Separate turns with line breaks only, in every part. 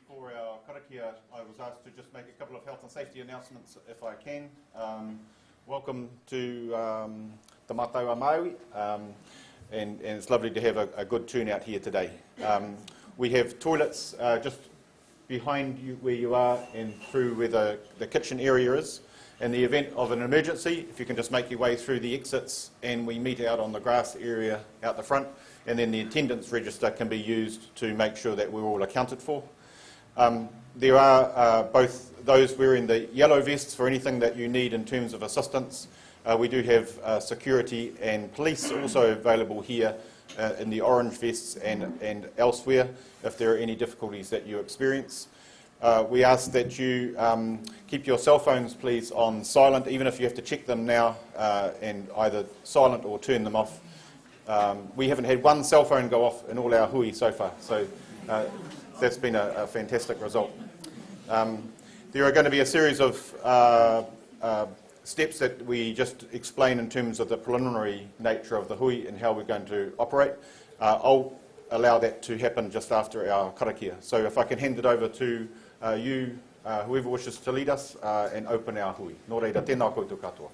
before our karakia, I was asked to just make a couple of health and safety announcements if I can. Welcome to the Mataua Maui, and it's lovely to have a good turnout here today. We have toilets just behind you where you are and through where the kitchen area is. In the event of an emergency, if you can just make your way through the exits, and we meet out on the grass area out the front, and then the attendance register can be used to make sure that we're all accounted for. There are both those wearing the yellow vests for anything that you need in terms of assistance. We do have security and police also available here in the orange vests and elsewhere if there are any difficulties that you experience. We ask that you keep your cell phones, please, on silent, even if you have to check them now, and either silent or turn them off. We haven't had one cell phone go off in all our hui so far, so that's been a fantastic result. There are going to be a series of steps that we just explain in terms of the preliminary nature of the hui and how we're going to operate. I'll allow that to happen just after our karakia. So if I can hand it over to you, whoever wishes to lead us, and open our hui. Nō reira, tēnā koutou katoa.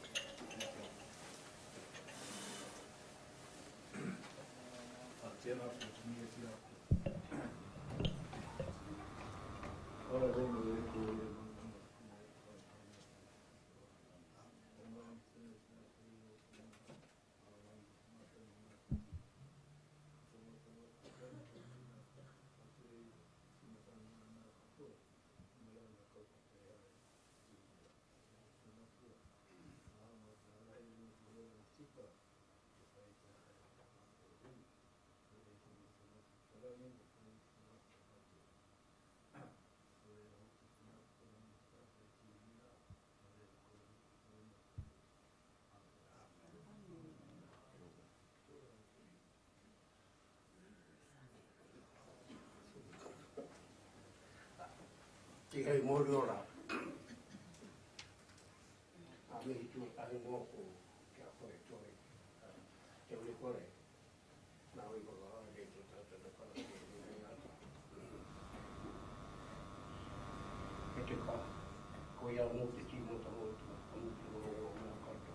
Hei mori ora. A me i tua tahi mōku kia koe toi. Te uri kore. Nā ui waka haere tu tātana karakia ni hei ata. E te ka. Koe au mō te tino ta mōtu. Amutu o mō kato.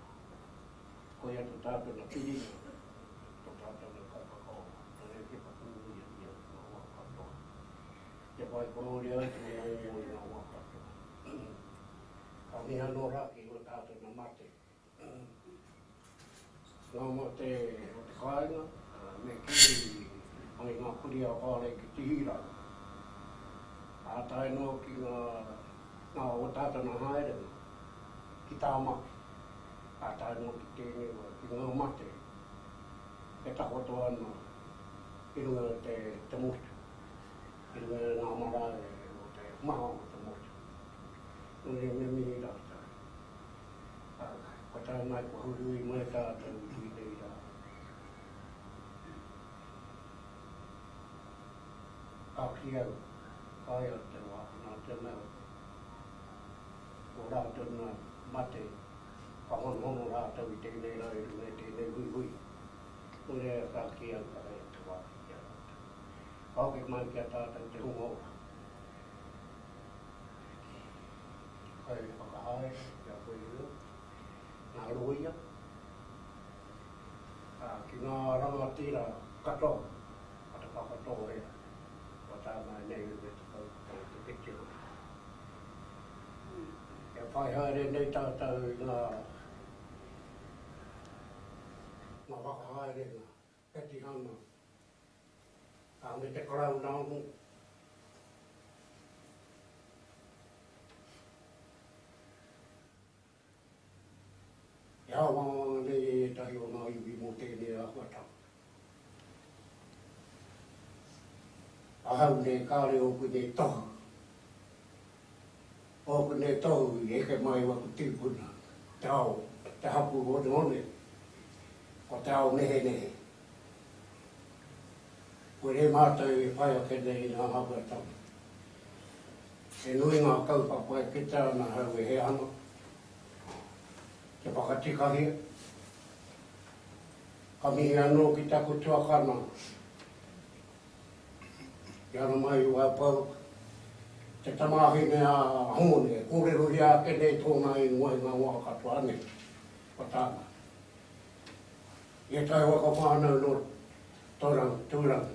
Koe atu tātana pirina. To tātana kakako. Nā e ke pakuru ia ia nā wā kato. Te pai korori ai te mea o mōi nā wā kato. Ka miha no raki o tātana mate. Ngā mo te kāinga, me kiri mai ngā kuri a kāre ki tihira. A tai no ki ngā o tātana haere ki tā maki. A tai no ki tēne ki ngā mate. E takoto ana i runga te mutu. I runga ngā marae o te maha o te mutu. Nō me mihi rātai. Ko tā mai ko hurui mai tātou i tei rā. Ka ki au, kai au te wā, nā te mea. O rātou nā mate, ka hono rātou i tēnei rā i runga tēnei hui hui. Nō rea ka ki au ka rea te wā ki a rātou. Ka hoki mai ki a tātou te hungoa. Kai whakahae, kia koe rua. Ngā roia, ki ngā rangatira katoa, a te whakatoa ea, o tā mai nei uwe te kau te Petitioners. E whai haere nei tātou i ngā whakahaere ngā Petitioners, me te korau nāmu. Ia wā nei tahi o ngā iwi mō tēnei a huatau. Ahau nei kāre oku nei tohu. Oku nei tohu i eke mai waku tīpuna. Te ao, te hapu hone hone. O te ao nehe nehe. Koe re mātou i whai o kenei ngā huatau. E nui ngā kaupapa e ki tāna hau e he ana. Te whakatikahia. Ka mihi anō ki taku tuakana. Ki ana mai ua pau. te tamahi mea hone, kōrero hia ke ne tōna i ngoe ngā whakatoa ane, patanga. Ia tai waka whānau no tūrang,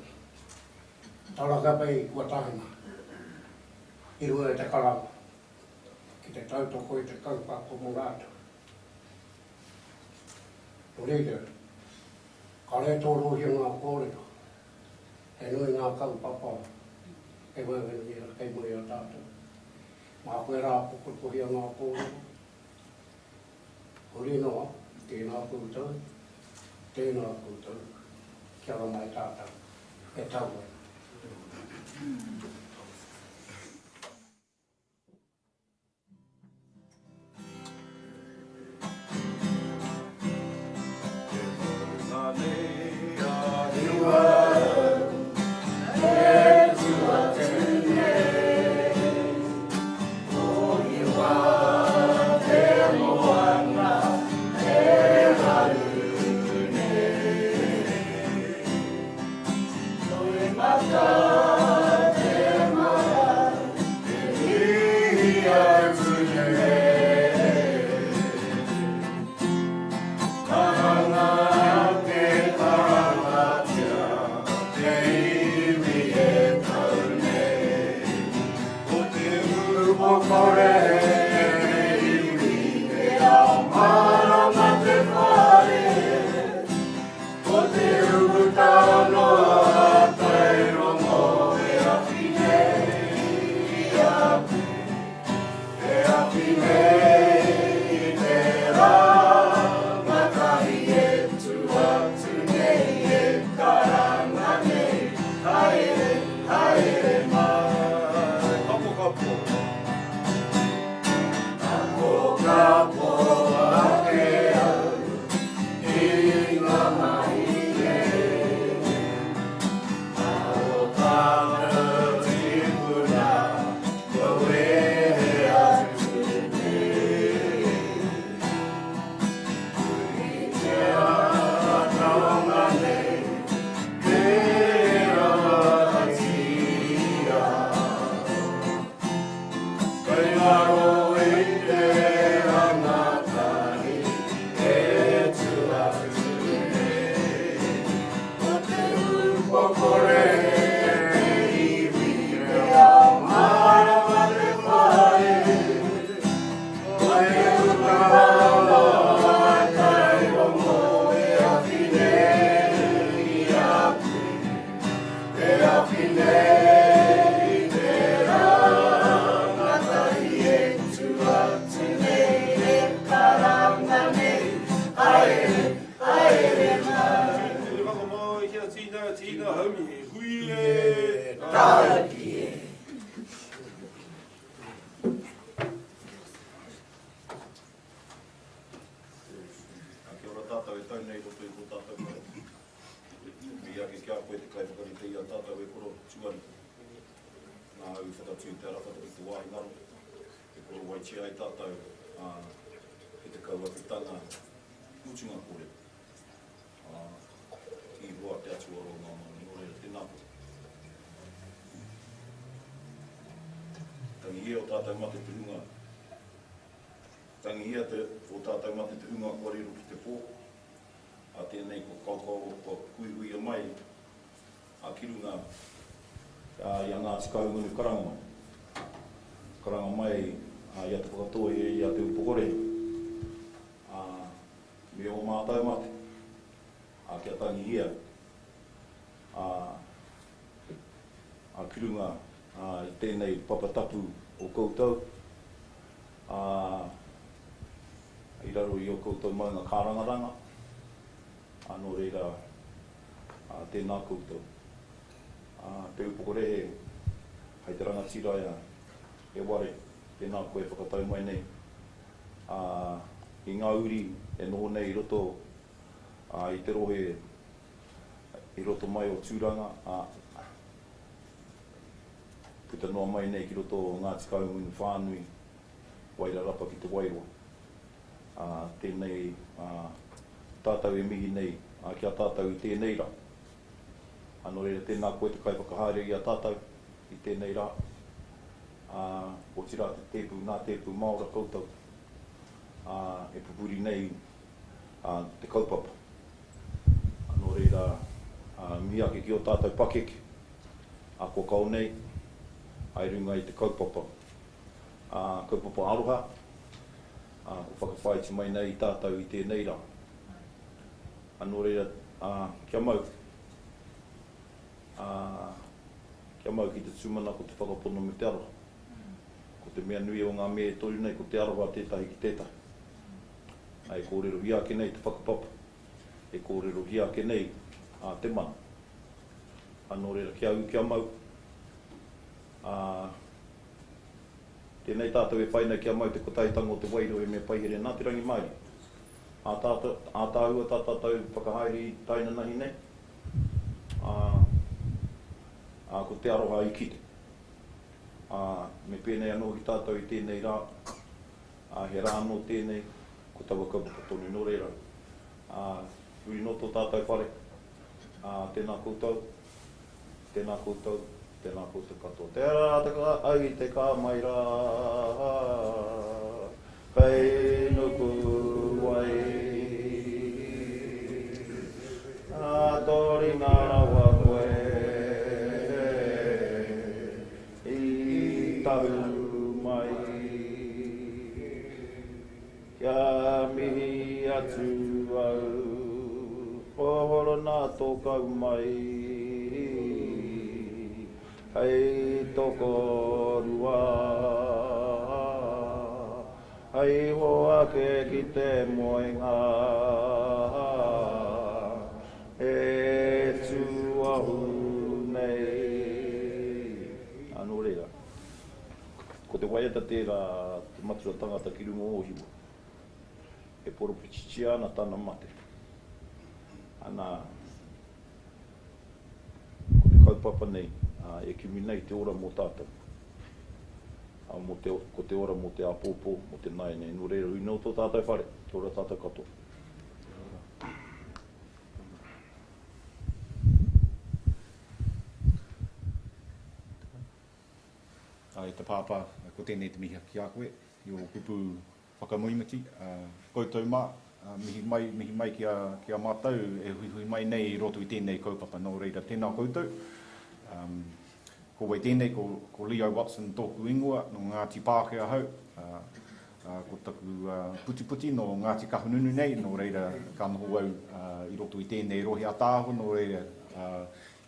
taranga pei kua tahima, i rua e te karanga, ki te tautoko i te kaupako mō rātou. O reira, ka re tōro hi ngā kōrero, he nui ngā kaupapa, e wēwenu hira, kei mui o tātou. Mā koe rā pukuko hi ngā kōrero. O rinoa, tēnā kūtau, tēnā kūtau, kia ra mai tātou, e tau e.
Tangi o tātou mate te unga. Tangi o tātou mate te unga kōrero ki te pō. A tēnei ko kaukau kui a mai. A kirunga i a ngā tikaungunu karanga mai. Karanga mai i a te whakatohea i a te upokore. Me o mātou mate. A kia tangi hia. A kirunga i tēnei papatapu o koutou. I raro i o koutou maunga kārangaranga. Anō reira tēnā koutou. Te upokore he, hei te ranga tiraia, e ware, tēnā koe whakatau mai nei. I ngā uri e noho nei i roto, i te rohe, i roto mai o tūranga, puta noa mai nei ki roto o ngā tikaungunu whānui, waira rapa ki te wairoa. Tēnei tātou e mihi nei, kia tātou i tēnei rā. Anō reira tēnā koe te kai whakahaere i a tātou i tēnei rā. o tira te tepu, nā tepu maora koutou, e pupuri nei te kaupapa. Anō reira, mia ke ki o tātou pakeke, a ko kau nei, ai runga i te kaupapa. Kaupapa aroha, o whakawhaiti mai nei i tātou i tēnei rā. Anō reira, kia mau. Kia mau ki te tūmana ko te whakapono me te aroha. Ko te mea nui o ngā mea e toru nei, ko te aroha tētahi ki tētahi. Ai kōrero hia ke nei te whakapapa. E kōrero hia ke nei te mana. Anō reira, kia au, kia mau. Tēnei tātou e whaina kia mau te kotaitanga o te wairo e mea paihere nā te rangi mai. A tāhua tā tātou whakahaere i taina nahi nei. Ko te aroha i kite. Me pēnei anō ki tātou i tēnei rā. He rā anō tēnei, ko taua kaupapa tonu nō reira. Uri no tō tātou whare. Tēnā koutou. Tēnā koutou. Tēnā koutou katoa. Tērā te ka ai te ka mai rā. Kei nuku wai. Tori ngā rawa koe. I tahu mai. Kia mihi atu au. Pohoro nā tōkau mai. Hei toko rua, hei hoa ke ki te moenga, e tuahu nei. Anō reira, ko te waiata tērā te matura tangata ki rungo o hiwa, e poro pichichi ana tāna mate. Ana, ko te kaupapa nei. E kimi nei te ora mō tātou. Ko te ora mō te apōpō, mō te nai nei. Nō reira, ui nō tō tātou whare, te ora tātou katoa.
Ai te pāpā, ko tēnei te mihi ki a koe, i o pupu whakamuimati. Koutou mā, mihi mai ki a mātou, e hui mai nei i roto i tēnei kaupapa. Nō reira, tēnā koutou. Ko wei tēnei, ko Leo Watson tōku ingoa, no Ngāti Pākehā hau, ko taku puti no Ngāti Kahununu nei, no reira ka noho au i roto i tēnei rohi a tāho, no reira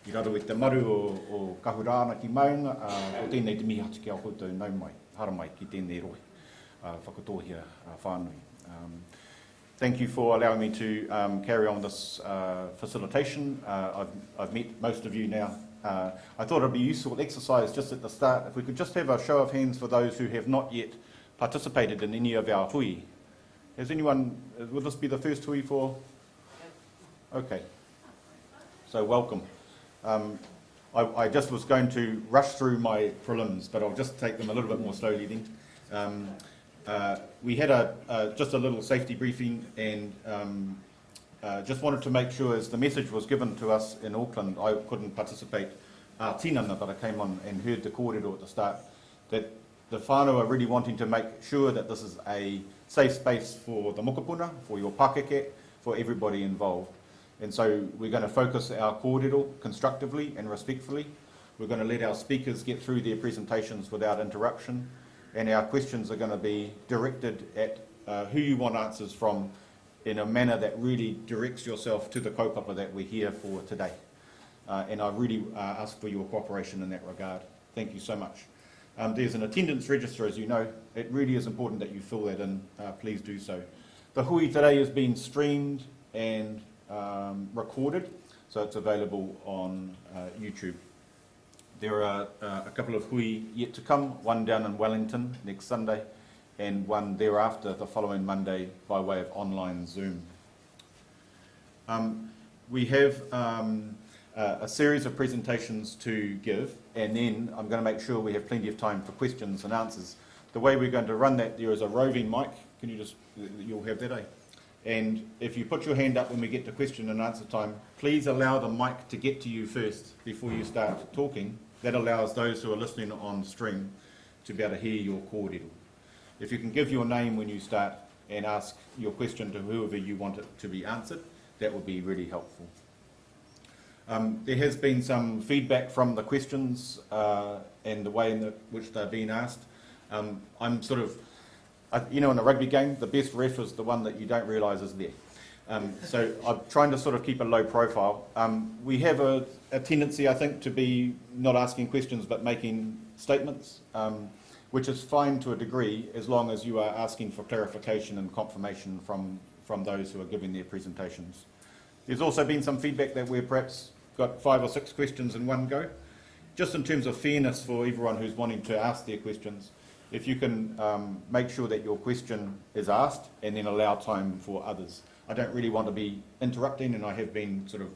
i raro i te maru o kahurāna ki maunga, ko tēnei te mihi atu ki a koutou nau mai, hara mai ki tēnei rohi, Whakatohea whānui. Thank you for allowing me to carry on this facilitation. I've met most of you now. I thought it would be a useful exercise just at the start, if we could just have a show of hands for those who have not yet participated in any of our hui. Has anyone, will this be the first hui for? Okay, so welcome. I just was going to rush through my prelims, but I'll just take them a little bit more slowly then. We had just a little safety briefing and just wanted to make sure, as the message was given to us in Auckland, I couldn't participate tinana, but I came on and heard the kōrero at the start, that the whānau are really wanting to make sure that this is a safe space for the mokopuna, for your pakeke, for everybody involved. And so we're going to focus our kōrero constructively and respectfully. We're going to let our speakers get through their presentations without interruption, and our questions are going to be directed at who you want answers from, in a manner that really directs yourself to the kaupapa that we're here for today. And I really ask for your cooperation in that regard. Thank you so much. There's an attendance register, as you know. It really is important that you fill that in. Please do so. The hui today is being streamed and recorded, so it's available on YouTube. There are a couple of hui yet to come, one down in Wellington next Sunday, and one thereafter the following Monday by way of online Zoom. We have a series of presentations to give, and then I'm going to make sure we have plenty of time for questions and answers. The way we're going to run that, there is a roving mic. Can you just, you'll have that, eh? And if you put your hand up when we get to question and answer time, please allow the mic to get to you first before you start talking. That allows those who are listening on stream to be able to hear your kōrero. If you can give your name when you start and ask your question to whoever you want it to be answered, that would be really helpful. There has been some feedback from the questions and the way in which they're being asked. I'm sort of, you know, in a rugby game, the best ref is the one that you don't realise is there. So I'm trying to sort of keep a low profile. We have a tendency, I think, to be not asking questions but making statements, which is fine to a degree as long as you are asking for clarification and confirmation from those who are giving their presentations. There's also been some feedback that we've perhaps got 5 or 6 questions in one go. Just in terms of fairness for everyone who's wanting to ask their questions, if you can make sure that your question is asked and then allow time for others. I don't really want to be interrupting, and I have been sort of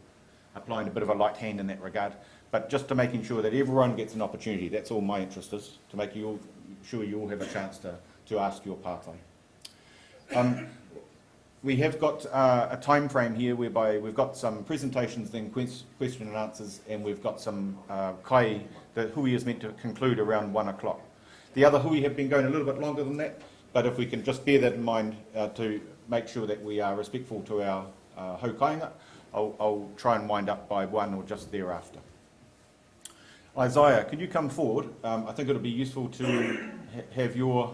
applying a bit of a light hand in that regard, but just to making sure that everyone gets an opportunity. That's all my interest is, to make sure you all have a chance to ask your pātai. We have got a time frame here whereby we've got some presentations, then question and answers, and we've got some kai. The hui is meant to conclude around 1 o'clock. The other hui have been going a little bit longer than that, but if we can just bear that in mind to make sure that we are respectful to our haukainga, I'll try and wind up by 1 or just thereafter. Isaiah, could you come forward? I think it'll be useful to have your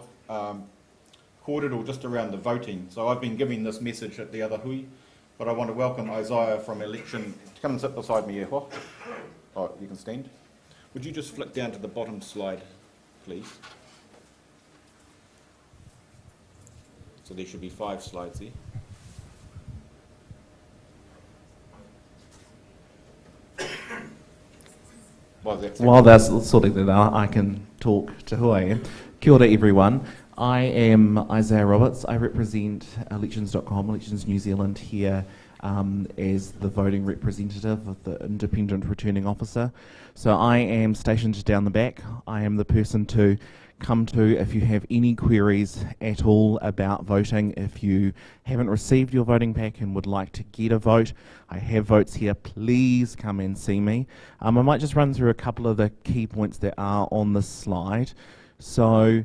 kōrero just around the voting. So I've been giving this message at the other hui, but I want to welcome Isaiah from election. Come and sit beside me, Ewa. Oh, you can stand. Would you just flick down to the bottom slide, please? So there should be 5 slides there.
While that's sorting that out, I can talk to who I am. Kia ora, everyone. I am Isaiah Roberts. I represent elections.com, Elections New Zealand, here as the voting representative of the independent returning officer. So I am stationed down the back. I am the person to come to if you have any queries at all about voting. If you haven't received your voting pack and would like to get a vote, I have votes here. Please come and see me. I might just run through a couple of the key points that are on this slide. So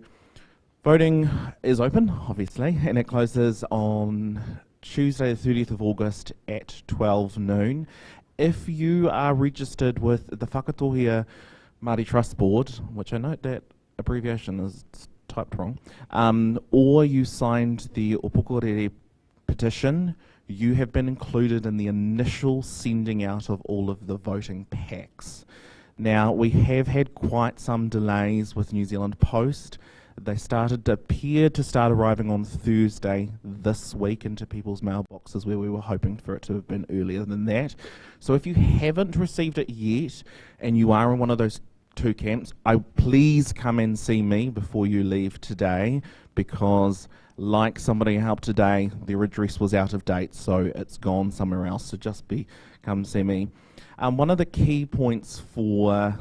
voting is open, obviously, and it closes on Tuesday the 30th of August at 12 noon. If you are registered with the Whakatohea Māori Trust Board, which I note that abbreviation is typed wrong, or you signed the Opokorere petition, you have been included in the initial sending out of all of the voting packs. Now, we have had quite some delays with New Zealand Post. They appeared to start arriving on Thursday this week into people's mailboxes, where we were hoping for it to have been earlier than that. So if you haven't received it yet and you are in one of those 2 camps, please come and see me before you leave today, because like somebody helped today, their address was out of date, so it's gone somewhere else. So just come see me. One of the key points for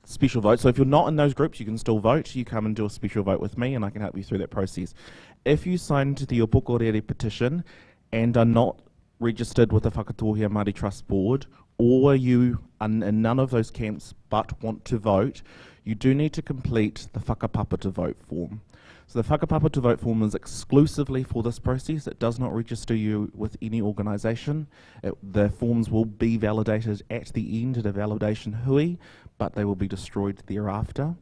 special vote, so if you're not in those groups, you can still vote. You come and do a special vote with me and I can help you through that process. If you signed the Opokorere petition and are not registered with the Whakatohea Māori Trust Board, or you are in none of those camps but want to vote, you do need to complete the whakapapa to vote form. So the whakapapa to vote form is exclusively for this process. It does not register you with any organisation. The forms will be validated at the end at a validation hui, but they will be destroyed thereafter.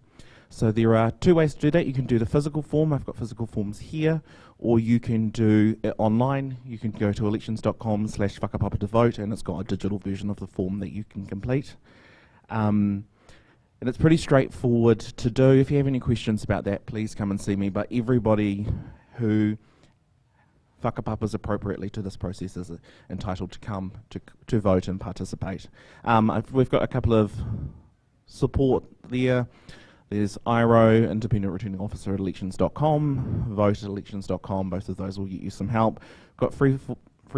So there are 2 ways to do that. You can do the physical form. I've got physical forms here, or you can do it online. You can go to elections.com/whakapapa to vote, and it's got a digital version of the form that you can complete. And it's pretty straightforward to do. If you have any questions about that, please come and see me. But everybody who whakapapas appropriately to this process is entitled to come to vote and participate. We've got a couple of support there. There's IRO, Independent Returning Officer at elections.com, vote at elections.com. Both of those will get you some help. Got free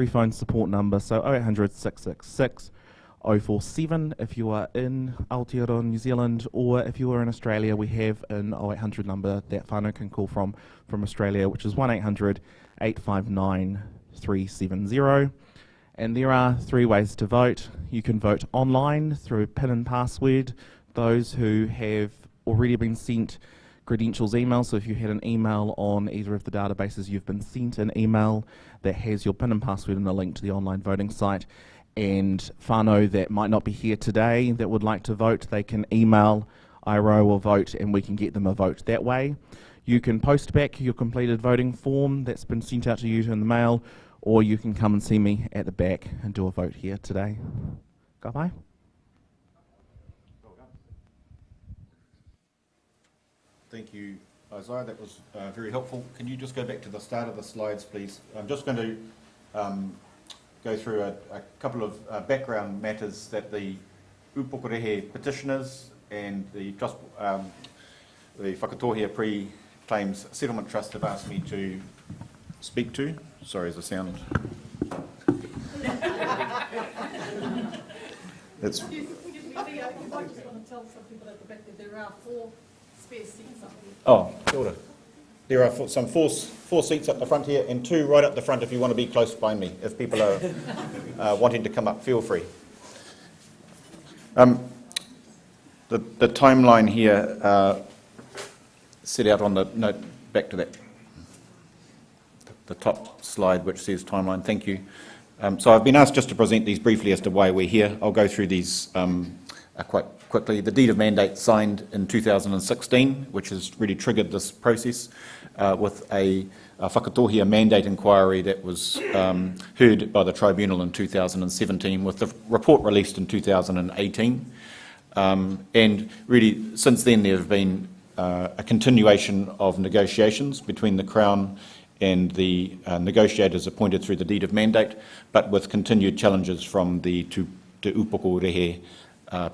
phone support number, so 0800 666 047 if you are in Aotearoa, New Zealand, or if you are in Australia, we have an 0800 number that whānau can call from Australia, which is 1800 859 370. And there are 3 ways to vote. You can vote online through PIN and password. Those who have already been sent credentials email. So if you had an email on either of the databases, you've been sent an email that has your PIN and password and a link to the online voting site. And whānau that might not be here today that would like to vote, they can email IRO or vote, and we can get them a vote that way. You can post back your completed voting form that's been sent out to you in the mail, or you can come and see me at the back and do a vote here today. Ka pai?
Thank you, Isaiah. That was very helpful. Can you just go back to the start of the slides, please? I'm just going to go through a couple of background matters that the Whakatohea Petitioners and the Whakatohea Pre-Claims Settlement Trust have asked me to speak to. Sorry, is the sound? It's.
You might just want to tell some people at the back that there are 4 spare seats up here.
Oh, kia ora. There are some four seats up the front here and 2 right up the front if you want to be close by me. If people are wanting to come up, feel free. The timeline here set out on the note, back to that, the top slide which says timeline. Thank you. So I've been asked just to present these briefly as to why we're here. I'll go through these quite quickly. The deed of mandate signed in 2016, which has really triggered this process, with a Whakatohea mandate inquiry that was heard by the tribunal in 2017, with the report released in 2018. And really, since then, there have been a continuation of negotiations between the Crown and the negotiators appointed through the deed of mandate, but with continued challenges from the Te Upokorehe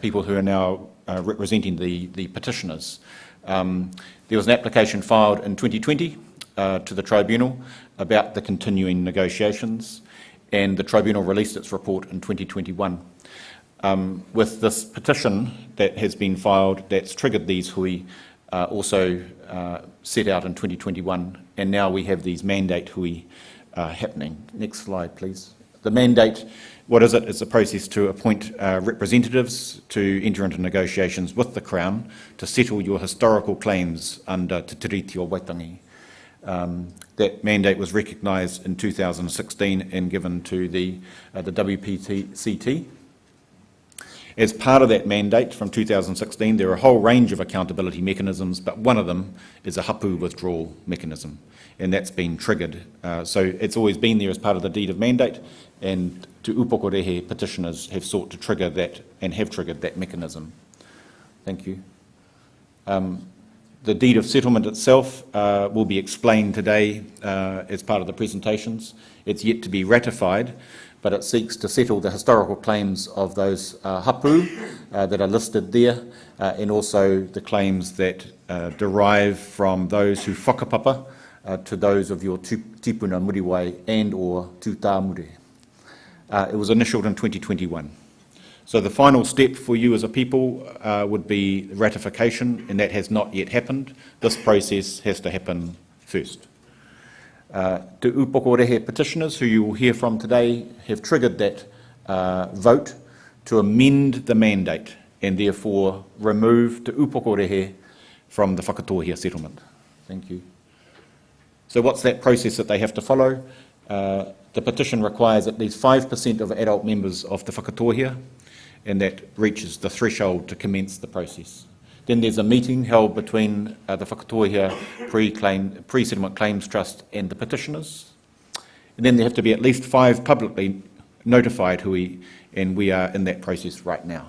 people who are now representing the petitioners. There was an application filed in 2020 to the tribunal about the continuing negotiations, and the tribunal released its report in 2021. With this petition that has been filed that's triggered these hui also set out in 2021, and now we have these mandate hui happening. Next slide, please. The mandate, what is it? It's a process to appoint representatives to enter into negotiations with the Crown to settle your historical claims under Te Tiriti o Waitangi. That mandate was recognised in 2016 and given to the WPCT. As part of that mandate from 2016, there are a whole range of accountability mechanisms, but one of them is a hapu withdrawal mechanism, and that's been triggered. So it's always been there as part of the deed of mandate, and Te Upokorehe petitioners have sought to trigger that and have triggered that mechanism. Thank you. The deed of settlement itself will be explained today as part of the presentations. It's yet to be ratified, but it seeks to settle the historical claims of those hapu that are listed there, and also the claims that derive from those who whakapapa to those of your tipuna muriwai and or tūtāmure. It was initialled in 2021. So the final step for you as a people would be ratification, and that has not yet happened. This process has to happen first. Te Upokorehe petitioners, who you will hear from today, have triggered that vote to amend the mandate and therefore remove Te Upokorehe from the Whakatohea settlement. Thank you. So what's that process that they have to follow? The petition requires at least 5% of adult members of the Whakatohea, and that reaches the threshold to commence the process. Then there's a meeting held between the Whakatohea Pre-Settlement Claims Trust and the petitioners. And then there have to be at least 5 publicly notified hui, and we are in that process right now.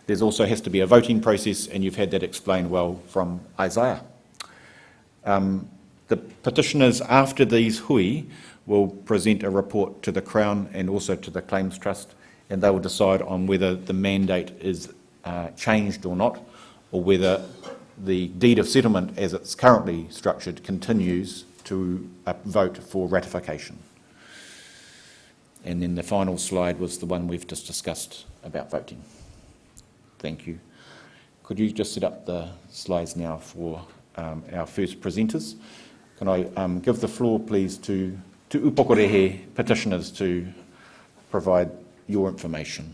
There also has to be a voting process, and you've had that explained well from Isaiah. The petitioners, after these hui, will present a report to the Crown and also to the Claims Trust, and they will decide on whether the mandate is changed or not, or whether the deed of settlement as it's currently structured continues to vote for ratification. And then the final slide was the one we've just discussed about voting. Thank you. Could you just set up the slides now for our first presenters? Can I give the floor, please, to Upokorehe petitioners to provide your information.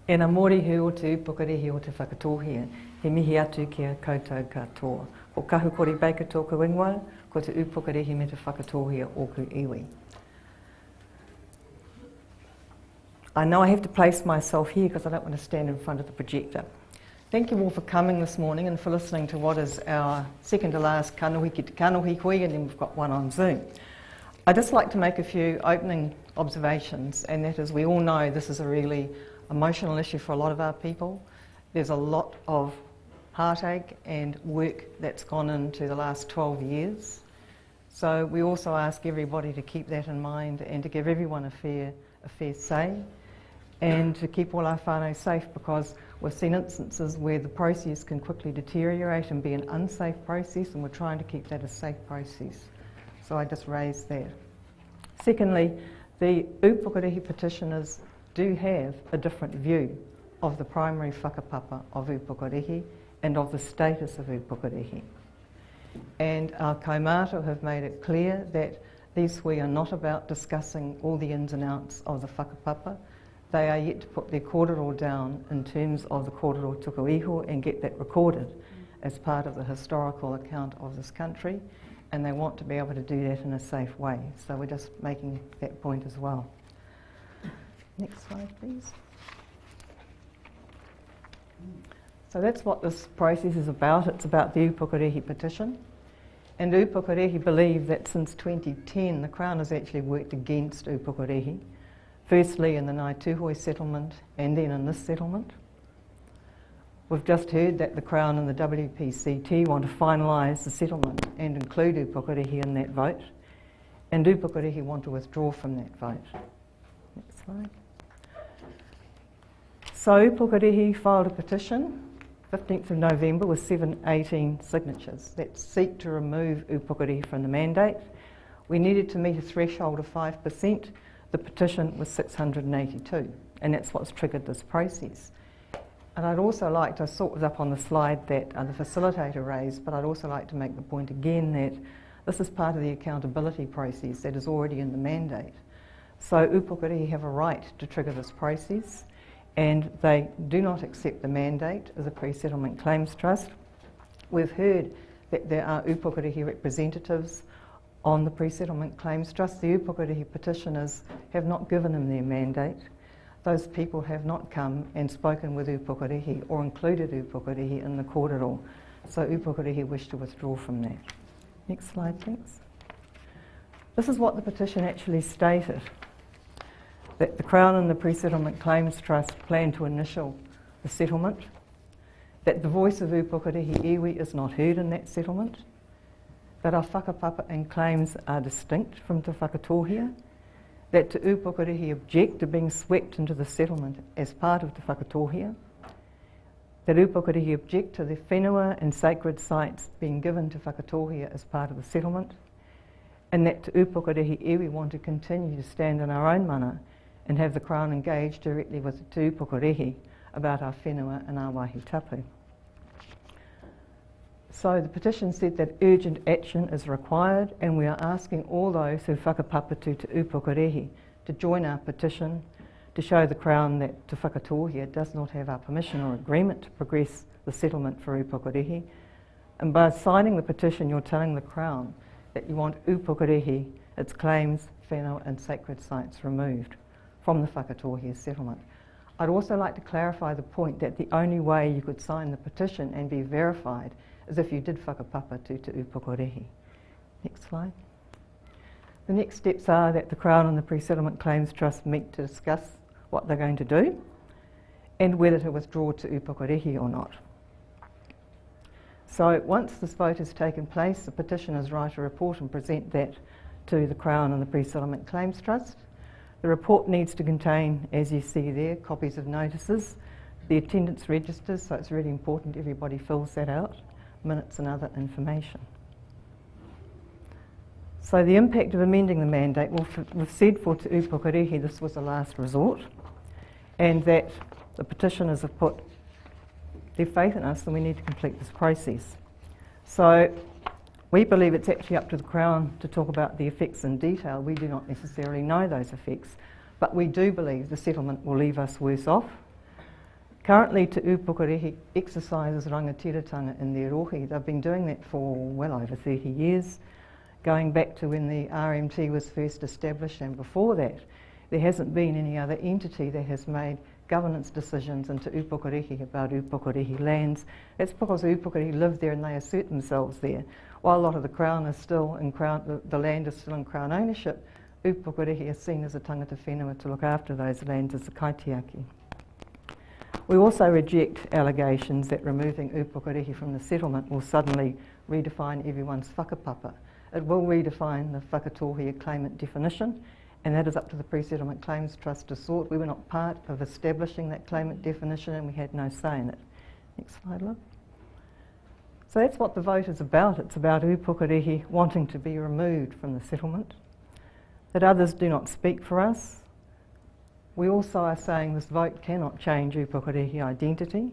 E nā mori he o te upukarehi o te Whakatohea, he mihi atu ki a koutou katoa. Ko kahu kori Baker tōku ingoa, ko te upukarehi me te Whakatohea o ku iwi. I know I have to place myself here because I don't want to stand in front of the projector. Thank you all for coming this morning and for listening to what is our second to last kanohi ki te kanohi koe, and then we've got one on Zoom. I'd just like to make a few opening observations, and that is, we all know this is a really emotional issue for a lot of our people. There's a lot of heartache and work that's gone into the last 12 years. So we also ask everybody to keep that in mind and to give everyone a fair say, and to keep all our whānau safe, because we've seen instances where the process can quickly deteriorate and be an unsafe process, and we're trying to keep that a safe process. So I just raised that. Secondly, the upukarehi petitioners do have a different view of the primary whakapapa of upukarehi and of the status of upukarehi. And our kaumātua have made it clear that these hui are not about discussing all the ins and outs of the whakapapa. They are yet to put their kōrero down in terms of the kōrero tuku iho and get that recorded as part of the historical account of this country, and they want to be able to do that in a safe way. So we're just making that point as well. Next slide, please. So that's what this process is about. It's about the upukarehi petition. And upukarehi believe that since 2010, the Crown has actually worked against upukarehi. Firstly in the Ngaituhoi settlement and then in this settlement. We've just heard that the Crown and the WPCT want to finalise the settlement and include upukarehi in that vote, and upukarehi want to withdraw from that vote. Next slide. So upukarehi filed a petition 15th of November with 718 signatures that seek to remove upukarehi from the mandate. We needed to meet a threshold of 5%. The petition was 682, and that's what's triggered this process. And I'd also like to, I saw it was up on the slide that the facilitator raised, but I'd also like to make the point again that this is part of the accountability process that is already in the mandate. So upukarehi have a right to trigger this process, and they do not accept the mandate as a pre-settlement claims trust. We've heard that there are upukarehi representatives on the pre-settlement claims trust. The upukarehi petitioners have not given them their mandate. Those people have not come and spoken with upukarehi or included upukarehi in the kōrero. So upukarehi wish to withdraw from that. Next slide, thanks. This is what the petition actually stated, that the Crown and the Pre-Settlement Claims Trust plan to initial the settlement, that the voice of upukarehi iwi is not heard in that settlement, that our whakapapa and claims are distinct from te Whakatohea, that te upukarehi object to being swept into the settlement as part of te Whakatohea, that upukarehi object to the whenua and sacred sites being given to Whakatohea as part of the settlement, and that te upukarehi iwi want to continue to stand in our own mana and have the Crown engage directly with the te upukarehi about our whenua and our wāhi tapu. So the petition said that urgent action is required, and we are asking all those who whakapapatu te upukarehi to join our petition to show the Crown that te Whakatohea does not have our permission or agreement to progress the settlement for upukarehi. And by signing the petition, you're telling the Crown that you want upukarehi, its claims, whenua and sacred sites removed from the Whakatohea settlement. I'd also like to clarify the point that the only way you could sign the petition and be verified as if you did whakapapatu te upukarehi. Next slide. The next steps are that the Crown and the Pre-Settlement Claims Trust meet to discuss what they're going to do and whether to withdraw te upukarehi or not. So once this vote has taken place, the petitioners write a report and present that to the Crown and the Pre-Settlement Claims Trust. The report needs to contain, as you see there, copies of notices, the attendance registers, so it's really important everybody fills that out, minutes and other information. So the impact of amending the mandate, well, we've said for te upukarehi this was a last resort, and that the petitioners have put their faith in us and we need to complete this process. So we believe it's actually up to the Crown to talk about the effects in detail. We do not necessarily know those effects, but we do believe the settlement will leave us worse off. Currently, Te Upukarehi exercises rangatiratanga in their rohi. They've been doing that for well over 30 years, going back to when the RMT was first established, and before that, there hasn't been any other entity that has made governance decisions into Upukarehi about Upukarehi lands. That's because the Upukarehi live there and they assert themselves there. While a lot of the Crown is still in Crown, the land is still in Crown ownership, Upukarehi is seen as a tangata whenua to look after those lands as the Kaitiaki. We also reject allegations that removing Upukarehi from the settlement will suddenly redefine everyone's whakapapa. It will redefine the Whakatohea claimant definition, and that is up to the Pre-Settlement Claims Trust to sort. We were not part of establishing that claimant definition and we had no say in it. Next slide, love. So that's what the vote is about. It's about Upukarehi wanting to be removed from the settlement, that others do not speak for us. We also are saying this vote cannot change Upukarehi identity,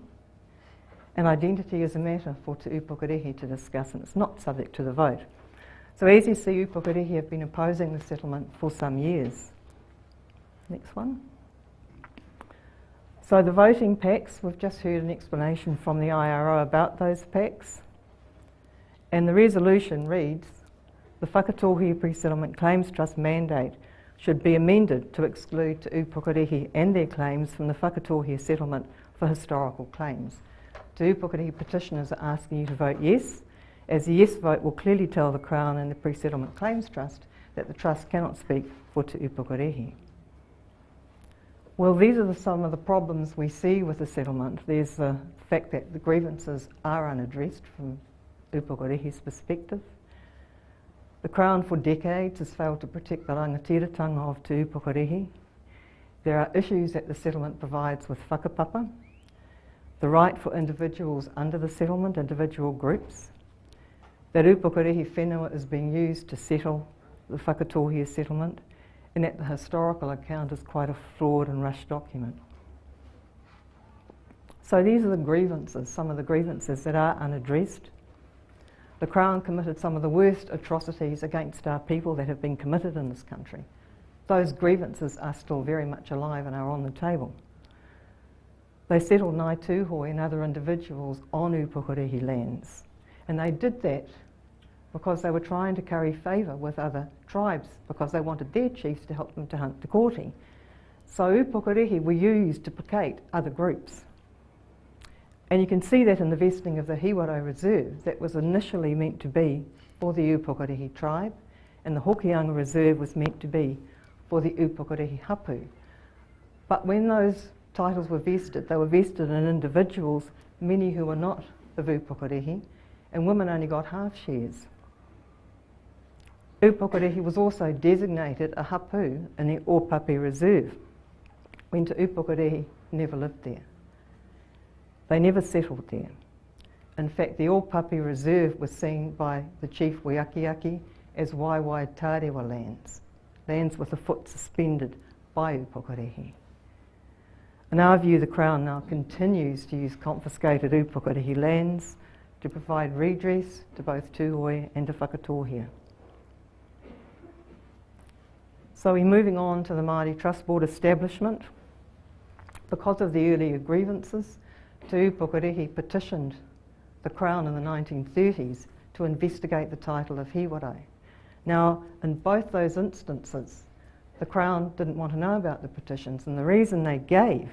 and identity is a matter for Te Upukarehi to discuss, and it's not subject to the vote. So as you see, Upukarehi have been opposing the settlement for some years. Next one. So the voting packs, we've just heard an explanation from the IRO about those packs, and the resolution reads, the Whakatohea Pre-Settlement Claims Trust mandate should be amended to exclude Te Upukarehi and their claims from the Whakatohea settlement for historical claims. Te Upukarehi petitioners are asking you to vote yes, as the yes vote will clearly tell the Crown and the Pre-Settlement Claims Trust that the Trust cannot speak for Te Upukarehi. Well, these are some of the problems we see with the settlement. There's the fact that the grievances are unaddressed from Upukarehi's perspective. The Crown for decades has failed to protect the rangatiratanga of Te Upukarehi. There are issues that the settlement provides with whakapapa, the right for individuals under the settlement, individual groups, that Upukarehi whenua is being used to settle the Whakatohea settlement, and that the historical account is quite a flawed and rushed document. So these are the grievances, some of the grievances that are unaddressed. The Crown committed some of the worst atrocities against our people that have been committed in this country. Those grievances are still very much alive and are on the table. They settled Ngāi Tūhoi and other individuals on Upukarehi lands, and they did that because they were trying to curry favour with other tribes, because they wanted their chiefs to help them to hunt Te Kōti. So Upukarehi were used to placate other groups. And you can see that in the vesting of the Hiwaro Reserve that was initially meant to be for the Upukarehi tribe, and the Hokianga Reserve was meant to be for the Upukarehi hapu. But when those titles were vested, they were vested in individuals, many who were not of Upukarehi, and women only got half shares. Upukarehi was also designated a hapu in the Ōpapi Reserve, when Te Upukarehi never lived there. They never settled there. In fact, the Ōpapi Reserve was seen by the chief Kaitiaki as waiwai tārewa lands, lands with a foot suspended by Upukarehi. In our view, the Crown now continues to use confiscated Upukarehi lands to provide redress to both Tūhoi and to Whakatohea. So we're moving on to the Māori Trust Board establishment. Because of the earlier grievances, Te Upukarehi petitioned the Crown in the 1930s to investigate the title of Hiwaro. Now, in both those instances, the Crown didn't want to know about the petitions, and the reason they gave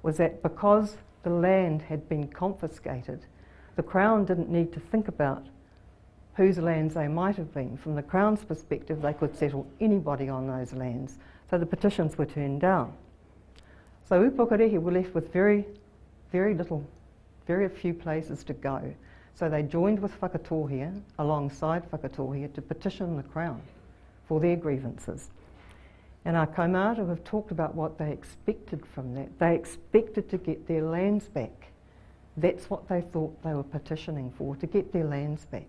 was that because the land had been confiscated, the Crown didn't need to think about whose lands they might have been. From the Crown's perspective, they could settle anybody on those lands, so the petitions were turned down. So Upukarehi were left with very few places to go. So they joined with Whakatohea, alongside Whakatohea, to petition the Crown for their grievances. And our kaumātua have talked about what they expected from that. They expected to get their lands back. That's what they thought they were petitioning for, to get their lands back.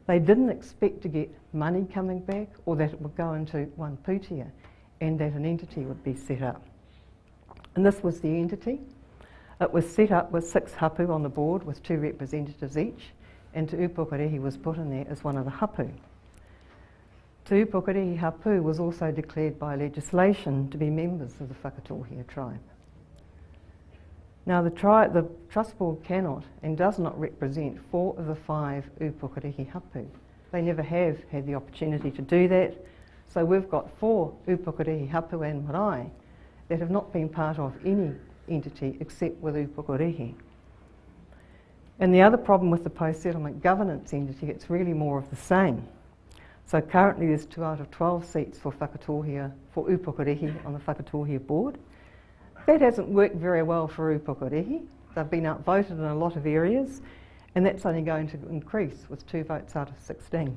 They didn't expect to get money coming back, or that it would go into one putia and that an entity would be set up. And this was the entity. It was set up with 6 hapu on the board with 2 representatives each, and Te Upukarehi was put in there as one of the hapu. Te Upukarehi hapu was also declared by legislation to be members of the Whakatohea tribe. Now the Trust Board cannot and does not represent 4 of the 5 upukarehi hapu. They never have had the opportunity to do that. So we've got 4 upukarehi hapu and marae that have not been part of any entity except with upukarehi. And the other problem with the post-settlement governance entity, it's really more of the same. So currently there's 2 out of 12 seats for Whakatohea, for upukarehi on the Whakatohea board. That hasn't worked very well for upukarehi. They've been outvoted in a lot of areas, and that's only going to increase with 2 votes out of 16.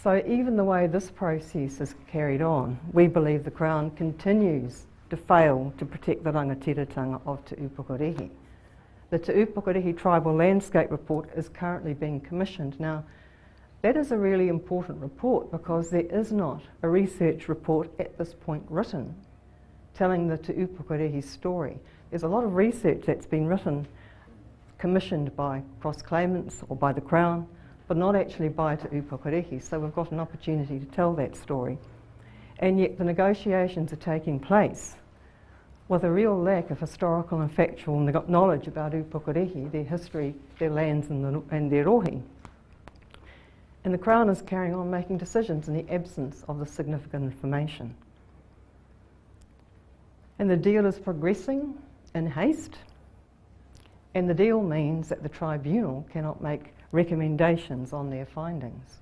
So even the way this process is carried on, we believe the Crown continues to fail to protect the rangatiratanga of Te Upukarehi. The Te Upukarehi Tribal Landscape Report is currently being commissioned. Now, that is a really important report because there is not a research report at this point written telling the Te Upukarehi story. There's a lot of research that's been written, commissioned by cross-claimants or by the Crown, but not actually by Te Upukarehi, so we've got an opportunity to tell that story. And yet the negotiations are taking place with a real lack of historical and factual knowledge about upukarehi, their history, their lands and their rohi. And the Crown is carrying on making decisions in the absence of the significant information. And the deal is progressing in haste, and the deal means that the tribunal cannot make recommendations on their findings.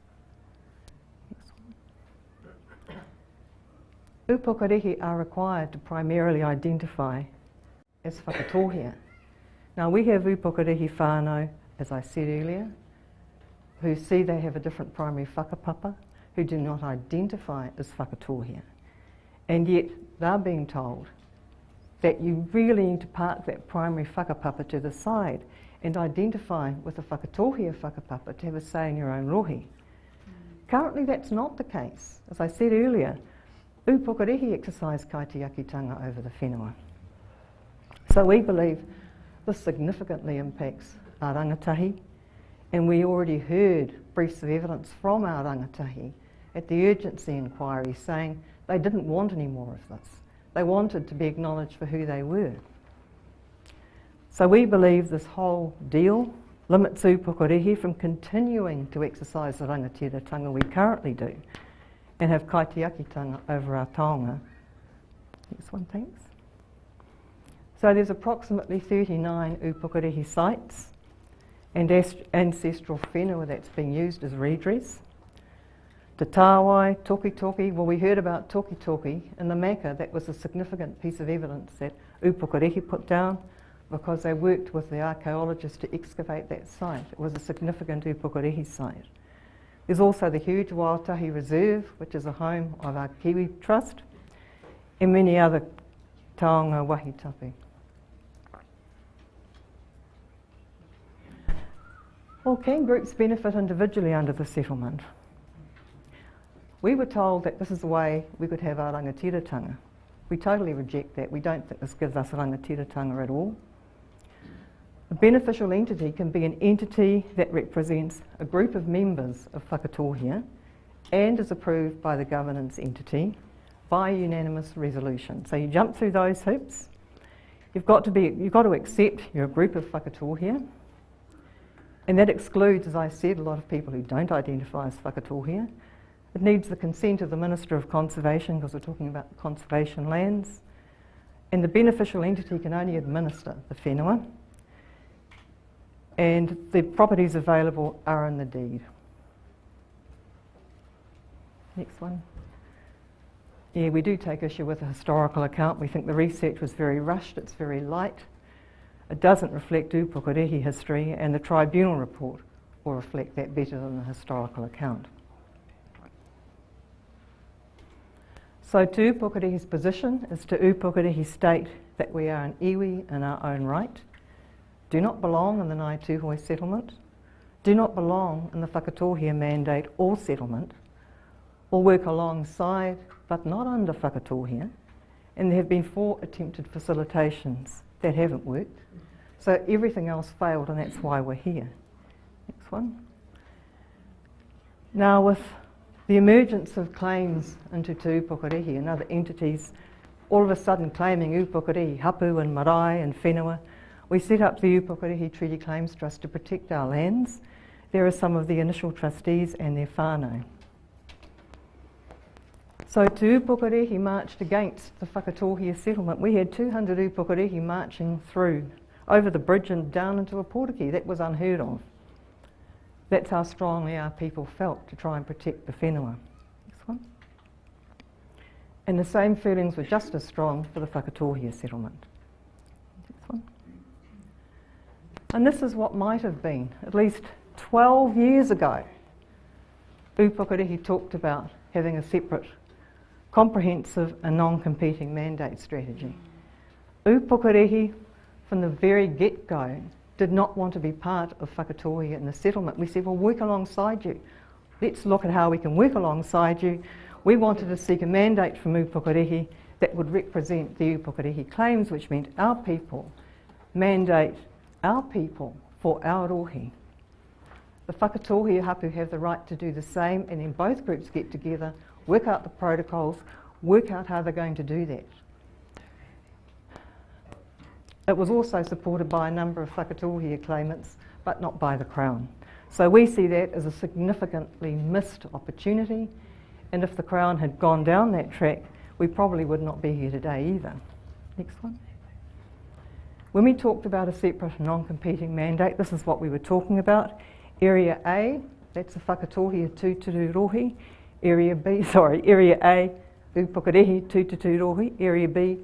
Upukarehi are required to primarily identify as Whakatohea. Now we have upukarehi whānau, as I said earlier, who see they have a different primary whakapapa, who do not identify as Whakatohea. And yet they're being told that you really need to park that primary whakapapa to the side and identify with a Whakatohea whakapapa to have a say in your own rohi. Currently that's not the case. As I said earlier, upukarehi exercise kaitiakitanga over the whenua. So we believe this significantly impacts our rangatahi, and we already heard briefs of evidence from our rangatahi at the urgency inquiry saying they didn't want any more of this. They wanted to be acknowledged for who they were. So we believe this whole deal limits upukarehi from continuing to exercise the rangatiratanga we currently do and have kaitiakitanga over our taonga. Next one, thanks. So there's approximately 39 upukarehi sites and ancestral whenua that's being used as redress. Te Tāwai, Toki, well we heard about Toki in the Maka. That was a significant piece of evidence that upukarehi put down because they worked with the archaeologists to excavate that site. It was a significant upukarehi site. There's also the huge Wātahi Reserve, which is a home of our Kiwi Trust, and many other taonga wahitapu. Well, can groups benefit individually under the settlement? We were told that this is the way we could have our rangatiratanga. We totally reject that. We don't think this gives us rangatiratanga at all. A beneficial entity can be an entity that represents a group of members of Whakatohea and is approved by the governance entity by unanimous resolution. So you jump through those hoops. You've got to accept you're a group of Whakatohea, and that excludes, as I said, a lot of people who don't identify as Whakatohea. It needs the consent of the Minister of Conservation because we're talking about conservation lands, and the beneficial entity can only administer the whenua, and the properties available are in the deed. Next one. Yeah, we do take issue with the historical account. We think the research was very rushed, it's very light. It doesn't reflect upukarehi history, and the tribunal report will reflect that better than the historical account. So Te Upukarehi's position is to upukarehi state that we are an iwi in our own right, do not belong in the Ngāi Tūhoe settlement, do not belong in the Whakatohea mandate or settlement, or work alongside but not under Whakatohea, and there have been 4 attempted facilitations that haven't worked. So everything else failed, and that's why we're here. Next one. Now with The emergence of claims into Te Upukarehi and other entities all of a sudden claiming Upukarehi, hapu and marae and whenua. We set up the Upukarehi Treaty Claims Trust to protect our lands. There are some of the initial trustees and their whānau. So Te Upukarehi marched against the Whakatohea settlement. We had 200 Upukarehi marching through, over the bridge and down into a portaki. That was unheard of. That's how strongly our people felt to try and protect the whenua. Next one. And the same feelings were just as strong for the Whakatohea settlement. Next one. And this is what might have been, at least 12 years ago, Upukarehi talked about having a separate, comprehensive and non-competing mandate strategy. Upukarehi, from the very get-go, did not want to be part of Whakatohea in the settlement. We said, well, work alongside you. Let's look at how we can work alongside you. We wanted to seek a mandate from Upukarehi that would represent the Upukarehi claims, which meant our people mandate our people for our rohi. The Whakatohea hapu have the right to do the same, and then both groups get together, work out the protocols, work out how they're going to do that. It was also supported by a number of Whakatohea claimants, but not by the Crown. So we see that as a significantly missed opportunity, and if the Crown had gone down that track, we probably would not be here today either. Next one. When we talked about a separate non-competing mandate, this is what we were talking about. Area A, that's the Whakatohea Tūturu Rohi. Area A, Upukarehi Tūturu Rohi. Area B,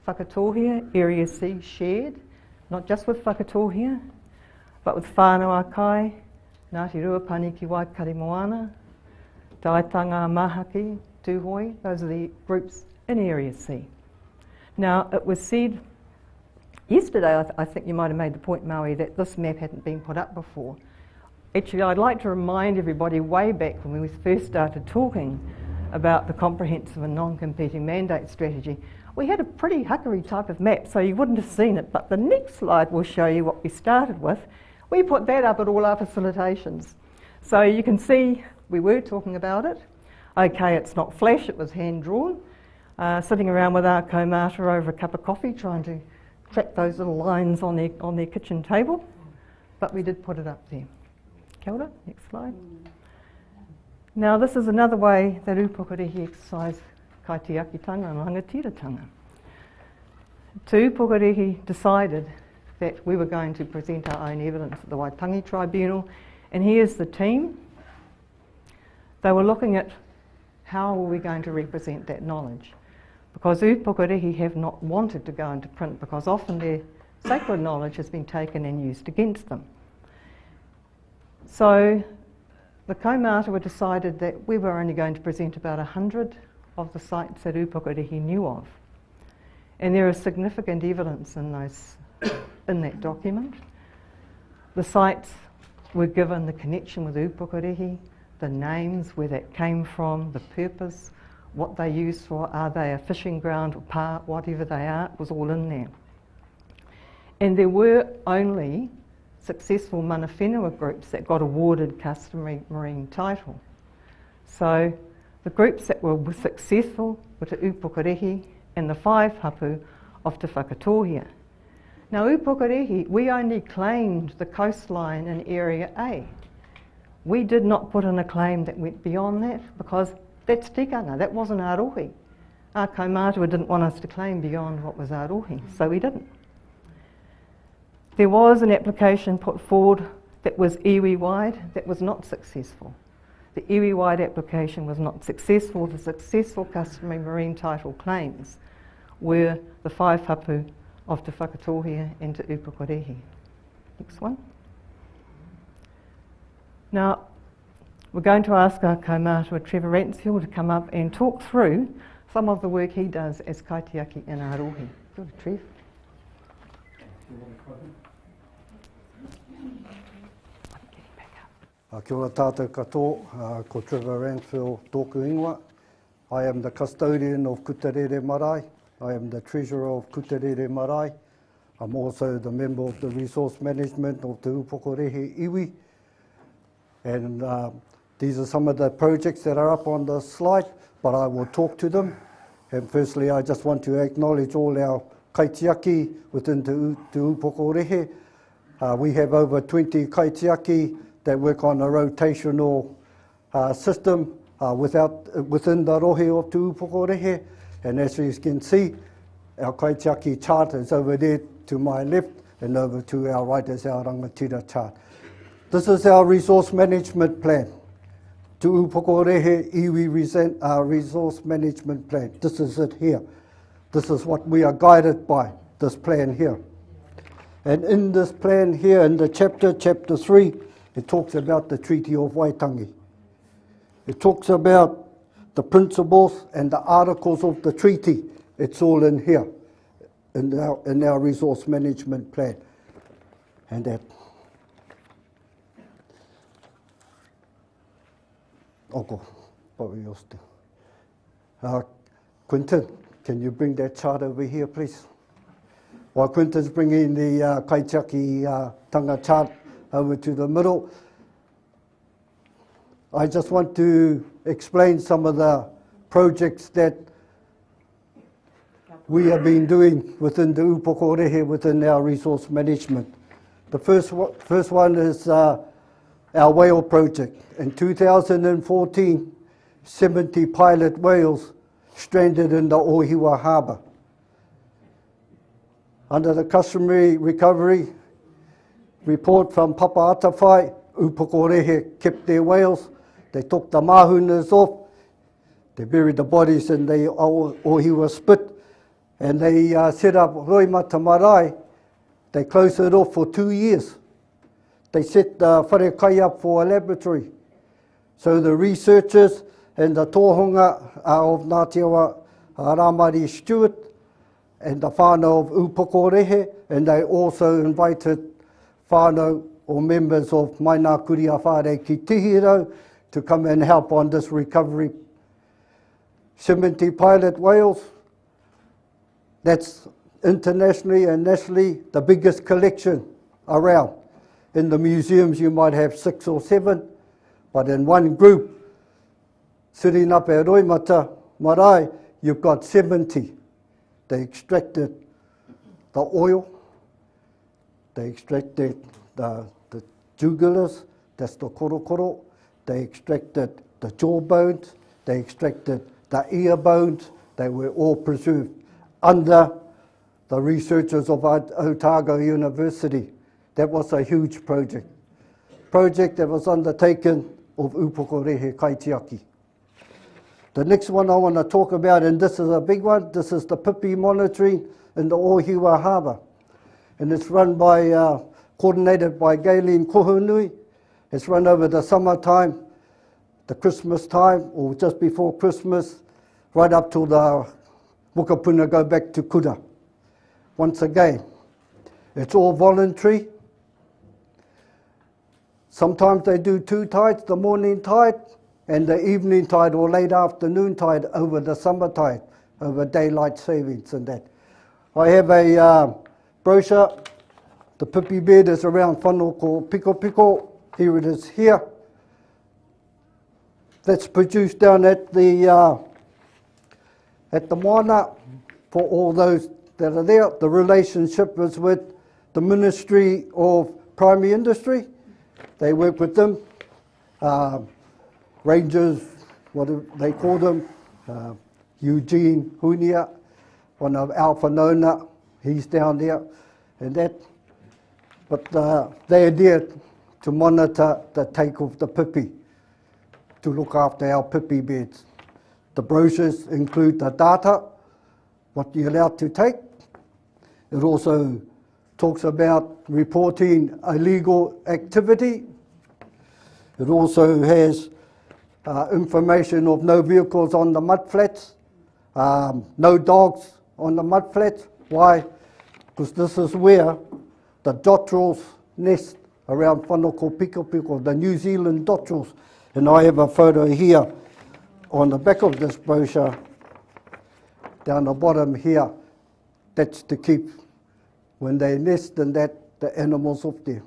Whakatohea. Area C, shared, not just with Whakatohea, but with whānau Kai, Ngāti Ruapani ki Waikari Moana, Taitanga Mahaki, Tūhoi. Those are the groups in Area C. Now, it was said yesterday, I think you might have made the point, Maui, that this map hadn't been put up before. Actually, I'd like to remind everybody way back when we first started talking about the comprehensive and non-competing mandate strategy, we had a pretty huckery type of map, so you wouldn't have seen it, but the next slide will show you what we started with. We put that up at all our facilitations. So you can see we were talking about it. Okay, it's not flash, it was hand-drawn. Sitting around with our kaumata over a cup of coffee trying to track those little lines on their kitchen table, but we did put it up there. Kia ora, next slide. Now this is another way that Upukarehi exercise kaitiakitanga and rangatiratanga. Te Upukarehi decided that we were going to present our own evidence at the Waitangi Tribunal, and here's the team. They were looking at how were we going to represent that knowledge, because Upukarehi have not wanted to go into print because often their sacred knowledge has been taken and used against them. So the kaumata were decided that we were only going to present about 100 of the sites that Upukarehi knew of. And there is significant evidence in that document. The sites were given the connection with Upukarehi, the names, where that came from, the purpose, what they used for, are they a fishing ground or park, whatever they are, it was all in there. And there were only successful mana whenua groups that got awarded customary marine title. So the groups that were successful were Te Upukarehi and the 5 hapu of Te Whakatohea. Now Upukarehi, we only claimed the coastline in Area A. We did not put in a claim that went beyond that because that's tikanga, that wasn't our rohi. Our kaumātua didn't want us to claim beyond what was our rohi, so we didn't. There was an application put forward that was iwi-wide that was not successful. The iwi-wide application was not successful. The successful customary marine title claims were the 5 hapu of Te Whakatohea and Te Upukarehi. Next one. Now, we're going to ask our kaumātua Trevor Ransfield to come up and talk through some of the work he does as Kaitiaki in our rohi. Good, Trev.
Kia ora tātou katoa, ko Trevor Ransfield tōku ingoa. I am the custodian of Kutarere Marae. I am the treasurer of Kutarere Marae. I'm also the member of the resource management of Te Upukarehi Iwi. And These are some of the projects that are up on the slide, but I will talk to them. And firstly, I just want to acknowledge all our Kaitiaki within Te Upokorehe. We have over 20 Kaitiaki that work on a rotational system within the rohe of Te Upokorehe. And as you can see, our Kaitiaki chart is over there to my left, and over to our right is our rangatira chart. This is our resource management plan. Te Upokorehe iwi resource management plan. This is it here. This is what we are guided by, this plan here. And in this plan here, in the chapter 3, it talks about the Treaty of Waitangi. It talks about the principles and the articles of the treaty. It's all in here, in our resource management plan. And that. Quinton, can you bring that chart over here, please? While Quinton's bringing the Kaitiaki tanga chart over to the middle, I just want to explain some of the projects that we have been doing within the Upokorehe, within our resource management. The first one is our whale project. In 2014, 70 pilot whales stranded in the Ohiwa Harbour. Under the customary recovery report from Papa Atawhai, Upokorehe kept their whales. They took the mahunas off, they buried the bodies in the Ohiwa spit, and they set up Roimata Marae. They closed it off for 2 years. They set the wharekai up for a laboratory. So the researchers and the tohunga of Napier, Ramari Stewart, and the whānau of Upokorehe, and they also invited whānau or members of Maina Kuria Whare ki Tihiro to come and help on this recovery. 70 pilot whales, that's internationally and nationally the biggest collection around. In the museums you might have 6 or 7, but in one group, sitting up at Roimata Marae, you've got 70. They extracted the oil, they extracted the jugulars, that's the korokoro, they extracted the jaw bones, they extracted the ear bones. They were all preserved under the researchers of Otago University. That was a huge project that was undertaken of Upokorehe Kaitiaki. The next one I want to talk about, and this is a big one, this is the pipi monitoring in the Ohiwa Harbour. And it's run by, coordinated by Galen Kohunui. It's run over the summertime, the Christmas time, or just before Christmas, right up till the Whakapuna go back to Kura. Once again, it's all voluntary. Sometimes they do 2 tides, the morning tide and the evening tide or late afternoon tide over the summer tide, over daylight savings and that. I have a brochure. The pipi bed is around whanau called Piko Piko. Here it is here. That's produced down at the moana for all those that are there. The relationship is with the Ministry of Primary Industry. They work with them. Rangers, what do they call them? Eugene Hunia, one of Alpha Nona, he's down there, and that. But they are there to monitor the take of the pipi, to look after our pipi beds. The brochures include the data, what you're allowed to take. It also talks about reporting illegal activity. It also has information of no vehicles on the mudflats, no dogs on the mudflats. Why? Because this is where the dotterels nest around whanau Piko Piko, the New Zealand dotterels. And I have a photo here on the back of this brochure, down the bottom here. That's to keep, when they nest and that, the animals off there.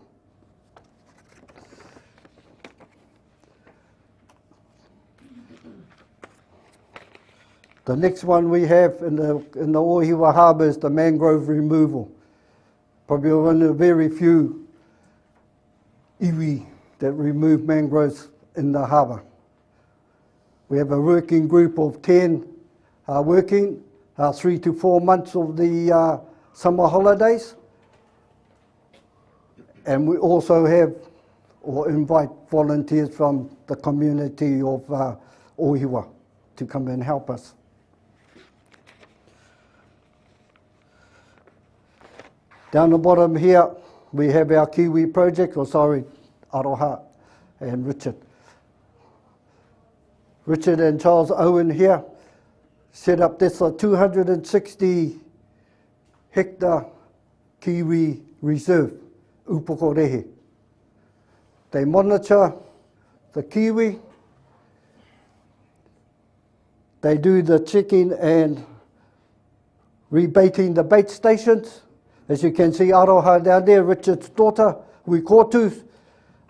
The next one we have in the Ohiwa Harbour is the mangrove removal. Probably one of the very few iwi that remove mangroves in the harbour. We have a working group of 10 working 3 to 4 months of the summer holidays. And we also have or invite volunteers from the community of Ohiwa to come and help us. Down the bottom here, we have our Kiwi project, Aroha and Richard. Richard and Charles Owen here set up this 260 hectare Kiwi reserve, Upokorehe. They monitor the kiwi, they do the checking and rebaiting the bait stations. As you can see, Aroha down there, Richard's daughter, Whakatohea,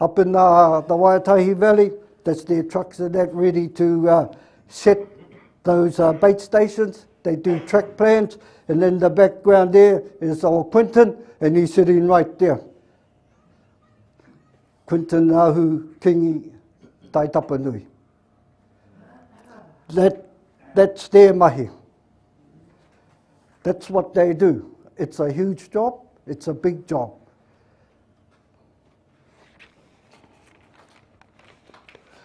up in the Whakatohea Valley. That's their trucks and that ready to set those bait stations. They do track plans, and in the background there is old Quinton, and he's sitting right there. Quinton Ahu Kingi Tai Tapanui. That's their mahi. That's what they do. It's a huge job, it's a big job.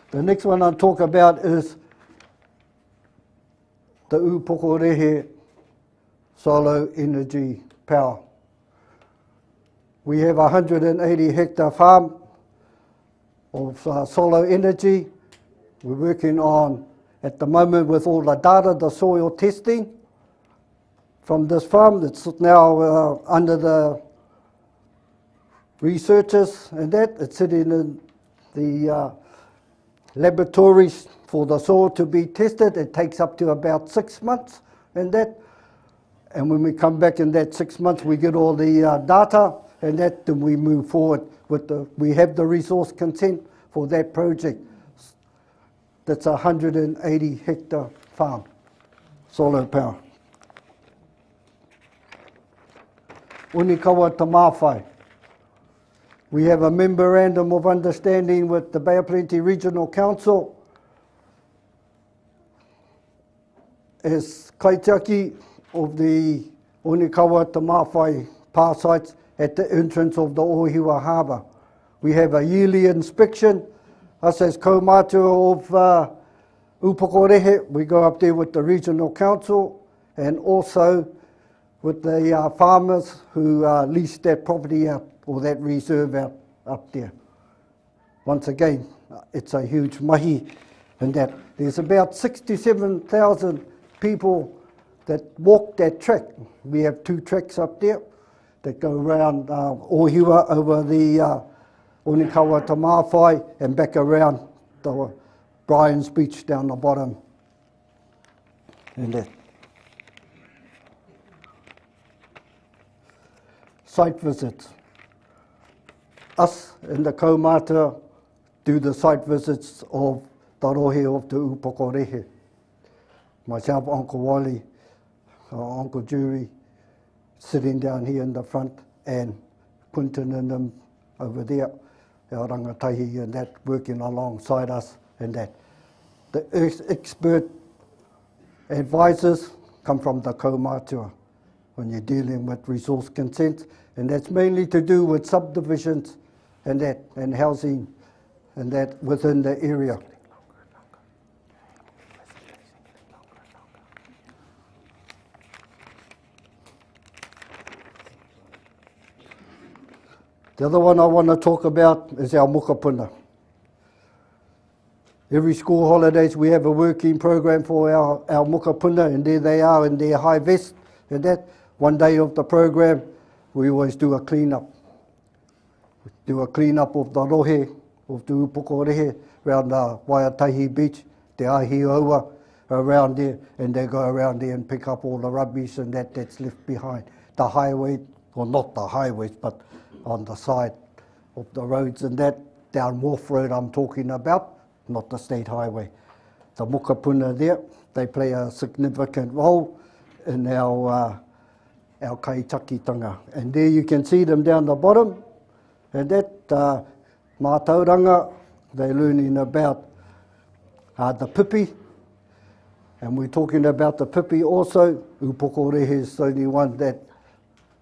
The next one I'll talk about is the Upokorehe solar energy power. We have a 180 hectare farm of solar energy. We're working on, at the moment, with all the data, the soil testing from this farm that's now under the researchers and that. It's sitting in the laboratories for the soil to be tested. It takes up to about 6 months and that. And when we come back in that 6 months, we get all the data and that, then we move forward with we have the resource consent for that project. That's a 180 hectare farm, solar power. Unikawa Tamawhai. We have a memorandum of understanding with the Bay of Plenty Regional Council as Kaitiaki of the Unikawa Tamawhai power sites at the entrance of the Ohiwa Harbour. We have a yearly inspection. Us as kaumātua of Upokorehe, we go up there with the Regional Council and also with the farmers who lease that property out or that reserve out up there. Once again, it's a huge mahi and that there's about 67,000 people that walk that track. We have 2 tracks up there that go around Ohiwa over the Unikawa Tamawhai and back around the Brian's Beach down the bottom and that. Site visits. Us in the kaumātua do the site visits of the rohe of the Upokorehe. Myself, Uncle Wally, Uncle Jury, sitting down here in the front, and Quinton and them over there, our rangatahi and that, working alongside us and that. The expert advisors come from the kaumātua when you're dealing with resource consent, and that's mainly to do with subdivisions and that, and housing and that within the area. The other one I want to talk about is our mokapuna. Every school holidays we have a working program for our mokapuna, and there they are in their high vest and that. One day of the program we always do a clean-up. Do a clean-up of the rohe, of the Upokorehe, around the Whakatohea Beach, the Ahioa around there, and they go around there and pick up all the rubbish and that's left behind. The highway, or not the highways, but on the side of the roads and that, down Wharf Road I'm talking about, not the state highway. the mokapuna there. They play a significant role in our Kaitiaki-tanga. And there you can see them down the bottom. And that mātauranga, they're learning about the pipi. And we're talking about the pipi also. Upokorehe is the only one that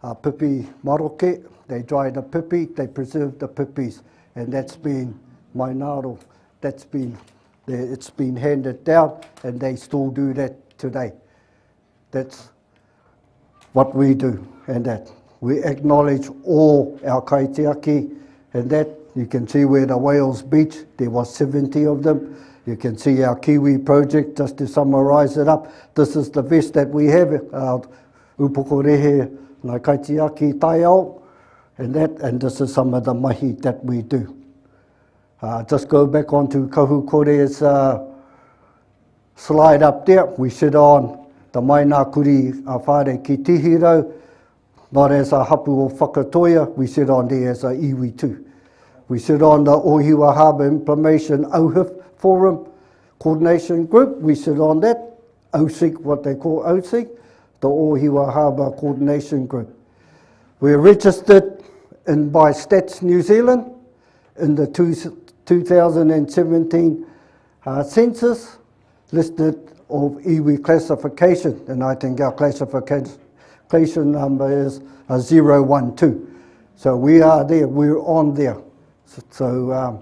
pipi maroke. They dry the pipi, they preserve the pipis. And that's been mainaro. It's been handed down, and they still do that today. That's what we do, and that we acknowledge all our kaitiaki, and that you can see where the whales beach, there was 70 of them. You can see our Kiwi project, just to summarise it up. This is the best that we have, our upokorehe na kaitiaki taiao, and this is some of the mahi that we do. Just go back onto Kahu Kore's slide up there. We sit on the Maina Kuri Whare ki Tihiro, not as a hapu of Whakatohea, we sit on there as a iwi too. We sit on the Ohiwa Harbour Implementation OHIF Forum Coordination Group, we sit on that, OSIG, what they call OSIG, the Ohiwa Harbour Coordination Group. We're registered by Stats New Zealand in the 2017 census, listed of iwi classification, and I think our classification number is 012. So we are there, we're on there. So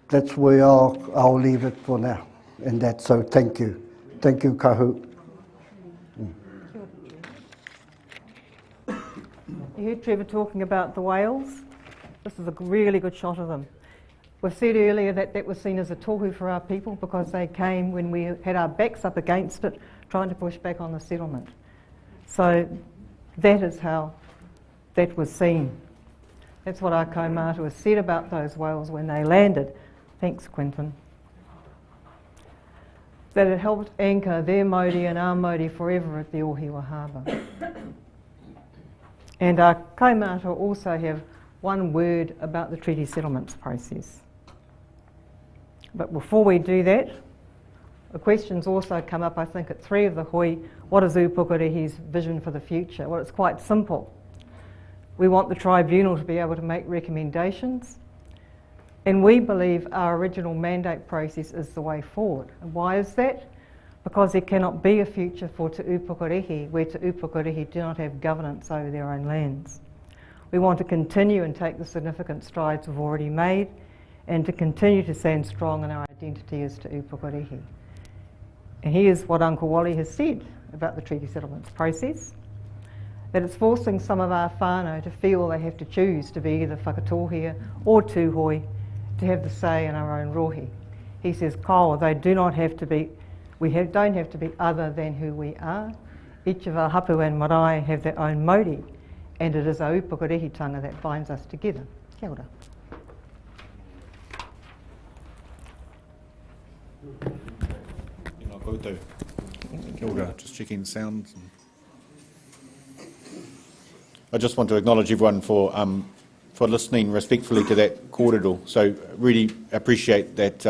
that's where I'll leave it for now. And that's so thank you. Thank you, Kahu.
You heard Trevor talking about the whales. This is a really good shot of them. We've said earlier that that was seen as a tohu for our people because they came when we had our backs up against it, trying to push back on the settlement. So that is how that was seen. That's what our kaumātua has said about those whales when they landed. Thanks, Quentin. That it helped anchor their mauri and our mauri forever at the Ohiwa Harbour. And our kaumātua also have one word about the treaty settlements process. But before we do that, the questions also come up, I think, at 3 of the hui. What is Upukorehi's vision for the future? Well, it's quite simple. We want the tribunal to be able to make recommendations, and we believe our original mandate process is the way forward. And why is that? Because there cannot be a future for Te Upukorehi where Te Upukorehi do not have governance over their own lands. We want to continue and take the significant strides we've already made, and to continue to stand strong in our identity as Te Upukorehi. And here's what Uncle Wally has said about the treaty settlements process, that it's forcing some of our whānau to feel they have to choose to be either Whakatohea or Tūhoi to have the say in our own rohi. He says, Kawa, they do not have to be, don't have to be other than who we are. Each of our hapu and marae have their own mauri, and it is our upukorehitanga that binds us together. Kia ora.
Kia ora, just checking sound. I just want to acknowledge everyone for listening respectfully to that kōrero. So really appreciate that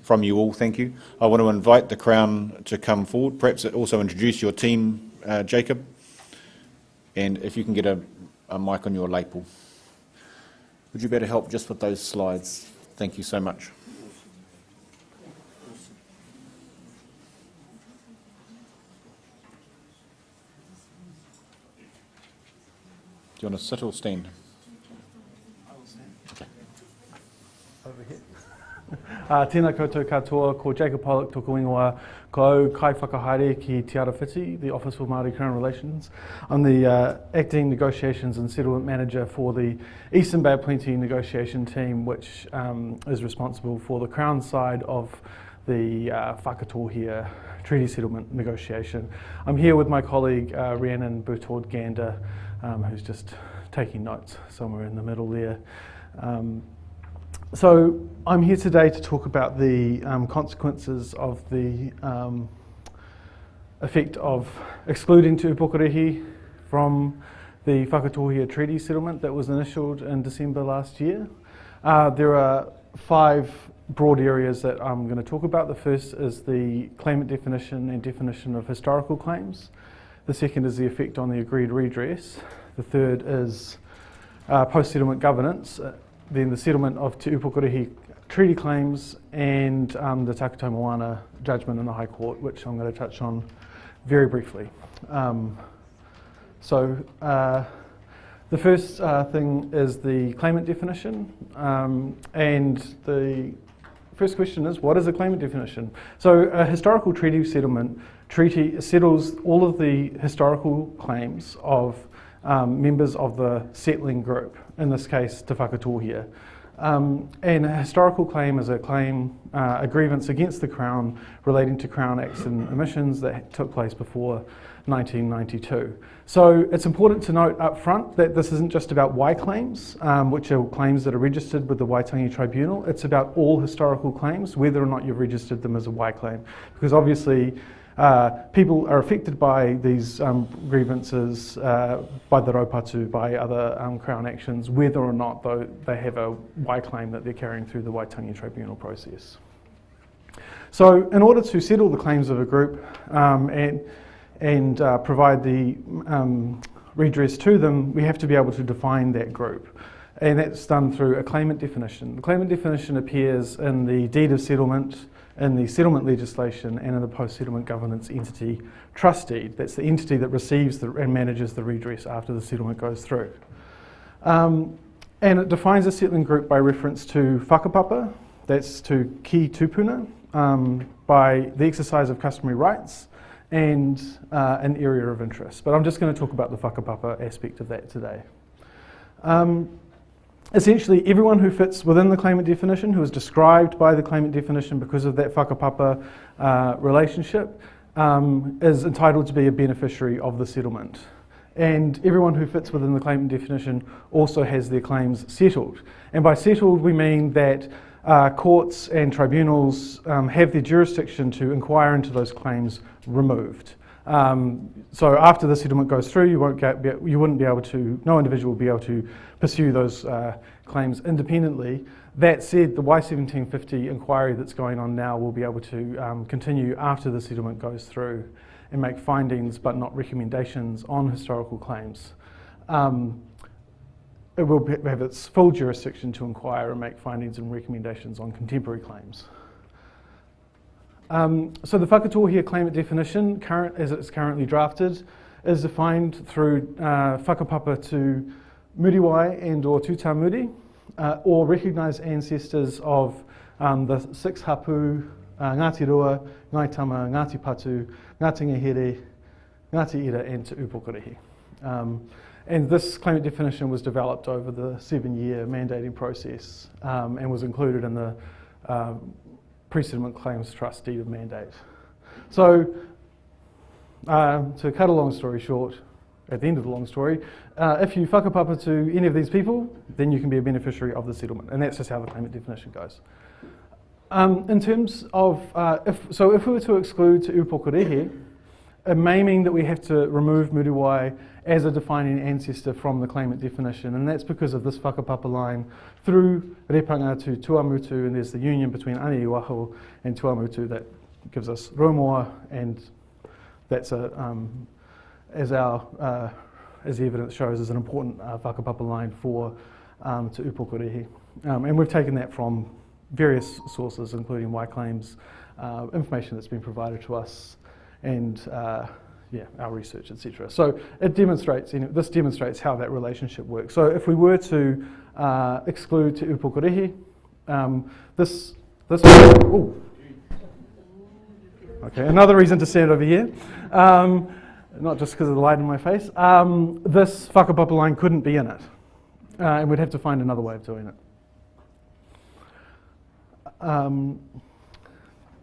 from you all. Thank you. I want to invite the Crown to come forward. Perhaps also introduce your team, Jacob. And if you can get a mic on your lapel. Would you better help just with those slides? Thank you so much. Do you want to sit or stand?
I will stand.
Okay.
Over here. Tēnā koutou katoa, ko Jacob Pollock toku ingoa, ko kai whakahaere ki Te Arawhiti, the Office for Māori Crown Relations. I'm the Acting Negotiations and Settlement Manager for the Eastern Bay of Plenty negotiation team, which is responsible for the Crown side of the Whakatohea treaty settlement negotiation. I'm here with my colleague Rhiannon Bertord-Gander, who's just taking notes somewhere in the middle there. So I'm here today to talk about the consequences of the effect of excluding Te Upukorehi from the Whakatohea treaty settlement that was initialed in December last year. There are 5 broad areas that I'm going to talk about. The first is the claimant definition and definition of historical claims. The second is the effect on the agreed redress. The third is post-settlement governance, then the settlement of Te Upukorehi treaty claims, and the Takutai Moana judgment in the High Court, which I'm going to touch on very briefly. The first thing is the claimant definition, and the first question is, what is a claimant definition? So a historical treaty settlement settles all of the historical claims of members of the settling group, in this case Te Whakatohea. And a historical claim is a claim, a grievance against the Crown relating to Crown acts and omissions that took place before 1992. So it's important to note up front that this isn't just about Y claims, which are claims that are registered with the Waitangi Tribunal. It's about all historical claims, whether or not you've registered them as a Y claim. Because obviously people are affected by these grievances, by the raupatu, by other Crown actions, whether or not though they have a Y claim that they're carrying through the Waitangi Tribunal process. So in order to settle the claims of a group and provide the redress to them, we have to be able to define that group. And that's done through a claimant definition. The claimant definition appears in the deed of settlement, in the settlement legislation, and in the post-settlement governance entity trust deed. That's the entity that receives and manages the redress after the settlement goes through. And it defines a settling group by reference to whakapapa, that's to ki tupuna, by the exercise of customary rights, and an area of interest. But I'm just going to talk about the whakapapa aspect of that today. Essentially, everyone who fits within the claimant definition, who is described by the claimant definition because of that whakapapa relationship, is entitled to be a beneficiary of the settlement. And everyone who fits within the claimant definition also has their claims settled. And by settled, we mean that courts and tribunals have the jurisdiction to inquire into those claims removed. So after the settlement goes through, no individual will be able to pursue those claims independently. That said, the Y1750 inquiry that's going on now will be able to continue after the settlement goes through and make findings but not recommendations on historical claims. It will have its full jurisdiction to inquire and make findings and recommendations on contemporary claims. So the Whakatohea claimant definition, as it's currently drafted, is defined through whakapapa to muriwai and or tūtāmuri, or recognised ancestors of the six hapu, Ngāti Rua, Ngai Tama, Ngāti Patu, Ngāti Ngahere, Ngāti Ira and Te Upukorehi. And this claimant definition was developed over the 7-year mandating process and was included in the Pre-Settlement Claims Trust Deed of Mandate. So, to cut a long story short, at the end of the long story, if you whakapapa to any of these people, then you can be a beneficiary of the settlement, and that's just how the claimant definition goes. In terms of, if we were to exclude Te Upukorehi, it may mean that we have to remove muriwai as a defining ancestor from the claimant definition, and that's because of this whakapapa line through Repanga to Tuamutu, and there's the union between Aniiwaho and Tuamutu that gives us Romoa, and that's as the evidence shows, is an important whakapapa line for Te Upukorehi. And we've taken that from various sources, including Y claims, information that's been provided to us, and our research, etc. So it demonstrates, this demonstrates how that relationship works. So if we were to exclude Te Upukorehi, okay, another reason to stand over here, not just because of the light in my face, this whakapapa line couldn't be in it, and we'd have to find another way of doing it.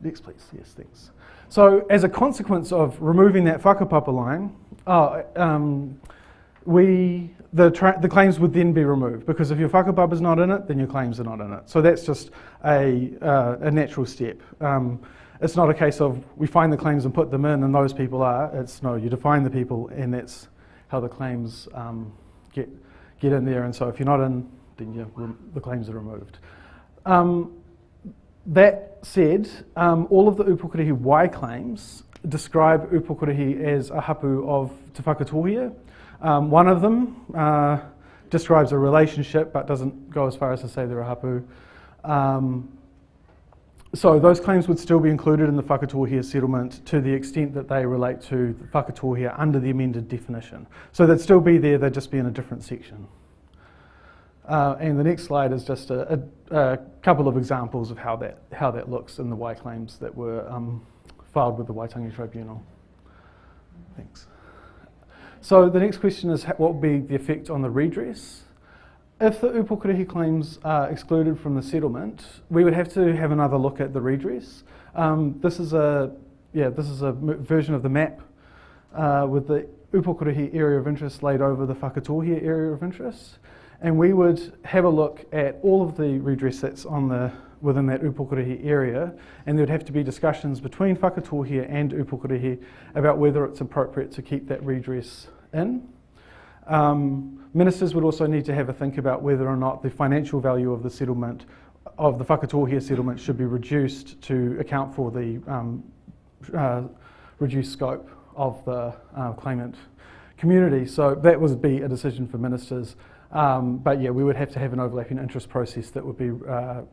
Next, please. Yes, thanks. So, as a consequence of removing that whakapapa line, the claims would then be removed, because if your whakapapa is not in it, then your claims are not in it. So that's just a natural step. It's not a case of we find the claims and put them in, and those people are. It's no, you define the people, and that's how the claims get in there. And so if you're not in, then the claims are removed. That said, all of the Upokurihi Y claims describe Upokurihi as a hapu of Te Whakatohea. One of them describes a relationship but doesn't go as far as to say they're a hapu. So those claims would still be included in the Whakatohea settlement to the extent that they relate to the Whakatohea under the amended definition. So they'd still be there, they'd just be in a different section. And the next slide is just a couple of examples of how that looks in the Y claims that were filed with the Waitangi Tribunal. Thanks. So the next question is what would be the effect on the redress? If the Upokurihi claims are excluded from the settlement, we would have to have another look at the redress. This is a version of the map with the Upokurihi area of interest laid over the Whakatohea area of interest. And we would have a look at all of the redress that's within that Upokurihi area, and there would have to be discussions between Whakatohea and Upokurihi about whether it's appropriate to keep that redress in. Ministers would also need to have a think about whether or not the financial value of the settlement, of the Whakatohea settlement, should be reduced to account for the reduced scope of the claimant community. So that would be a decision for ministers. But yeah, we would have to have an overlapping interest process that would be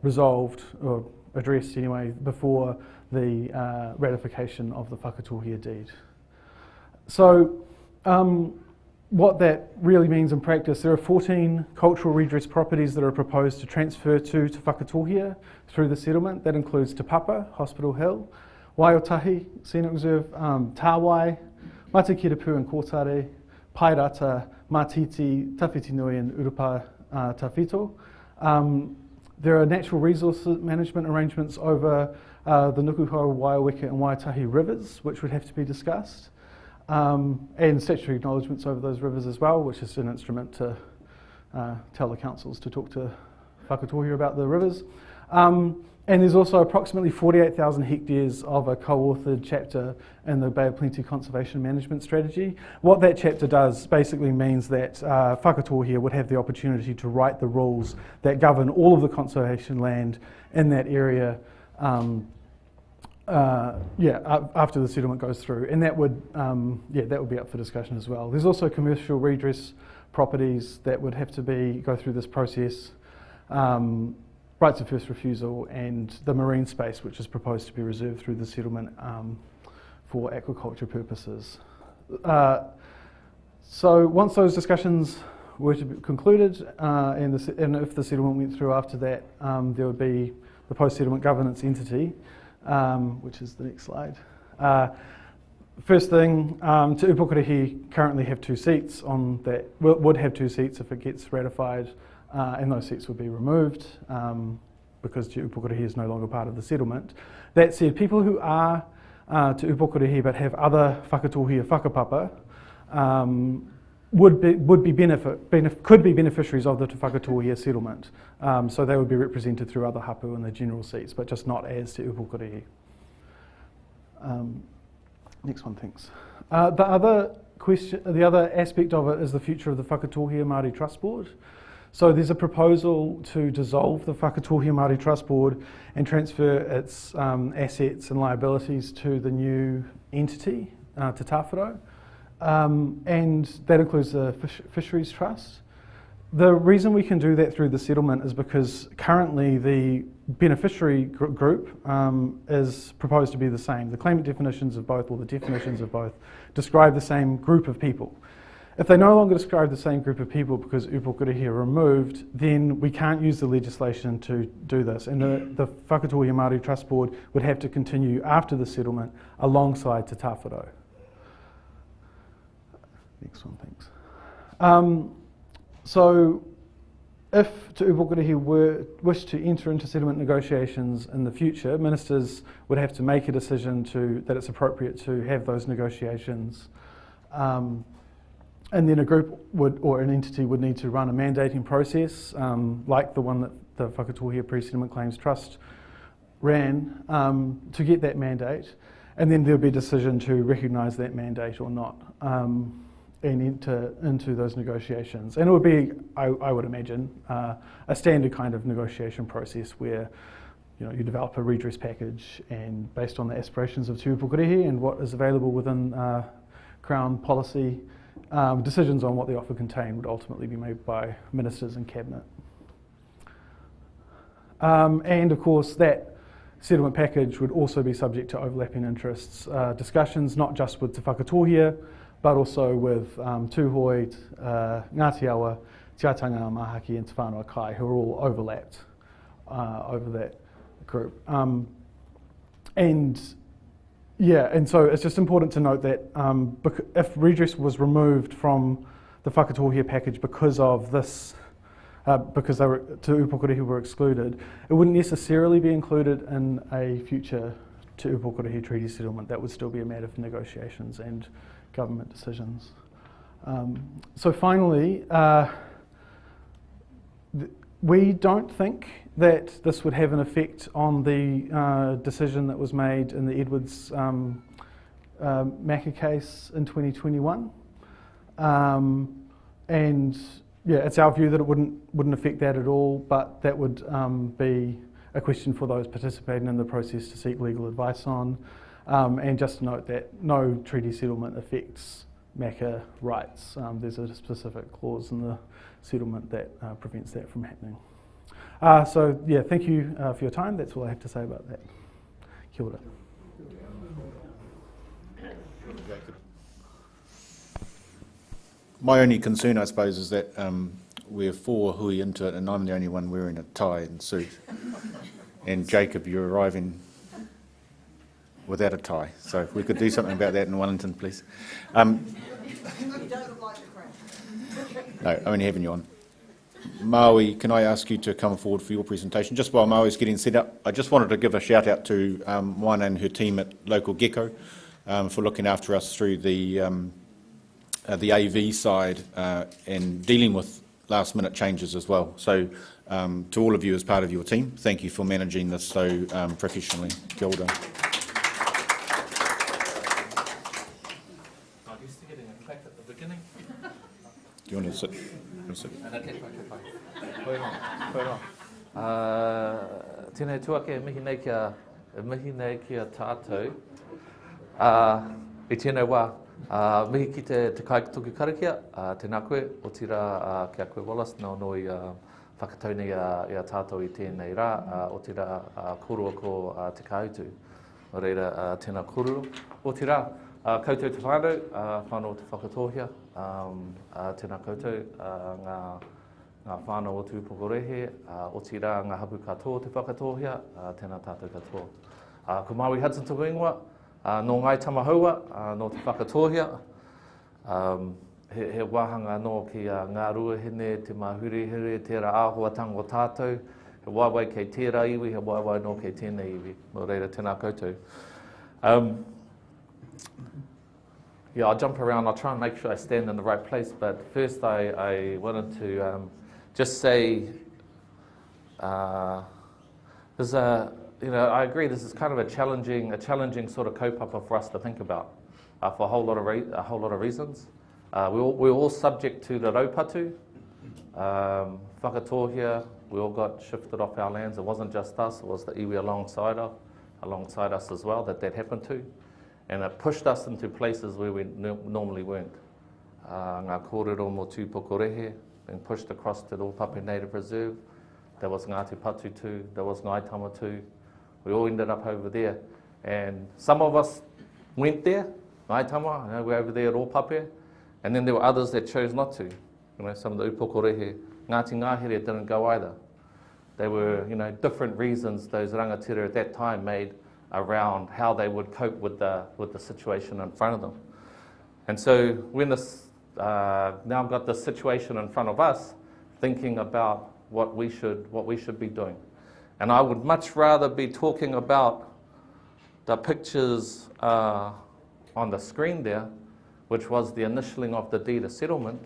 resolved or addressed anyway before the ratification of the Whakatohea deed. So what that really means in practice, there are 14 cultural redress properties that are proposed to transfer to Te Whakatohea through the settlement. That includes Te Papa, Hospital Hill, Waiotahi, Scenic Reserve, Tāwai, Matakirapu and Kotare, Pairata, Matiti, Tawhiti Nui and Urupa Tawhito. There are natural resource management arrangements over the Nukuhau, Waiaweka and Waitahi rivers, which would have to be discussed. And statutory acknowledgements over those rivers as well, which is an instrument to tell the councils to talk to Whakatohea about the rivers. And there's also approximately 48,000 hectares of a co-authored chapter in the Bay of Plenty Conservation Management Strategy. What that chapter does basically means that Whakatohea would have the opportunity to write the rules that govern all of the conservation land in that area after the settlement goes through, and that would be up for discussion as well. There's also commercial redress properties that would have to go through this process, rights of first refusal, and the marine space, which is proposed to be reserved through the settlement for aquaculture purposes. So once those discussions were to be concluded, and if the settlement went through after that, there would be the post-settlement governance entity, which is the next slide. First thing, Te Upokurihi currently have 2 seats on that, would have 2 seats if it gets ratified, and those seats would be removed because Te Upokurihi is no longer part of the settlement. That said, people who are Te Upokurihi but have other Whakatohea whakapapa could be beneficiaries of the Te Whakatohea settlement. So they would be represented through other hapu in the general seats, but just not as Te Upokurihi. Next one, thanks. The other aspect of it is the future of the Whakatohea Māori Trust Board. So there's a proposal to dissolve the Whakatohea Māori Trust Board and transfer its assets and liabilities to the new entity, Te Tāwharo. And that includes the Fisheries Trust. The reason we can do that through the settlement is because currently the beneficiary group is proposed to be the same. The claimant definitions of both, or the definitions of both, describe the same group of people. If they no longer describe the same group of people because Upokurihi are removed, then we can't use the legislation to do this. And the Whakatohea Māori Trust Board would have to continue after the settlement alongside Te Tāwharo. Next one, thanks. So if Te Upokurihi wish to enter into settlement negotiations in the future, ministers would have to make a decision that it's appropriate to have those negotiations. And then a group or an entity would need to run a mandating process, like the one that the Whakatohea Pre-Settlement Claims Trust ran, to get that mandate. And then there would be a decision to recognise that mandate or not, and enter into those negotiations. And it would be, I would imagine, a standard kind of negotiation process where you develop a redress package, and based on the aspirations of Te Upukorehe and what is available within Crown policy, decisions on what the offer contained would ultimately be made by ministers and cabinet. And of course, that settlement package would also be subject to overlapping interests discussions, not just with Te Whakatohea, but also with Tūhoi, Ngāti Awa, Te Atanga Mahaki and Te Whānau Kai, who are all overlapped over that group. And so it's just important to note that if redress was removed from the Whakatohea package because of this, because they were, Te Upukorehe were excluded, it wouldn't necessarily be included in a future Te Upukorehe treaty settlement. That would still be a matter for negotiations and government decisions. So finally, we don't think that this would have an effect on the decision that was made in the Edwards Macca case in 2021. And yeah, it's our view that it wouldn't affect that at all, but that would be a question for those participating in the process to seek legal advice on. And just to note that no treaty settlement affects Macca rights. There's a specific clause in the settlement that prevents that from happening. So yeah, thank you for your time. That's all I have to say about that. Kia ora.
My only concern, I suppose, is that we're 4 hui into it and I'm the only one wearing a tie and suit. And Jacob, you're arriving without a tie. So if we could do something about that in Wellington, please.
You don't look like the crowd.
No, I'm only having you on. Maui, can I ask you to come forward for your presentation? Just while Maui's getting set up, I just wanted to give a shout out to Moana and her team at Local Gecko for looking after us through the AV side and dealing with last minute changes as well. So to all of you as part of your team, thank you for managing this so professionally. Kia ora.
I'm used to getting a clap at the beginning.
Do you want to sit?
Tēnei tuake mihi nei kia tātou. I tēnei wā, mihi ki te kaituki karakia, tēnā koe, o tira kia koe Wallace, nā noi whakataune ia tātou i tēnei rā, o tira korua ko te kautu. O reira tēnā korua. O tira koutou te whānau, whānau te Whakatohea, tēnā koutou ngā whānau o Te Upukorehe, o tira ngā hapu katoa te Whakatohea, tēnā tātou katoa. Ko Maui Hudson tuku ingoa, nō ngai tamahaua, nō te Whakatohea, he wāhanga nō ki ngā ruahine, te mahurihere, tērā āhuatanga o tātou, he waiwai kei tērā iwi, he waiwai nō kei tēnei iwi, mō reira tēnā koutou. Yeah, I'll jump around, I'll try and make sure I stand in the right place, but first I wanted to just say, there's I agree this is kind of a challenging sort of kaupapa for us to think about for a whole lot of reasons. We're all subject to the raupatu. Whakatohea, we all got shifted off our lands. It wasn't just us, it was the iwi alongside us as well that happened to. And it pushed us into places where we normally weren't. Ngā kōrero mō Te Upukorehe, being pushed across to the Ōpape Native Reserve. There was Ngāti Patu too, there was Ngaitama too. We all ended up over there. And some of us went there, Ngaitama, we're over there at Ōpape. And then there were others that chose not to. Some of the Upukorehe, Ngāti Ngāhere didn't go either. They were, different reasons those rangatira at that time made around how they would cope with the situation in front of them. And so when this now got this situation in front of us, thinking about what we should be doing. And I would much rather be talking about the pictures on the screen there, which was the initialing of the deed of settlement,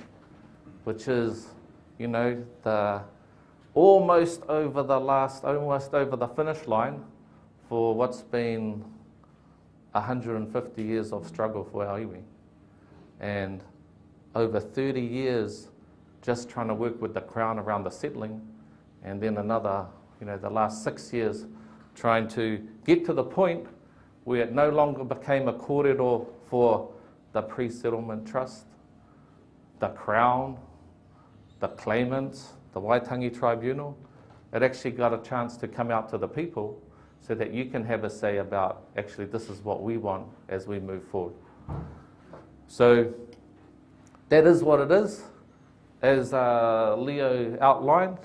which is, the almost over the finish line for what's been 150 years of struggle for our iwi. And over 30 years just trying to work with the Crown around the settling, and then another, the last 6 years trying to get to the point where it no longer became a kōrero for the pre-settlement trust, the Crown, the claimants, the Waitangi Tribunal. It actually got a chance to come out to the people so that you can have a say about, actually, this is what we want as we move forward. So that is what it is. As Leo outlined,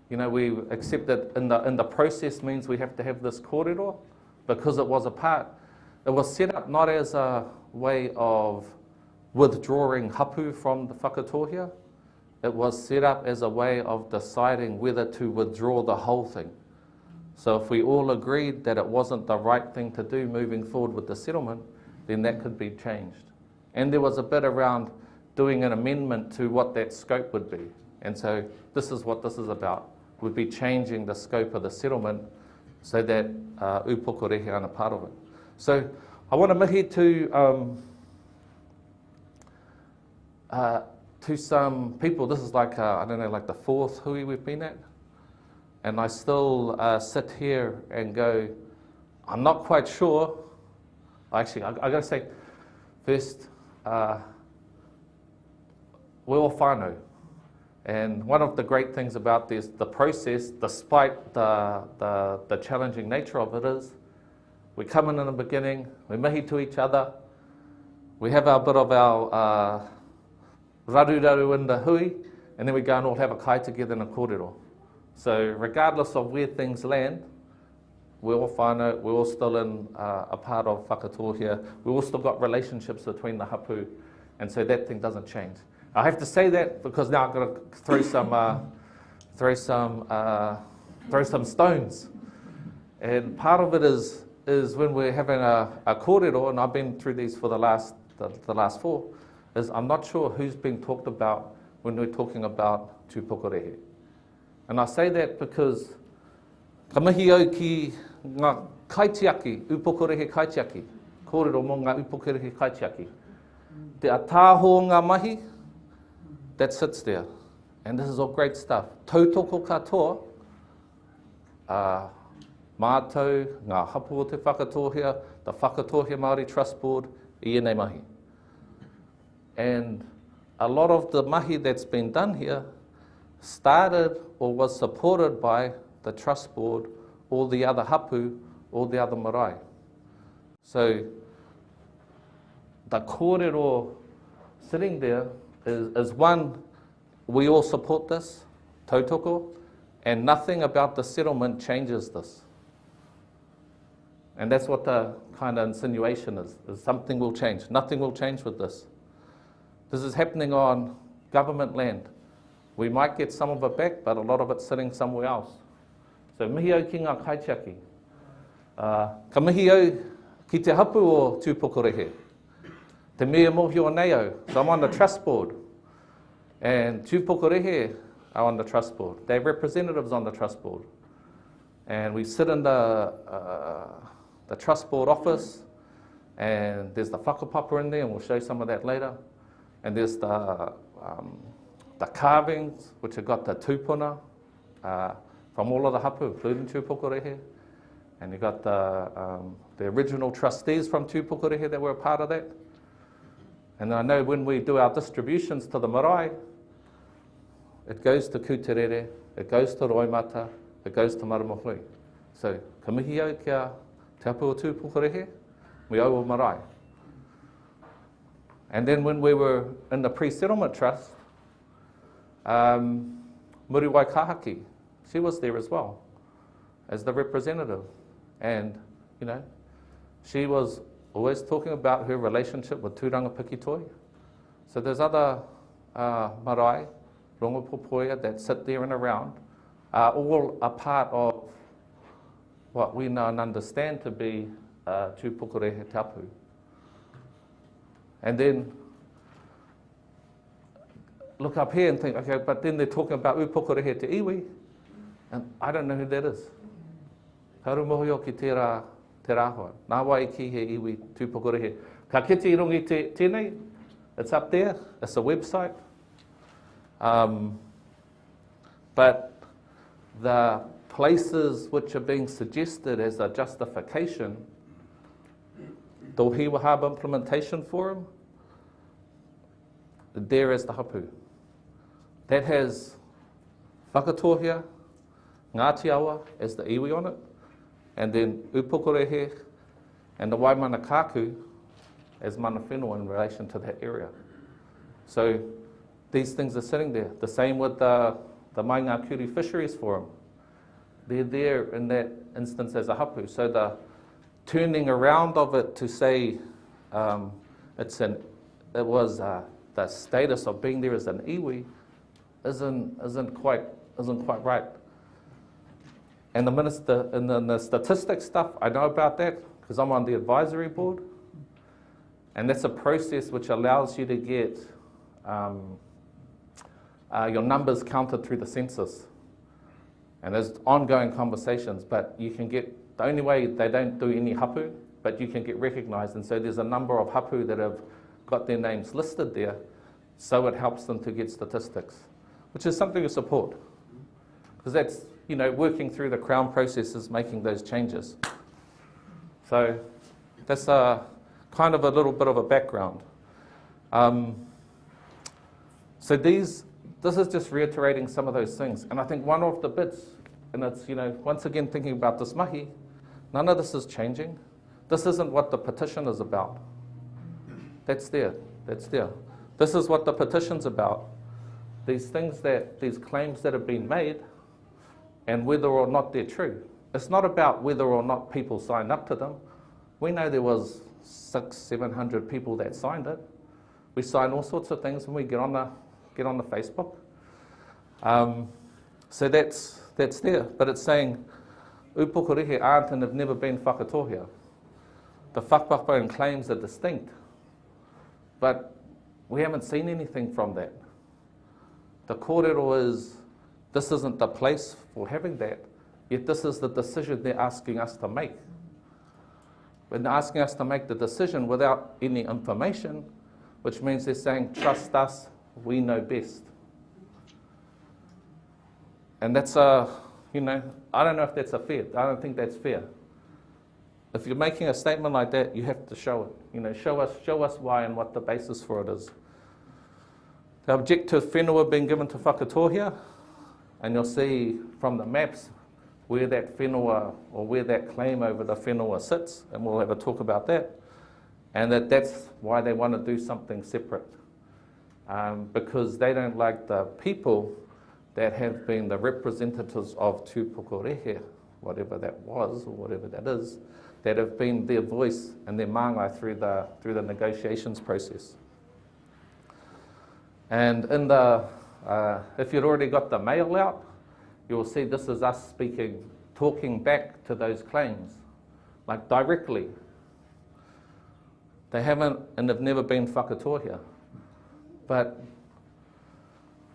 you know, we accept that in the process means we have to have this kōrero because it was it was set up not as a way of withdrawing hapu from the Whakatohea. It was set up as a way of deciding whether to withdraw the whole thing. So if we all agreed that it wasn't the right thing to do moving forward with the settlement, then that could be changed. And there was a bit around doing an amendment to what that scope would be. And so this is what this is about. We'd be changing the scope of the settlement so that upokorehe are a part of it. So I want to mihi to some people. This is like, I don't know, like the fourth hui we've been at. And I still sit here and go, I'm not quite sure. Actually, I got to say, first, we're all whānau. And one of the great things about this, the process, despite the challenging nature of it, is we come in the beginning, we mihi to each other, we have our bit of our raru in the hui, and then we go and all have a kai together in a kōrero. So regardless of where things land, we're all whānau, we're all still in a part of Whakatohea, we've all still got relationships between the hapu, and so that thing doesn't change. I have to say that because now I've got to throw some stones. And part of it is when we're having a kōrero, and I've been through these for the last four, is I'm not sure who's being talked about when we're talking about tūpokorehe. And I say that because ka mihi au ki ngā kaitiaki, upokorehe kaitiaki, kōrero mō ngā upokorehe kaitiaki. Te atāho ngā mahi, that sits there. And this is all great stuff. Tautoko katoa, mātou, ngā hapu o te Whakatohea, the Whakatohea Māori Trust Board, I ēnei mahi. And a lot of the mahi that's been done here started or was supported by the Trust Board, all the other hapu, all the other marae. So the kōrero sitting there is one, we all support this, tautoko, and nothing about the settlement changes this. And that's what the kind of insinuation is something will change. Nothing will change with this. This is happening on government land. We might get some of it back, but a lot of it's sitting somewhere else. So mihi au ki ngā kaitiaki. Ka mihi au ki te hapu o tūpokorehe. Te mea mohio nei au. So I'm on the trust board. And tūpokorehe are on the trust board. They have representatives on the trust board. And we sit in the trust board office, and there's the whakapapa in there, and we'll show some of that later. And there's the carvings, which have got the tūpuna from all of the hapu, including tūpokorehe. And you've got the original trustees from tūpokorehe that were a part of that. And I know when we do our distributions to the marae, it goes to Kuterere, it goes to Roimata, it goes to Maramahui. So, ka mihi au kia te hapu o tūpokorehe, we owe o marae. And then when we were in the pre-settlement trust, Muri Waikahaki, she was there as well as the representative. And, you know, she was always talking about her relationship with Tūranga Pikitoi. So there's other marae, rongopopoia, that sit there and around, are all a part of what we know and understand to be tūpokorehe tapu. And then look up here and think, okay, but then they're talking about upokorehe te iwi, and I don't know who that is. Karu mohio ki te rāhua. Nā wai ki he iwi tūpokorehe. Ka kite I rungi tēnei, it's up there, it's a website. But the places which are being suggested as a justification, the Ohiwa Harbour Implementation Forum, there is the hapu. That has Whakatohea, Ngāti Awa as the iwi on it, and then Upukorehe and the Waimana Kaku as mana whenua in relation to that area. So these things are sitting there. The same with the Mai Ngā Kuri Fisheries Forum. They're there in that instance as a hapu. So the turning around of it to say it was the status of being there as an iwi isn't quite right. And the minister and the statistics stuff, I know about that because I'm on the advisory board, and that's a process which allows you to get your numbers counted through the census. And there's ongoing conversations, but you can get, the only way they don't do any hapu, but you can get recognised. And so there's a number of hapu that have got their names listed there, so it helps them to get statistics, which is something to support. Because that's, you know, working through the Crown processes, making those changes. So that's kind of a little bit of a background. So this is just reiterating some of those things. And I think one of the bits, and it's, you know, once again thinking about this mahi, none of this is changing. This isn't what the petition is about. That's there. This is what the petition's about. These things these claims that have been made, and whether or not they're true. It's not about whether or not people signed up to them. We know there was 600-700 people that signed it. We sign all sorts of things when we get on the Facebook. So that's there. But it's saying upukorehe aren't and have never been whakatohea. The whakapapa and claims are distinct. But we haven't seen anything from that. The kōrero is, this isn't the place for having that, yet this is the decision they're asking us to make. When they're asking us to make the decision without any information, which means they're saying, trust us, we know best. And that's you know, I don't know if that's fair. I don't think that's fair. If you're making a statement like that, you have to show it. You know, show us why and what the basis for it is. They object to whenua being given to Whakatohea, and you'll see from the maps where that whenua or where that claim over the whenua sits, and we'll have a talk about that. And that's why they want to do something separate. Because they don't like the people that have been the representatives of Tūpukorehe, whatever that was or whatever that is, that have been their voice and their māngai through the negotiations process. And in the, if you'd already got the mail out, you'll see this is us talking back to those claims, like directly. They haven't and have never been whakatohea. But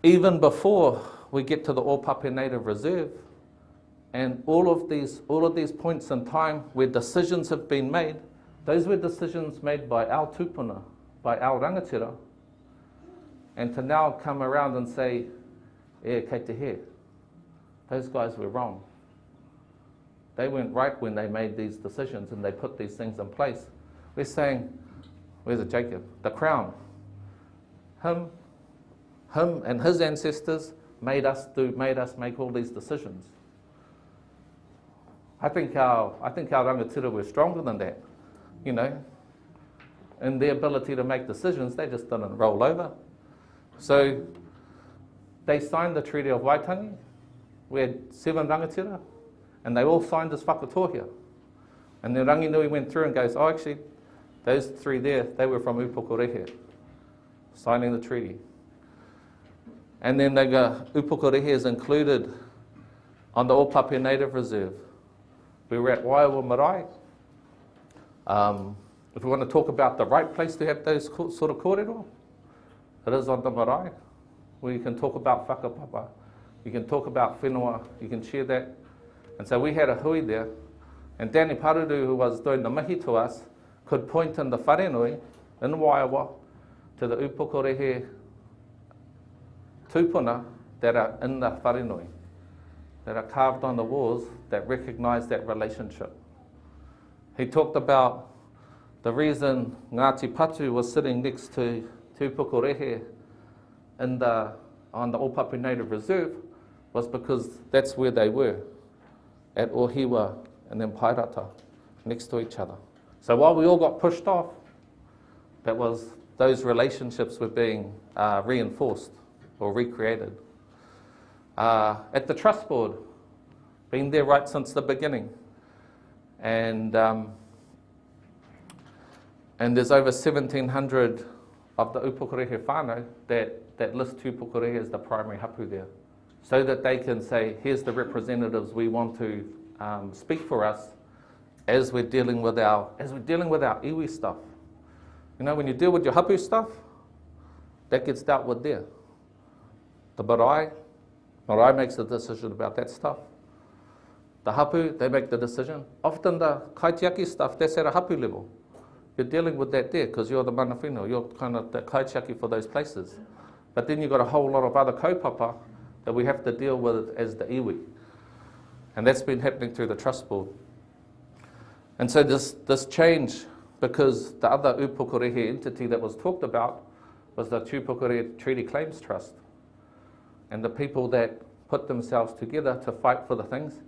even before we get to the Ōpape Native Reserve, and all of these points in time where decisions have been made, those were decisions made by our tūpuna, by our rangatira, and to now come around and say, Kaitiaki, those guys were wrong. They weren't right when they made these decisions and they put these things in place. We're saying, where's it, Jacob? The Crown. Him and his ancestors made us make all these decisions. I think our rangatira were stronger than that, you know. In their ability to make decisions, they just didn't roll over. So they signed the Treaty of Waitangi. We had 7 rangatira, and they all signed as whakatohea. And then Ranginui went through and goes, oh, actually, those 3 there, they were from Upukorehe, signing the treaty. And then they go, Upukorehe is included on the Ōpape Native Reserve. We were at Waiawa Marae. If we want to talk about the right place to have those sort of kōrero, it is on the marae, where you can talk about whakapapa, you can talk about whenua, you can share that. And so we had a hui there, and Danny Paruru, who was doing the mihi to us, could point in the wharenui, in Waiawa, to the Upukorehe tūpuna that are in the wharenui. that are carved on the walls that recognise that relationship. He talked about the reason Ngāti Patu was sitting next to Tūpukorehe on the Ōpapu Native Reserve was because that's where they were, at Ohiwa and then Pairata, next to each other. So while we all got pushed off, those relationships were being reinforced or recreated. At the Trust Board, been there right since the beginning. And there's over 1,700 of the Upukorehe whānau that list Tūpukorehe as the primary hapu there, so that they can say, here's the representatives we want to speak for us as we're dealing with our iwi stuff. You know, when you deal with your hapu stuff, that gets dealt with there. The marae makes the decision about that stuff. The hapu, they make the decision. Often the kaitiaki stuff, that's at a hapu level. You're dealing with that there because you're the mana whenua, you're kind of the kaitiaki for those places. But then you've got a whole lot of other kaupapa that we have to deal with as the iwi. And that's been happening through the Trust Board. And so this change, because the other Upukorehe entity that was talked about was the Tūpukorehe Treaty Claims Trust. And the people that put themselves together to fight for the things.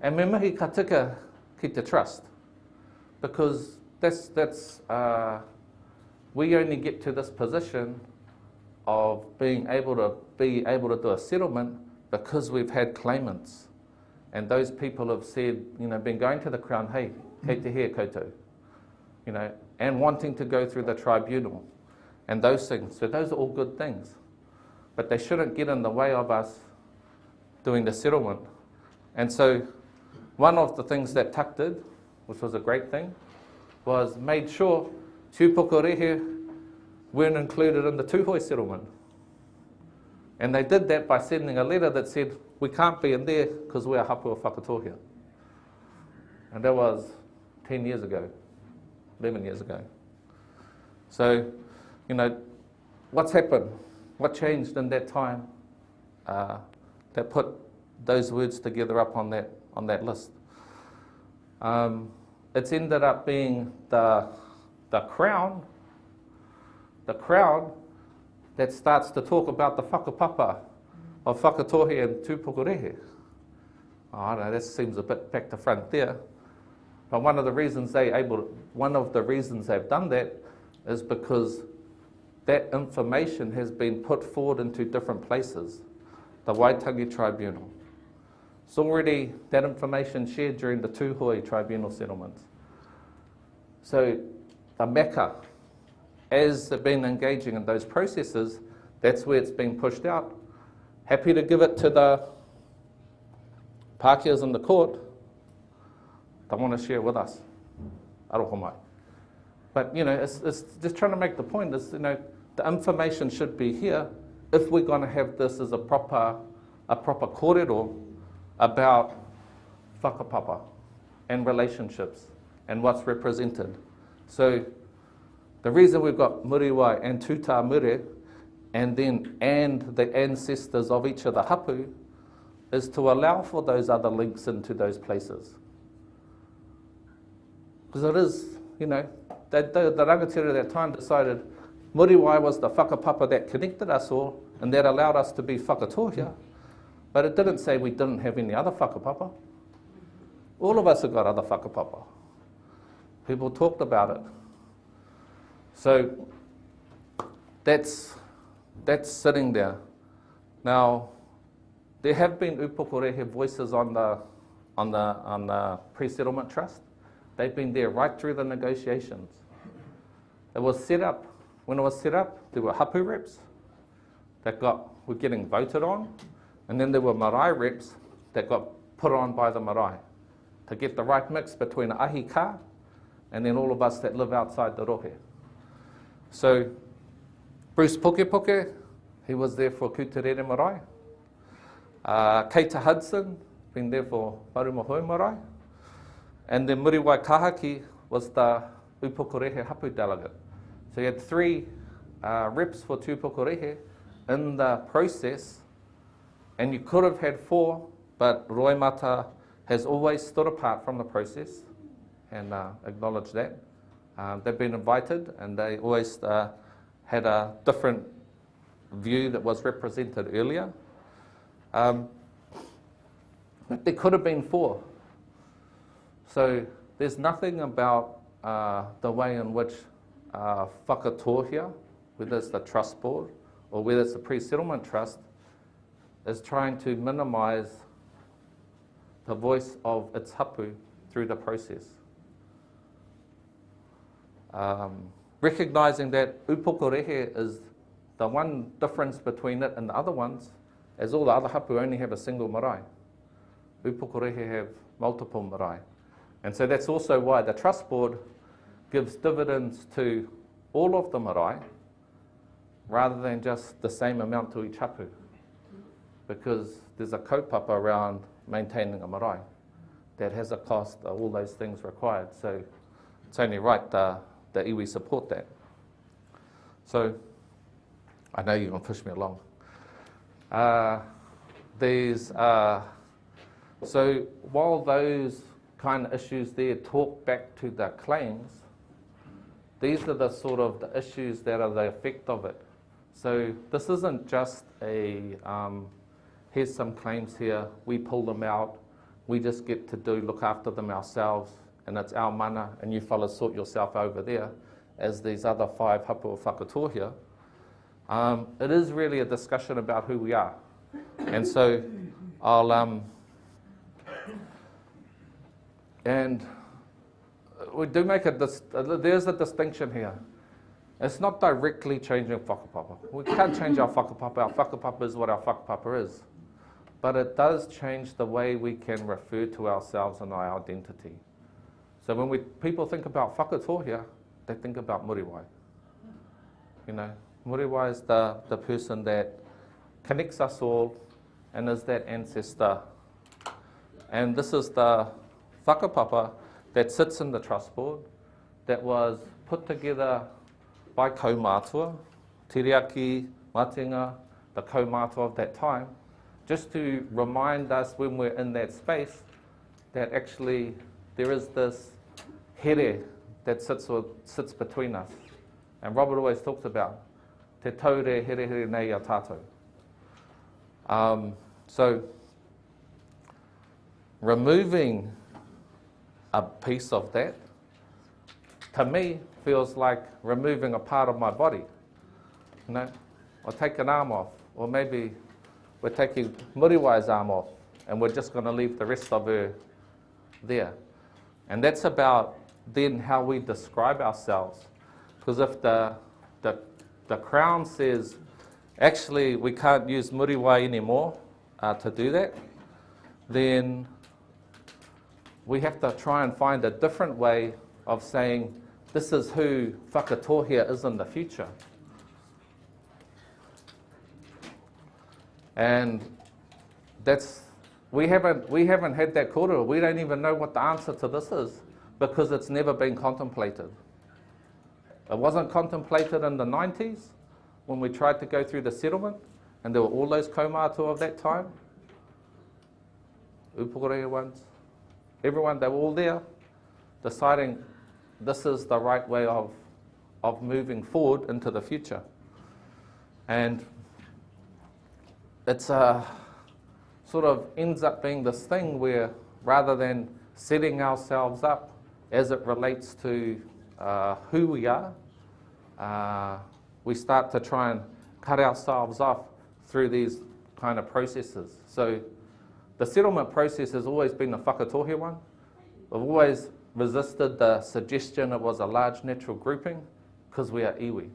And me mihi ka tika ki te trust. Because we only get to this position of being able to do a settlement because we've had claimants. And those people have said, you know, been going to the Crown, hey, Kaitiaki koutou, you know, and wanting to go through the tribunal and those things. So those are all good things. But they shouldn't get in the way of us doing the settlement. And so one of the things that TUC did, which was a great thing, was made sure Tūpukorehe weren't included in the Tūhoe settlement. And they did that by sending a letter that said, we can't be in there because we're hapua Whakatohea. And that was 10 years ago, 11 years ago. So, you know, what's happened? What changed in that time that put those words together up on that list? It's ended up being the Crown that starts to talk about the whakapapa of Whakatohea and Tūpukorehe. Oh, I don't know, that seems a bit back to front there. But one of the reasons they've done that is because that information has been put forward into different places. The Waitangi Tribunal. It's already that information shared during the Tūhoe Tribunal settlements. So the Meka, as they've been engaging in those processes, that's where it's been pushed out. Happy to give it to the Pākeas in the court. They want to share it with us. Aroha mai. But, you know, it's just trying to make the point is, you know, the information should be here if we're going to have this as a proper kōrero about whakapapa and relationships and what's represented. So the reason we've got Muriwai and Tūtā Mure and the ancestors of each of the hapu is to allow for those other links into those places. Because it is, you know, the rangatira at that time decided Muriwai was the whakapapa that connected us all and that allowed us to be Whakatohea, but it didn't say we didn't have any other whakapapa. All of us have got other whakapapa. People talked about it. So that's sitting there. Now, there have been Upukorehe voices on the pre-settlement trust. They've been there right through the negotiations. It was set up. When it was set up, there were hapu reps that were getting voted on, and then there were marae reps that got put on by the marae to get the right mix between ahi ka and then all of us that live outside the rohe. So Bruce Pukepuke, he was there for Kuterere Marae. Keita Hudson, been there for Marumohoi Marae. And then Muriwai Kahaki was the Upukorehe hapu delegate. So you had 3 reps for Tūpukorehe in the process, and you could have had 4, but Roimata has always stood apart from the process and acknowledged that. They've been invited and they always had a different view that was represented earlier. But there could have been 4. So there's nothing about the way in which Whakatohea, whether it's the trust board or whether it's the pre-settlement trust, is trying to minimise the voice of its hapu through the process. Recognising that upokorehe is the one difference between it and the other ones, as all the other hapu only have a single marae. Upokorehe have multiple marae. And so that's also why the trust board gives dividends to all of the marae rather than just the same amount to each hapu, because there's a kaupapa around maintaining a marae that has a cost of all those things required. So it's only right that iwi support that. So I know you're going to push me along. So while those kind of issues there talk back to the claims, these are the sort of the issues that are the effect of it. So this isn't just a, here's some claims here, we pull them out, we just get to look after them ourselves, and it's our mana, and you fellas sort yourself over there, as these other 5 hapu of Whakatohea. It is really a discussion about who we are. And so I'll, and we do make there's a distinction here. It's not directly changing whakapapa. We can't change our whakapapa. Our whakapapa is what our whakapapa is. But it does change the way we can refer to ourselves and our identity. So when people think about Whakatohea, they think about Muriwai. You know, Muriwai is the person that connects us all and is that ancestor. And this is the whakapapa that sits in the trust board that was put together by kaumātua, Kaitiaki, Matinga, the kaumātua of that time, just to remind us when we're in that space that actually there is this here that sits between us. And Robert always talks about te taure here here nei a tātou. So removing a piece of that, to me, feels like removing a part of my body. You know, or take an arm off, or maybe we're taking Muriwai's arm off, and we're just going to leave the rest of her there. And that's about then how we describe ourselves. Because if the Crown says, actually, we can't use Muriwai anymore to do that, then we have to try and find a different way of saying, this is who Whakatohea is in the future. And we haven't had that kōrero. We don't even know what the answer to this is because it's never been contemplated. It wasn't contemplated in the 90s when we tried to go through the settlement, and there were all those kaumātua of that time, upukorea ones, everyone, they were all there deciding this is the right way of moving forward into the future. And it's sort of ends up being this thing where rather than setting ourselves up as it relates to who we are, we start to try and cut ourselves off through these kind of processes. So the settlement process has always been a Whakatohea one. We've always resisted the suggestion it was a large natural grouping because we are iwi.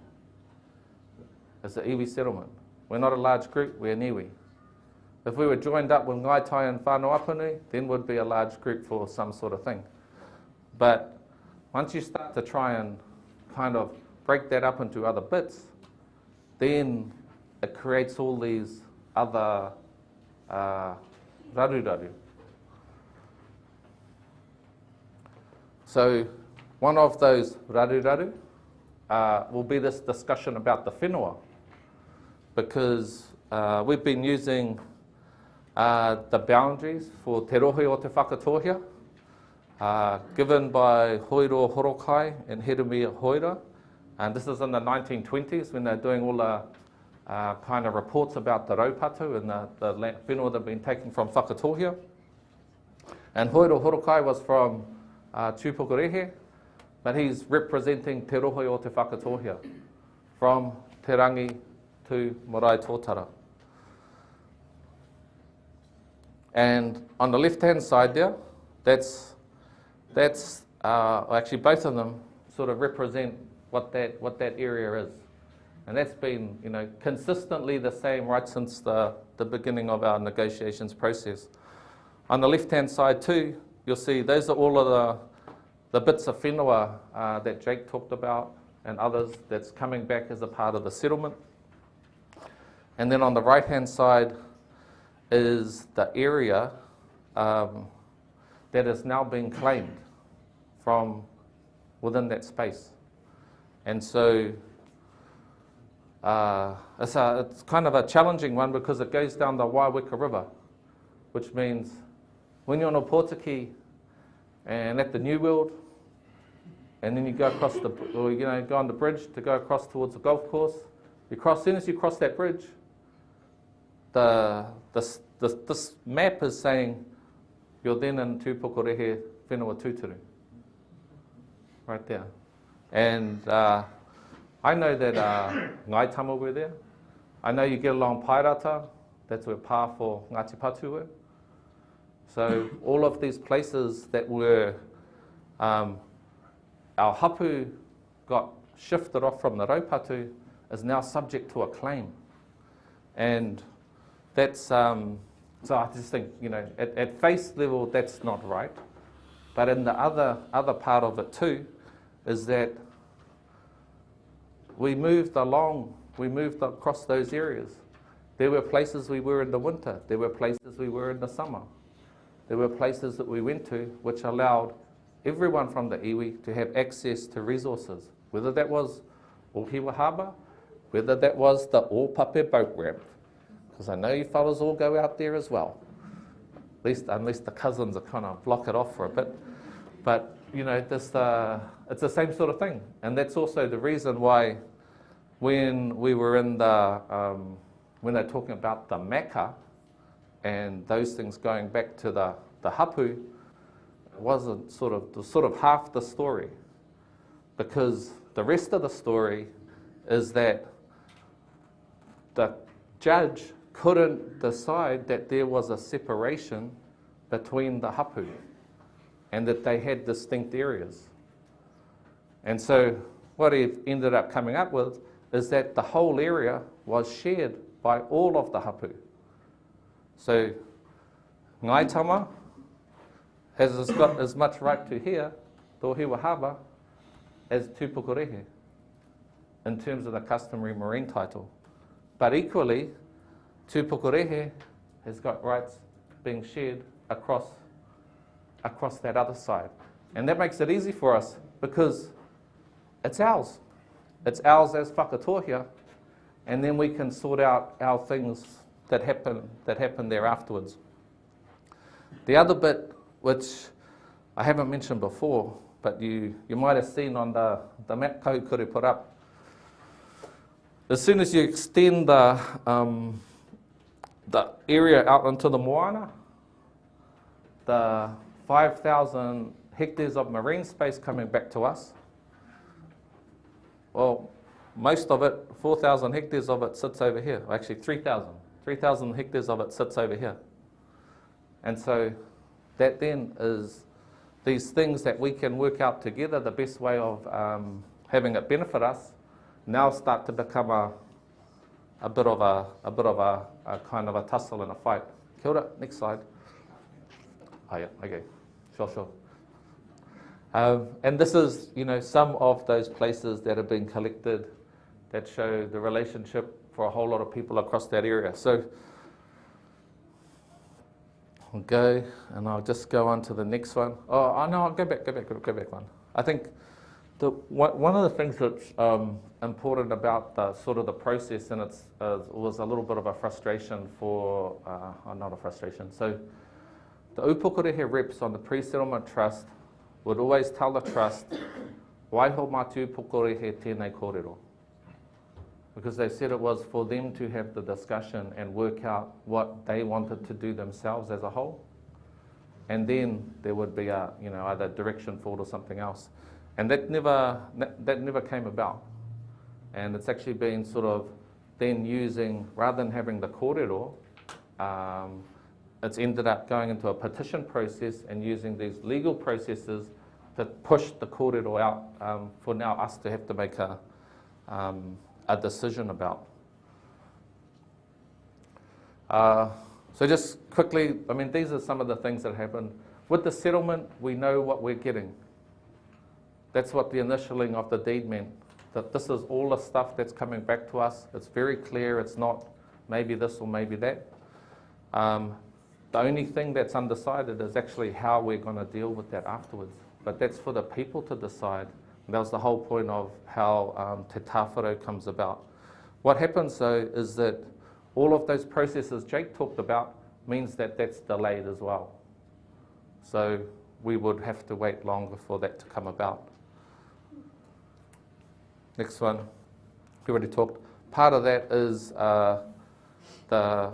It's an iwi settlement. We're not a large group, we're an iwi. If we were joined up with Ngaitai and Whānau Apanui, then we'd be a large group for some sort of thing. But once you start to try and kind of break that up into other bits, then it creates all these other raruraru. So one of those raruraru will be this discussion about the whenua, because we've been using the boundaries for Te Rohe o Te Whakatohea, given by Hoiro Horokai and Herumia Hoira. And this is in the 1920s when they're doing all the kind of reports about the raupatu and the whenua that have been taken from Whakatohea. And Hoiro Horokai was from Tūpukurehe, but he's representing Te Rohe o Te Whakatohea, from Te Rangi to Marae Tōtara. And on the left-hand side there, that's actually both of them sort of represent what that area is. And that's been, you know, consistently the same right since the beginning of our negotiations process. On the left-hand side too, you'll see those are all of the bits of whenua that Jake talked about and others that's coming back as a part of the settlement. And then on the right-hand side is the area that is now being claimed from within that space. And so it's kind of a challenging one because it goes down the Waiweka River, which means when you're on Opotiki and at the New World, and then you go across go on the bridge to go across towards the golf course, as soon as you cross that bridge, this map is saying you're then in Tūpukurehe Whenua Tūturu, right there. And I know that Ngai Tama were there. I know you get along Pairata, that's where Pa for Ngāti Patu were. So all of these places that were, our hapu got shifted off from the raupatu is now subject to a claim. And that's, so I just think, you know, at face level, that's not right. But in the other part of it too, is that we moved across those areas. There were places we were in the winter. There were places we were in the summer. There were places that we went to which allowed everyone from the iwi to have access to resources, whether that was Ohiwa Harbour, whether that was the Ōpape boat ramp, because I know you fellas all go out there as well, at least unless the cousins are kind of block it off for a bit. But you know, it's the same sort of thing, and that's also the reason why when we were in the when they're talking about the maka and those things going back to the hapu, it wasn't sort of half the story, because the rest of the story is that the judge couldn't decide that there was a separation between the hapu and that they had distinct areas. And so what he ended up coming up with is that the whole area was shared by all of the hapu. So Ngai Tama has got as much right to here, Tōhiwa Harbour, as Tūpukurehe in terms of the customary marine title. But equally, Tūpukurehe has got rights being shared across that other side. And that makes it easy for us because it's ours. It's ours as Whakatohea, and then we can sort out our things that happen there afterwards. The other bit, which I haven't mentioned before, but you might have seen on the map Kaukuri put up, as soon as you extend the area out into the moana, the 5,000 hectares of marine space coming back to us, well, most of it, 4,000 hectares of it sits over here. Actually, 3,000 hectares of it sits over here. And so that then is these things that we can work out together, the best way of having it benefit us, now start to become a bit of a kind of a tussle and a fight. Kia ora, next slide. Oh yeah, okay, sure. And this is, you know, some of those places that have been collected that show the relationship for a whole lot of people across that area. So I'll go, and I'll just go on to the next one. Oh, no, I'll go back one. I think One of the things that's important about the sort of the process, and it was a little bit of a frustration for, not a frustration, so the Upukorehe reps on the pre-settlement trust would always tell the trust, waiho matu upukorehe tēnei kōrero. Because they said it was for them to have the discussion and work out what they wanted to do themselves as a whole. And then there would be a, either direction forward or something else. And that never came about. And it's actually been sort of then using, rather than having the kōrero, it's ended up going into a petition process and using these legal processes to push the kōrero out for now us to have to make a decision about. So just quickly, these are some of the things that happened. With the settlement, we know what we're getting. That's what the initialing of the deed meant, that this is all the stuff that's coming back to us. It's very clear, it's not maybe this or maybe that. The only thing that's undecided is actually how we're going to deal with that afterwards. But that's for the people to decide. And that was the whole point of how te tāwharo comes about. What happens though is that all of those processes Jake talked about means that that's delayed as well. So we would have to wait longer for that to come about. Next one, we already talked. Part of that is the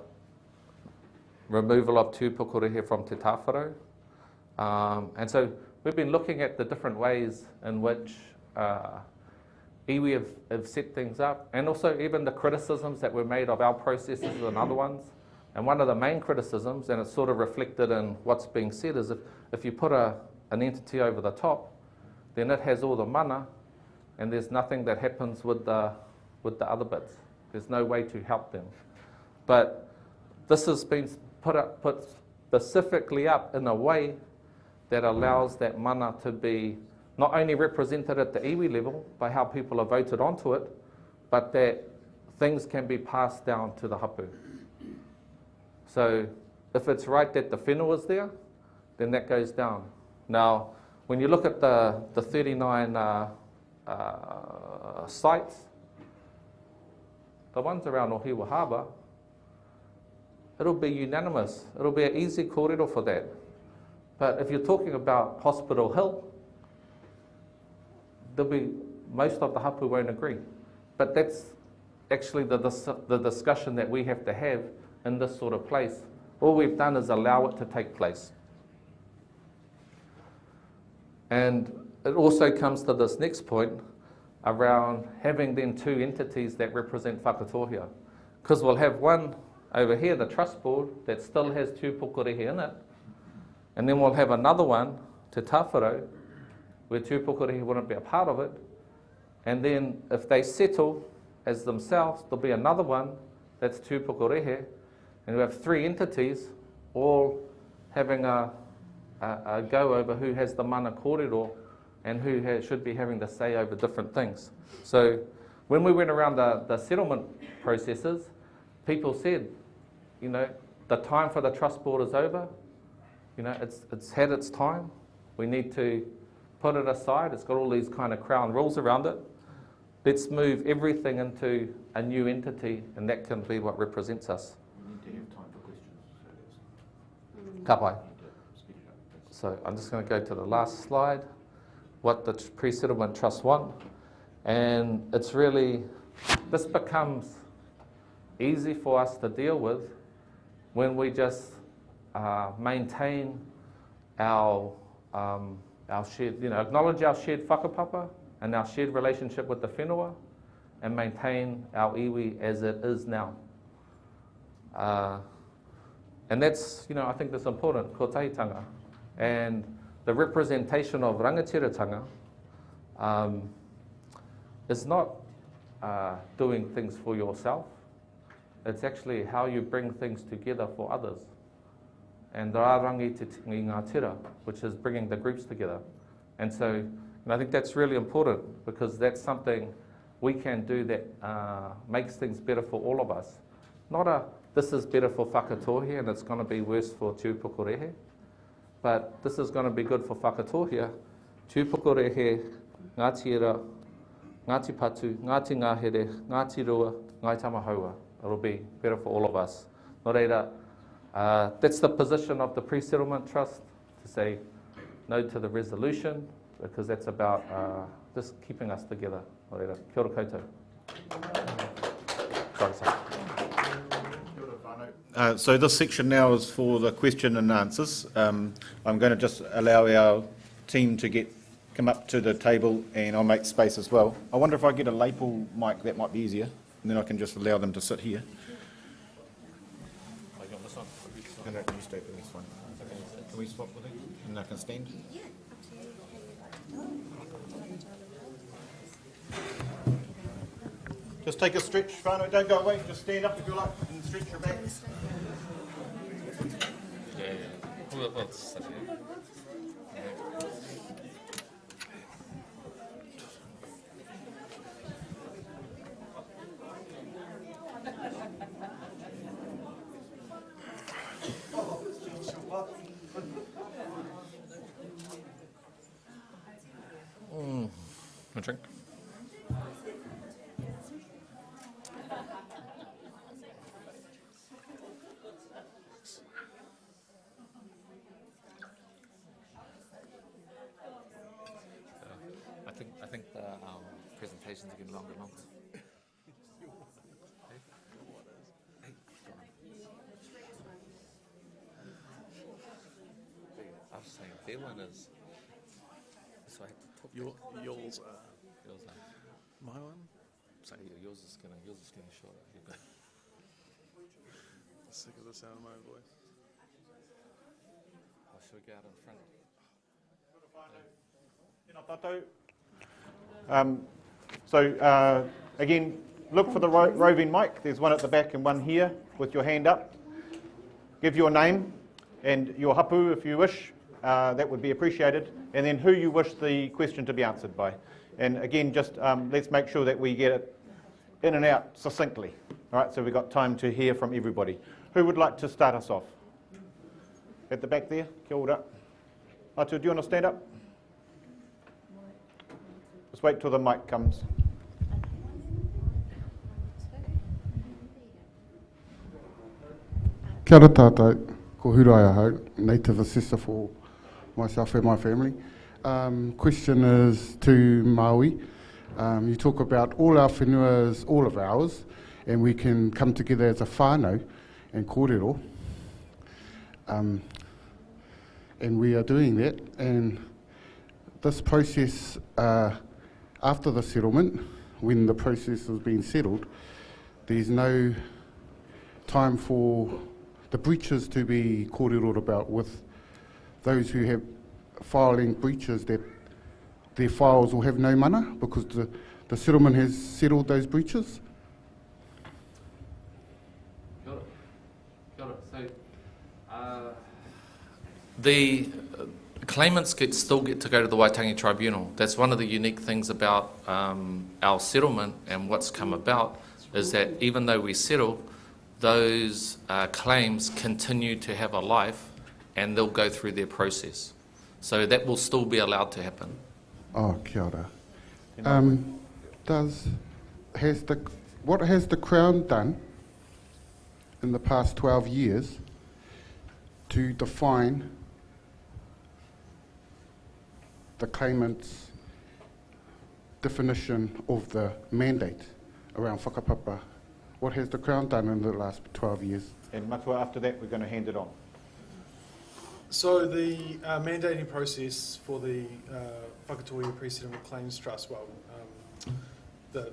removal of tūpukorehe from te tāwharo. And so we've been looking at the different ways in which iwi have set things up, and also even the criticisms that were made of our processes and other ones. And one of the main criticisms, and it's sort of reflected in what's being said, is if you put an entity over the top, then it has all the mana, and there's nothing that happens with the other bits. There's no way to help them. But this has been put specifically up in a way that allows that mana to be not only represented at the iwi level by how people are voted onto it, but that things can be passed down to the hapu. So if it's right that the whenua is there, then that goes down. Now, when you look at the 39 sites, the ones around Ohiwa Harbour, it'll be unanimous. It'll be an easy kōrero for that. But if you're talking about Hospital Hill, most of the hapu won't agree. But that's actually the discussion that we have to have in this sort of place. All we've done is allow it to take place. And it also comes to this next point around having then two entities that represent Whakatohea. Because we'll have one over here, the trust board, that still has tūpukorehe in it. And then we'll have another one, te tāwharo, where tūpukorehe wouldn't be a part of it. And then if they settle as themselves, there'll be another one that's tūpukorehe. And we have three entities all having a go over who has the mana kōrero and who should be having the say over different things. So when we went around the settlement processes, people said, the time for the trust board is over. It's had its time. We need to put it aside. It's got all these kind of crown rules around it. Let's move everything into a new entity, and that can be what represents us.
We need to have time for questions.
Ka pai. So I'm just going to go to the last slide, what the pre-settlement trust want. And it's really, this becomes easy for us to deal with when we just maintain our shared, acknowledge our shared whakapapa and our shared relationship with the whenua, and maintain our iwi as it is now. And that's, I think that's important, ko tahitanga. And the representation of rangatiratanga is not doing things for yourself. It's actually how you bring things together for others. And rārangi te ngā tira, which is bringing the groups together. And so I think that's really important, because that's something we can do that makes things better for all of us. Not this is better for Whakatohea and it's going to be worse for tūpukorehe, but this is going to be good for Whakatohea. Tūpukorehe Ngāti Era, Ngāti Patu, Ngāti Ngahere, Ngāti Rua, Ngai Tamahaua. It'll be better for all of us. Nō reira, that's the position of the Pre-Settlement Trust, to say no to the resolution, because that's about just keeping us together. Nō reira, kia ora koutou. Sorry.
So this section now is for the question and answers. I'm going to just allow our team to come up to the table, and I'll make space as well. I wonder if I get a lapel mic, that might be easier, and then I can just allow them to sit here. And I can stay for this one. Can we swap with it? And I can stand? Just take a stretch, whānau, don't go away, just stand up if you like and stretch your back.
A drink? I think the presentations are getting longer and longer. I was saying their one is. So I have to talk.
Yours are.
Yours are.
My one?
So yours is getting shorter.
Sick of the sound of my own voice.
Oh, should we go out in front?
So again, look for the roving mic. There's one at the back and one here with your hand up. Give your name and your hapu if you wish. That would be appreciated. And then who you wish the question to be answered by. And again, just let's make sure that we get it in and out succinctly. All right, so we've got time to hear from everybody. Who would like to start us off? At the back there, kia ora. Atu, do you want to stand up? Just wait till the mic comes.
Kia ora tātou, ko hurai ahau, native assessor for myself and my family. Question is to Maui. You talk about all our whenuas, all of ours, and we can come together as a whānau and kōrero. And we are doing that. And this process, after the settlement, when the process has been settled, there's no time for the breaches to be kōrero about with those who have filing breaches, that their files will have no mana because the settlement has settled those breaches.
Kia ora. So, the claimants still get to go to the Waitangi Tribunal. That's one of the unique things about our settlement and what's come about, is that even though we settle, those claims continue to have a life and they'll go through their process. So that will still be allowed to happen.
Oh, kia ora. What has the Crown done in the past 12 years to define the claimant's definition of the mandate around whakapapa? What has the Crown done in the last 12 years?
And Matua, after that, we're going to hand it on.
So the mandating process for the Whakatohea Pre-Settlement Claims Trust, and the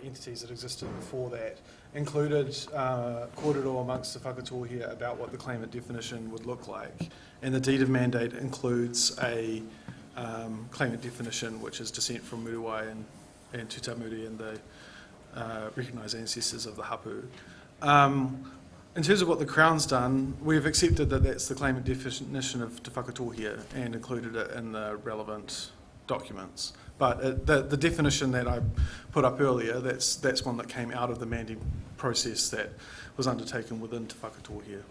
entities that existed before that, included kōrero amongst the Whakatohea about what the claimant definition would look like. And the deed of mandate includes a claimant definition, which is descent from Muruwai and Tutamuri and the recognised ancestors of the hapu. In terms of what the Crown's done, we've accepted that that's the claimant definition of Te Whakatohea and included it in the relevant documents. But the definition that I put up earlier, that's one that came out of the mandating process that was undertaken within Te Whakatohea.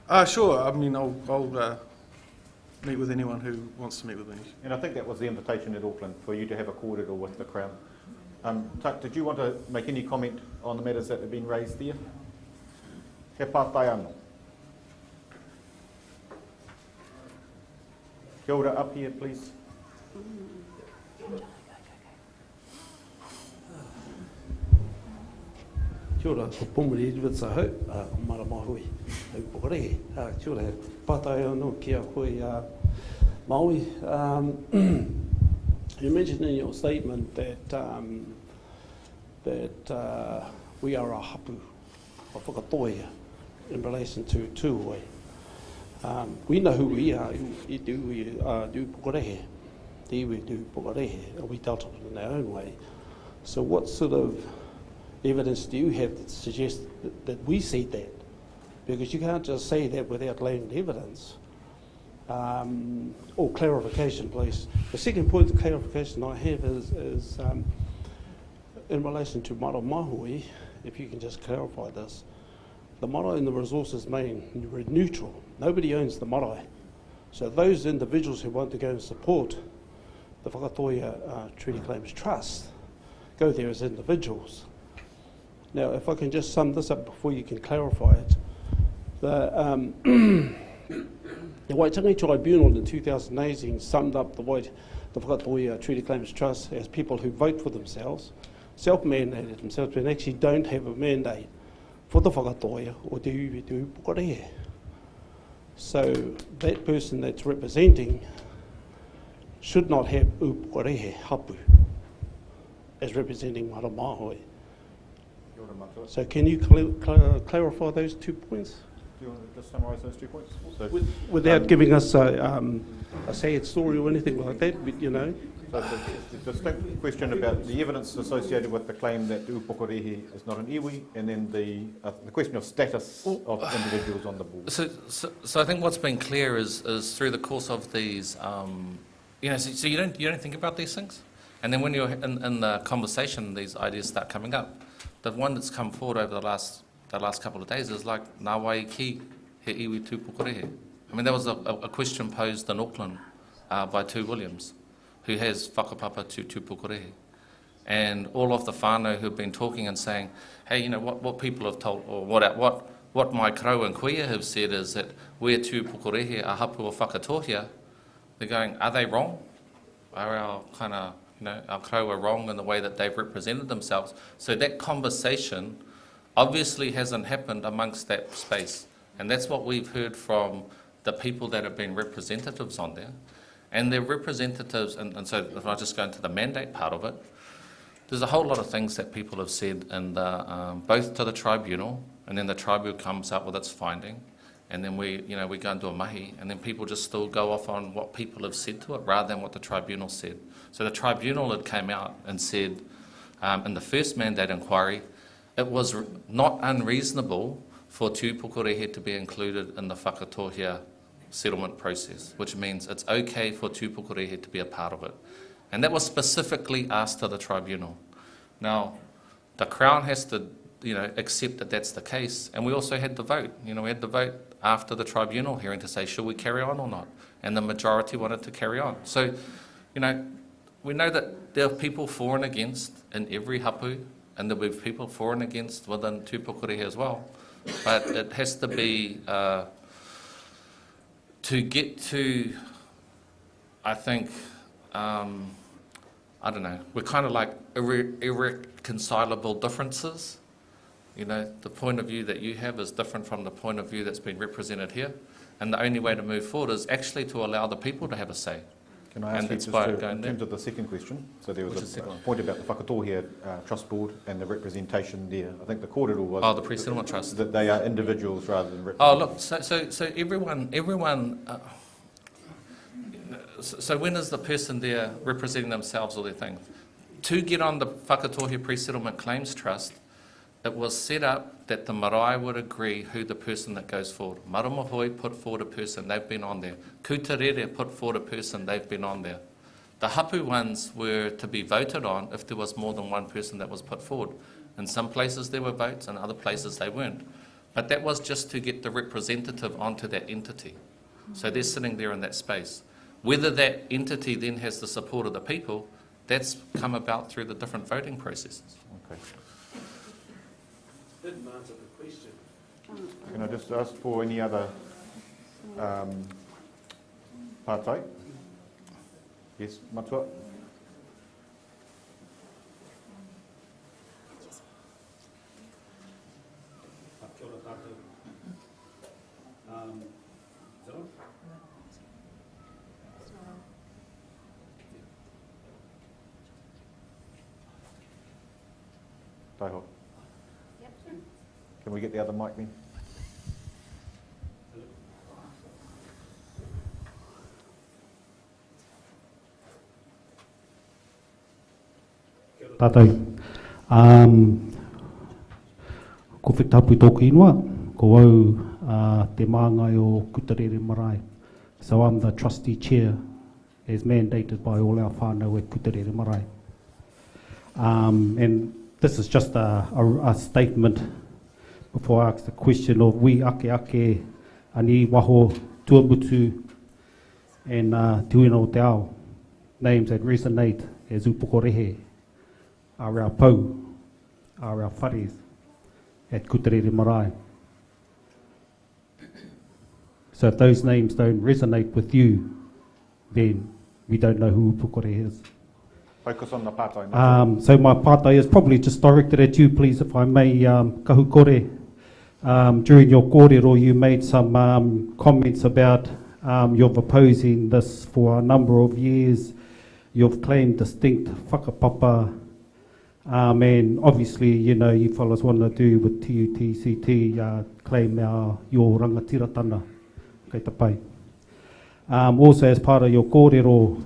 And
Sure. I mean, I'll meet with anyone who wants to meet with me.
And I think that was the invitation at Auckland, for you to have a kōrero with the Crown. Tuck, did you want to make any comment on the matters that have been raised there? He pātai anō. Kia ora, up here, please.
Kia ora, ko Pomuri Edwards ahau, ko Maramahui, au Pokarehe. Kia ora, pātai anō ki a koe Maui. You mentioned in your statement that we are a hapu, a Whakatohea, in relation to tūhoi. We know who we are. We do Pokarehe. We do Pokarehe, and we dealt with it in our own way. So what sort of evidence do you have that suggests that we see that? Because you can't just say that without laying evidence. Or clarification, please. The second point of clarification I have is in relation to mara mahui, if you can just clarify this. The marae and the resources main are neutral. Nobody owns the marae. So those individuals who want to go and support the Whakatohea Treaty Claims Trust go there as individuals. Now, if I can just sum this up before you can clarify it. The Waitangi Tribunal in 2018 summed up the Whakatohea Treaty Claims Trust as people who vote for themselves, self-mandated themselves, and actually don't have a mandate for the Whakatohea or do Pokarehe. So that person that's representing should not have Pokarehe hapu as representing Mara Mahoi. So can you clarify those 2 points?
Do you want to just summarise those 2 points? So,
without giving us a sad story or anything like that, but, you know.
So the distinct question about the evidence associated with the claim that Upokorehe is not an iwi, and then the question of status of individuals on the board.
So I think what's been clear is through the course of these, so you don't think about these things, and then when you're in the conversation, these ideas start coming up. The one that's come forward over the last couple of days is like, nā wai ki he iwi tū Pukorehe. I mean, that was a question posed in Auckland by Tu Williams, who has whakapapa to Pukorehe. And all of the whānau who have been talking and saying, hey, what people have told, or what my krau and kuia have said is that we're tū Pukorehe a hapu o Whakatohea. They're going, are they wrong? Are our kind of, our krau are wrong in the way that they've represented themselves? So that conversation obviously hasn't happened amongst that space. And that's what we've heard from the people that have been representatives on there. And they're representatives, and so if I just go into the mandate part of it, there's a whole lot of things that people have said, in the, both to the tribunal, and then the tribunal comes up with its finding, and then we go into a mahi, and then people just still go off on what people have said to it rather than what the tribunal said. So the tribunal had came out and said, in the first mandate inquiry, it was not unreasonable for tū Pukorehe to be included in the Whakatohea settlement process, which means it's okay for tū Pukorehe to be a part of it. And that was specifically asked to the tribunal. Now, the Crown has to, accept that that's the case, and we also had the vote. We had the vote after the tribunal hearing to say, should we carry on or not? And the majority wanted to carry on. So, we know that there are people for and against in every hapu, and there'll be people for and against within tū Pukorehe as well. But it has to be, to get to, I think, we're kind of like irreconcilable differences. The point of view that you have is different from the point of view that's been represented here. And the only way to move forward is actually to allow the people to have a say.
Can I ask you just in terms of the second question? So there was a point about the Whakatohea Trust Board and the representation there. I think the kōrero was...
Oh, the pre-settlement trust.
That they are individuals rather than representatives.
Oh, look, so everyone... So when is the person there representing themselves or their thing? To get on the Whakatohea Pre-Settlement Claims Trust, it was set up that the marae would agree who the person that goes forward. Maramahoi put forward a person, they've been on there. Kutarere put forward a person, they've been on there. The hapu ones were to be voted on if there was more than one person that was put forward. In some places there were votes, in other places they weren't. But that was just to get the representative onto that entity. So they're sitting there in that space. Whether that entity then has the support of the people, that's come about through the different voting processes.
Okay.
Didn't answer the question.
Can I just ask for any other pātai? Yes, Matua?
Kia ora tātou. Is that on?
Taiho. Can we get the other mic then?
Tātou, ko whektapu tōku ingoa, ko au te māngai o Kutarere Marae. So I'm the trustee chair as mandated by all our whānau at Kutarere Marae. And this is just a statement before I ask the question of we ake ani waho tuamutu and te uina o te ao, names that resonate as upokorehe are our pou, are our whares at Kutarere Marae. So if those names don't resonate with you, then we don't know who upokorehe is.
Focus on the pātai.
So my pātai is probably just directed at you, please, if I may, kahu kore. During your kōrero, you made some comments about you're opposing this for a number of years. You've claimed distinct whakapapa. And obviously, you know, you fellas want to do with TUTCT, claim your rangatiratana, kei te pai. Also, as part of your kōrero,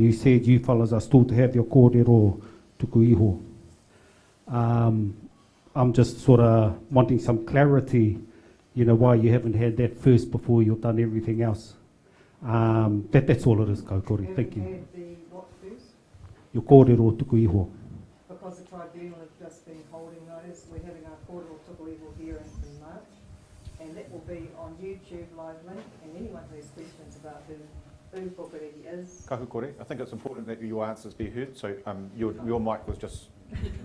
you said you fellas are still to have your kōrero tuku iho. I'm just sort of wanting some clarity, you know, why you haven't had that first before you've done everything else. That's all it is, kaukore. Thank you.
Had the what first?
Your kōrero tuku iho.
Because the tribunal has just been holding notice, we're having our kōrero tuku iho hearing in March, and that will be on YouTube live link, and anyone who has questions about who Pukoreki is.
Kahu kore. I think it's important that your answers be heard, so your mic was just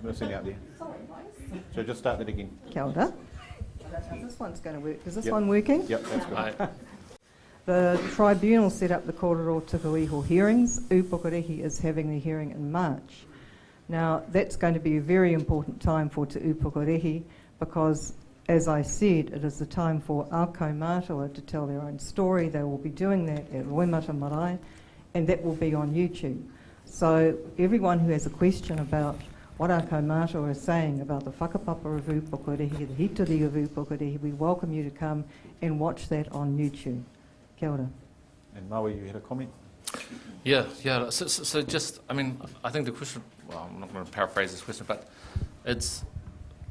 missing out there.
Sorry, guys.
So just start that again.
Kia ora. I don't know if this one's going to work. Is this
Yep.
one working?
Yep, that's good.
The tribunal set up the kōrero tuku iho hearings. Pukoreki is having the hearing in March. Now, that's going to be a very important time for Te Pukoreki because, as I said, it is the time for our kaumātua to tell their own story. They will be doing that at Roimata Marae, and that will be on YouTube. So everyone who has a question about what our kaumātua is saying about the whakapapa of Pukoreki, the hituri of Pukoreki, we welcome you to come and watch that on YouTube. Kia ora.
And Maui, you had a comment?
Yeah. So just, I mean, I think the question, well, I'm not going to paraphrase this question, but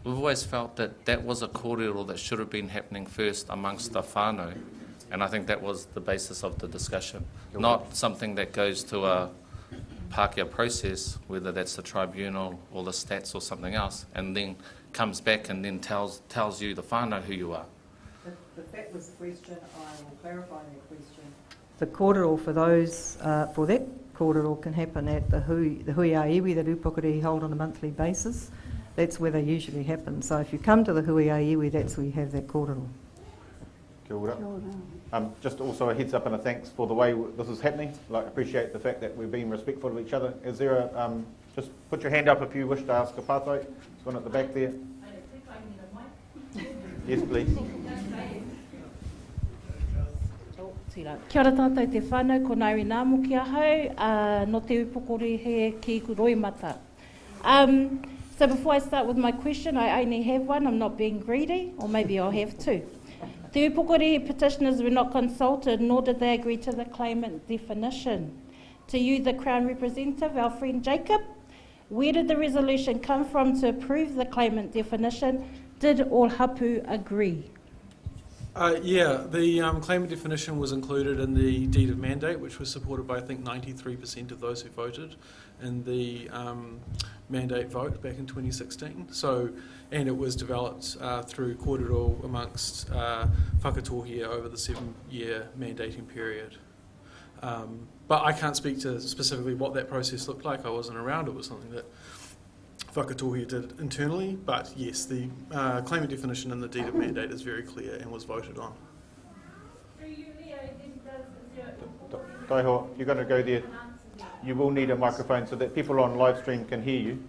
we've always felt that was a kōrero that should have been happening first amongst the whānau, and I think that was the basis of the discussion, not something that goes to a Pākehā process, whether that's the tribunal or the stats or something else, and then comes back and then tells you, the whānau, who you are.
If that was the question, I will clarify that question. The kōrero for those, for that kōrero can happen at the hui a iwi that Pukoreki hold on a monthly basis. That's where they usually happen. So if you come to the hui a iwi, that's where you have that kōrero.
Kia ora. Just also a heads up and a thanks for the way this is happening. Like, appreciate the fact that we're being respectful of each other. Is there a, just put your hand up if you wish to ask a pātai. There's one at the back there. Yes, please.
Kia ora tātou te whānau, ko Nairi Nāmu ki ahau, no te upokorehe ki Roimata. So before I start with my question, I only have one, I'm not being greedy, or maybe I'll have two. The upokorehe petitioners were not consulted, nor did they agree to the claimant definition. To you, the Crown representative, our friend Jacob, where did the resolution come from to approve the claimant definition? Did all hapu agree?
Yeah, the claimant definition was included in the deed of mandate, which was supported by, I think, 93% of those who voted in the mandate vote back in 2016. So, and it was developed through kōrero amongst Whakatohea over the 7-year mandating period. But I can't speak to specifically what that process looked like. I wasn't around. It was something that Whakatohea did internally, but yes, the claimant definition in the deed of mandate is very clear and was voted on.
Taiho, you're going to go there. You will need a microphone so that people on live stream can hear you.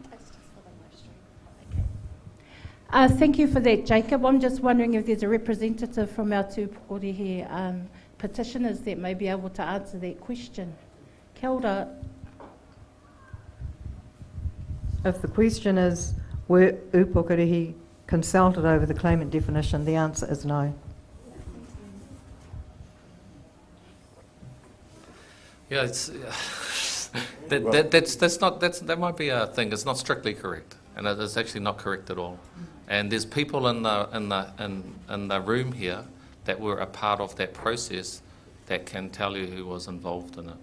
Thank you for that, Jacob. I'm just wondering if there's a representative from our tūpokorehe petitioners that may be able to answer that question. Kia ora.
If the question is, were Upukorehi consulted over the claimant definition, the answer is no.
Yeah, it's that might be a thing. It's not strictly correct, and it's actually not correct at all. And there's people in the room here that were a part of that process that can tell you who was involved in it.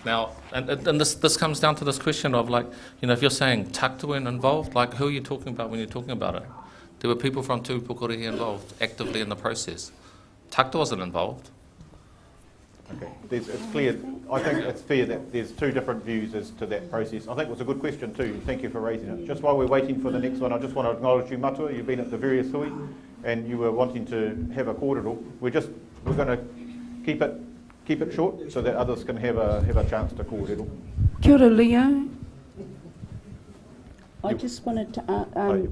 Now, and this comes down to this question of, like, you know, if you're saying Takta weren't involved, like, who are you talking about when you're talking about it? There were people from Tūpokorehi involved actively in the process. Takta wasn't involved.
Okay, it's clear. I think it's fair that there's two different views as to that process. I think it was a good question too. Thank you for raising it. Just while we're waiting for the next one, I just want to acknowledge you, Matua. You've been at the various hui, and you were wanting to have a kōrero. We're going to keep it short so that others can have a chance to kōrero.
Kia ora, Leo. I just wanted to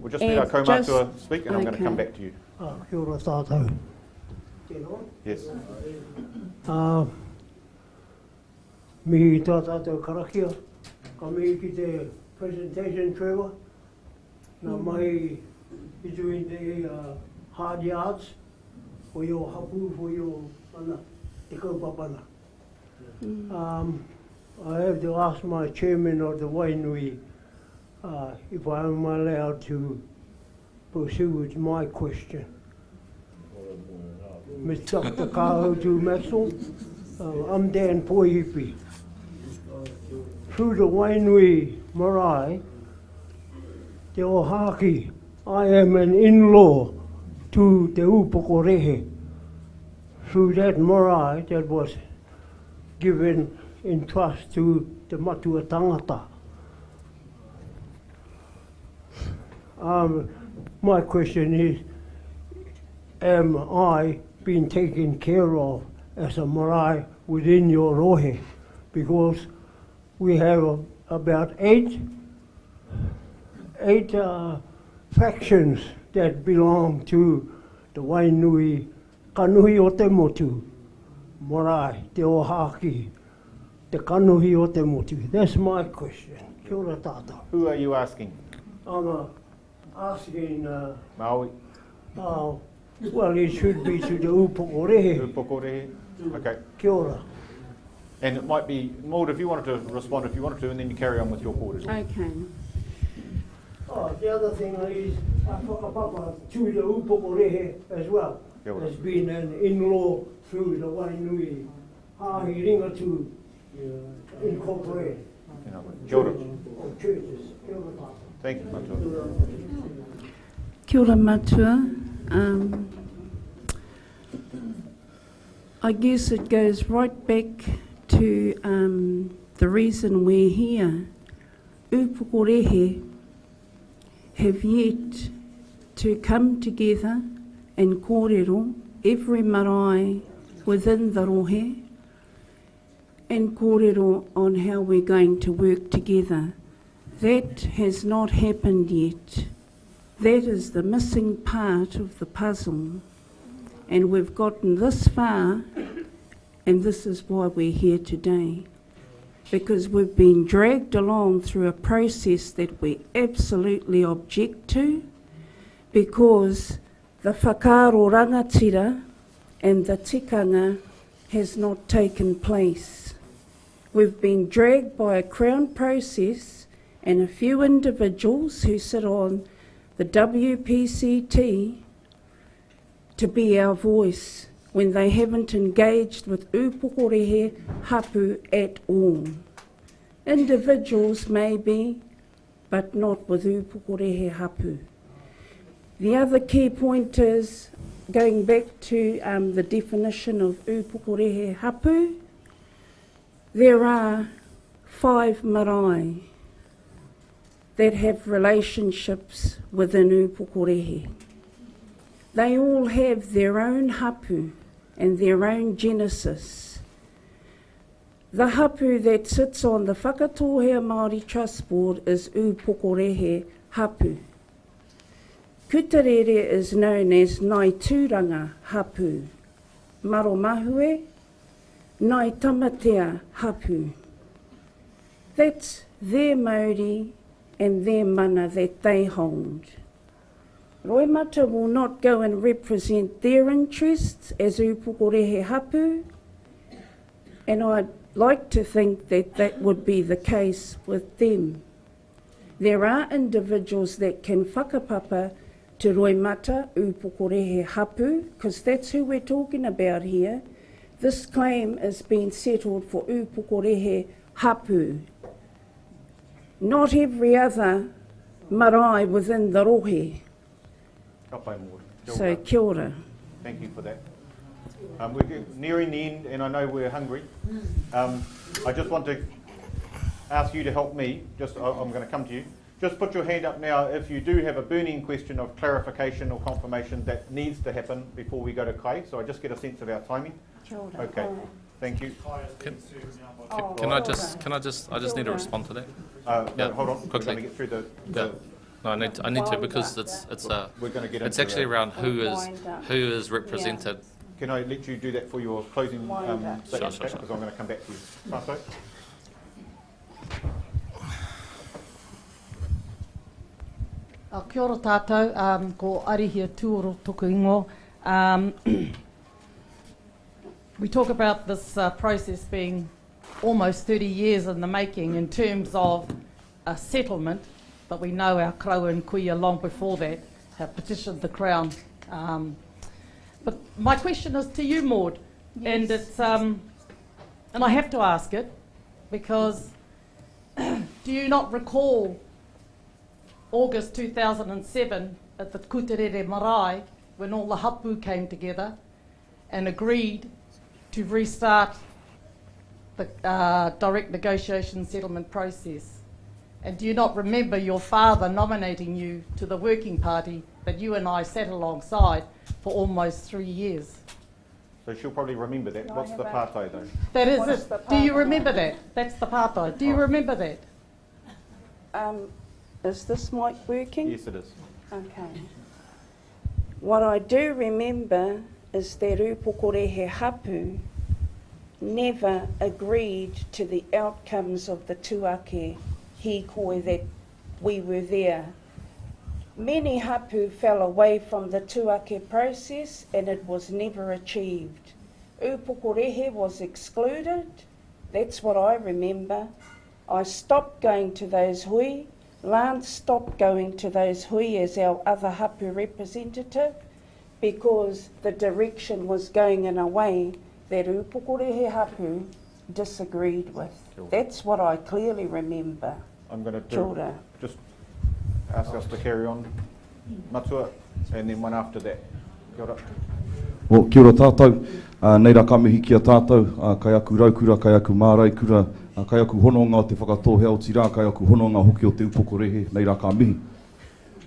we'll just let our kaumātua speak, and I'm going to come back to you.
Kia ora tātou.
Yes.
Mi tā tātou karakia, ka mihi ki te presentation, Trevor. Nā mai I doing the hard yards for your hapu, for your mana, te kaupapana. I have to ask my chairman of the Wainui if I am allowed to pursue with my question. Mr. Dr. Kahotu Maxwell, I'm Dan Poihipi. Through the Wainui marae, te Ohaki, I am an in-law to te Upukorehe. Through that marae that was given in trust to the Matua Tangata. My question is, am I being taken care of as a marae within your rohe? Because we have about eight factions that belong to the Wainui Kanuhi o te motu, marae, te Ohaki, the Kanuhi o te motu. That's my question. Kia ora tātou.
Who are you asking?
I'm asking...
Maui?
Well, it should be to the Upukorehe.
Upukorehe, okay.
Kia ora.
And it might be, Maud, if you wanted to respond, if you wanted to, and then you carry on with your kōrero.
Okay.
The other thing is, whakapapa to the Upukorehe as well. Has been an in-law through the Wainui Hahi Ringatu Incorporated.
Kia ora.
Of churches. Kia ora.
Thank you, Matua.
Kia ora, Matua. I guess it goes right back to the reason we're here. Upukorehe have yet to come together and kōrero every marae within the rohe and kōrero on how we're going to work together. That has not happened yet. That is the missing part of the puzzle. And we've gotten this far, and this is why we're here today. Because we've been dragged along through a process that we absolutely object to, because the whakaaro rangatira and the tikanga has not taken place. We've been dragged by a Crown process and a few individuals who sit on the WPCT to be our voice when they haven't engaged with upokorehe hapu at all. Individuals maybe, but not with upokorehe hapu. The other key point is, going back to the definition of upokorehe hapu, there are 5 marae that have relationships within upokorehe. They all have their own hapu and their own genesis. The hapu that sits on the Whakatohea Māori Trust Board is upokorehe hapu. Kutarere is known as Nai Tūranga hapu, Maromahue, Nai Tamatea hapu. That's their Māori and their mana that they hold. Roemata will not go and represent their interests as upokorehe hapu, and I'd like to think that that would be the case with them. There are individuals that can whakapapa to Roemata upokorehe hapu, because that's who we're talking about here. This claim is being settled for upokorehe hapu. Not every other marae within the rohe. So, kia ora.
Thank you for that. We're nearing the end, and I know we're hungry. I just want to ask you to help me. I'm going to come to you. Just put your hand up now if you do have a burning question of clarification or confirmation that needs to happen before we go to Kai. So I just get a sense of our timing.
Kia ora.
Okay. Thank you.
I just need to respond to that.
Yeah, hold on.
Quickly.
We're going to get through the
No, I need to because it's actually around who is represented.
Can I let you do that for your closing statement?
Sure.
Because I'm going to come back to you. Paso.
Kia ora tātou, ko Arihia Tūoro Tuku Ingo. We talk about this process being almost 30 years in the making in terms of a settlement, but we know our kraua and kuia long before that have petitioned the Crown. But my question is to you, Maud, and it's and I have to ask it because do you not recall August 2007 at the Kuterere Marae when all the hapu came together and agreed to restart the direct negotiation settlement process? And do you not remember your father nominating you to the working party that you and I sat alongside for almost 3 years?
So she'll probably remember that. What's the partai though?
That is it. Do you remember that? That's the partai. Do you remember that?
Is this mic working?
Yes, it is.
Okay. What I do remember is that upokorehe hapu never agreed to the outcomes of the tuake hikoi that we were there. Many hapu fell away from the tuake process and it was never achieved. Upokorehe was excluded. That's what I remember. I stopped going to those hui. Lance stopped going to those hui as our other hapu representative because the direction was going in a way that upokorehe hapu disagreed with.
Sure.
That's what I clearly remember.
I'm going to just ask us to carry on. Matua, and then one after that. Kia ora.
Well, kia ora tātou. Nei rā ka mihi kia tātou. Kai aku raukura, kai aku mārai kura, kai aku hononga o te whakatohea o tira, kai aku hononga hoki o te upokorehe, nei rā ka mihi.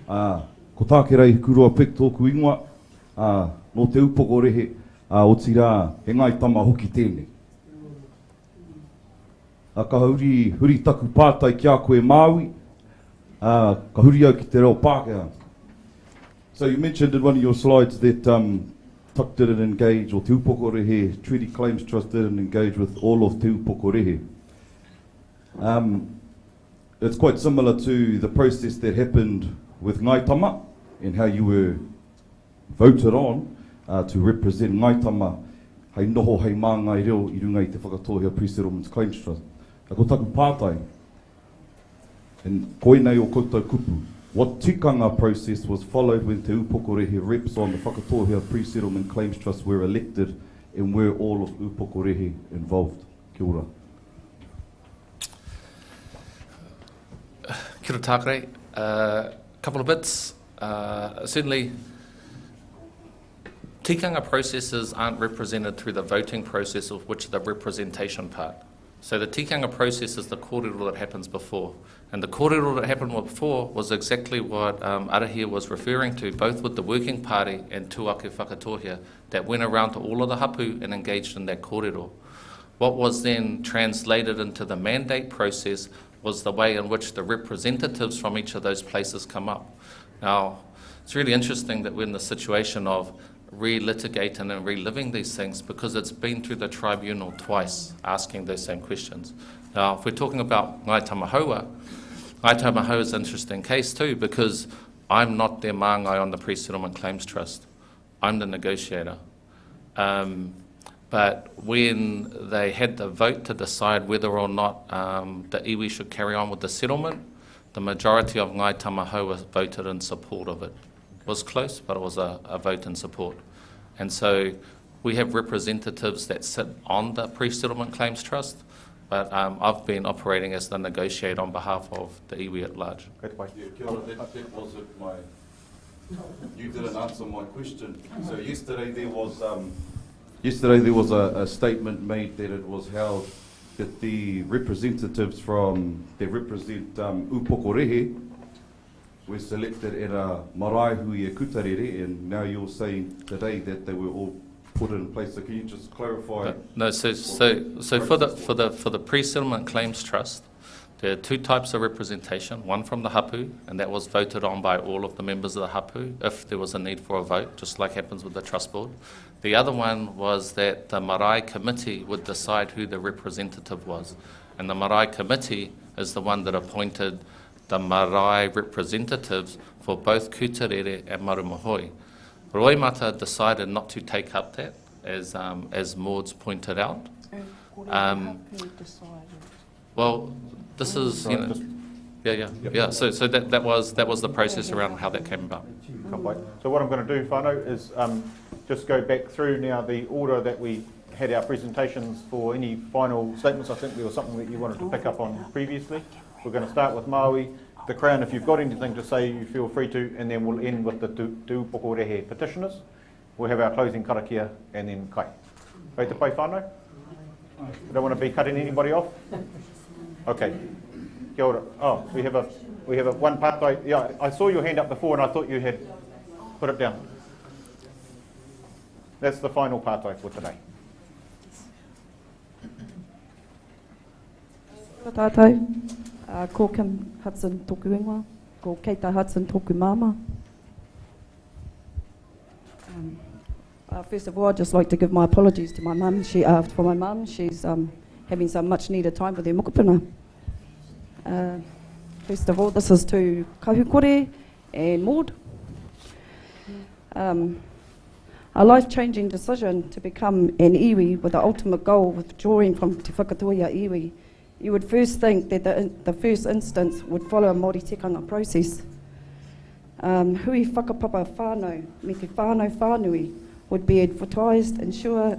Ko tākerei kurua pek tōku ingoa, no te upokorehe o tira, he ngai tama hoki tēnei. Ka huri taku pātai ki a koe Māui, ka huri au ki te reo Pākehā. So you mentioned in one of your slides that TUC didn't engage, or Te Upokorehe Treaty Claims Trust didn't engage with all of Te Upokorehe. It's quite similar to the process that happened with Ngai Tama and how you were voted on to represent Ngai Tama hei noho hei mā ngai reo I runga I te Whakatohea Pre-Settlements Claims Trust. Ko taku pātai, and koe nei o koutou kupu, What tikanga process was followed when Te Upokorehe reps on the Whakatohea Pre-Settlement Claims Trust were elected, and were all of Upokorehe involved? Kia ora.
Kia ora tākere. Couple of bits. Certainly, tikanga processes aren't represented through the voting process, of which the representation part. So the tikanga process is the kōrero that happens before. And the kōrero that happened before was exactly what Arahia was referring to, both with the Working Party and Tūake Whakatohea, that went around to all of the hapu and engaged in that kōrero. What was then translated into the mandate process was the way in which the representatives from each of those places come up. Now, it's really interesting that we're in the situation of relitigating and reliving these things, because it's been through the tribunal twice asking those same questions. Now, if we're talking about Ngai Tamahoa is an interesting case too, because I'm not their māngai on the Pre-Settlement Claims Trust. I'm the negotiator. But when they had the vote to decide whether or not the iwi should carry on with the settlement, the majority of Ngai Tamahoa voted in support of it. It was close, but it was a vote in support. And so we have representatives that sit on the Pre-Settlement Claims Trust, but I've been operating as the negotiator on behalf of the iwi at large.
Yeah, kia ora, that wasn't my... You didn't answer my question. So yesterday there was a statement made that it was held that the representatives that represent Upokorehe were selected at a marae hui e kutarere, and now you're saying today that they were all put in place. So can you just clarify?
No, so for the Pre-Settlement Claims Trust, there are two types of representation, one from the hapu, and that was voted on by all of the members of the hapu if there was a need for a vote, just like happens with the trust board. The other one was that the marae committee would decide who the representative was, and the marae committee is the one that appointed the marae representatives for both Kutarere and Marumahoi. Roimata decided not to take up that, as Maud's pointed out. Well, this is, you know, yeah. So that was the process around how that came about.
So what I'm going to do, whānau, is just go back through now the order that we had our presentations for any final statements. I think there was something that you wanted to pick up on previously. We're going to start with Maui, the Crown. If you've got anything to say, you feel free to, and then we'll end with the Te Upokorehe petitioners. We'll have our closing karakia and then kai. Kei te pai whānau? You don't want to be cutting anybody off? Okay. Kia ora. Oh, we have a one part. Yeah, I saw your hand up before and I thought you had put it down. That's the final part for today.
Ko tātou, ko Kim Hudson tōku ingoa, ko Keita Hudson tōku māma. First of all, I'd just like to give my apologies to my mum. For my mum, she's having some much needed time with her mokopuna. First of all, this is to Kahukore and Maud. A life-changing decision to become an iwi with the ultimate goal of withdrawing from Te Whakatohea iwi. You would first think that the first instance would follow a Māori tikanga process. Hui whakapapa whānau me te whānau whānui would be advertised, ensure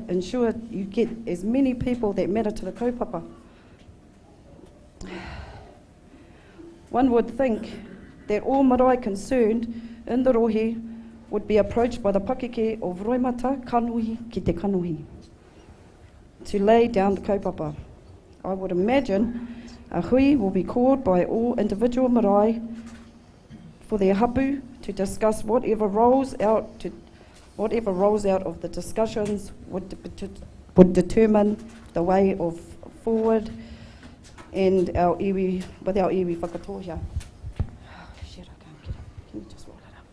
you get as many people that matter to the kaupapa. One would think that all marae concerned in the rohe would be approached by the pakeke of Roimata kanuhi ki te kanuhi to lay down the kaupapa. I would imagine a hui will be called by all individual marae for their hapu to discuss whatever rolls out of the discussions would determine the way of forward and with our iwi whakatohea. Oh, shit, I can't get it. Can you just roll it up?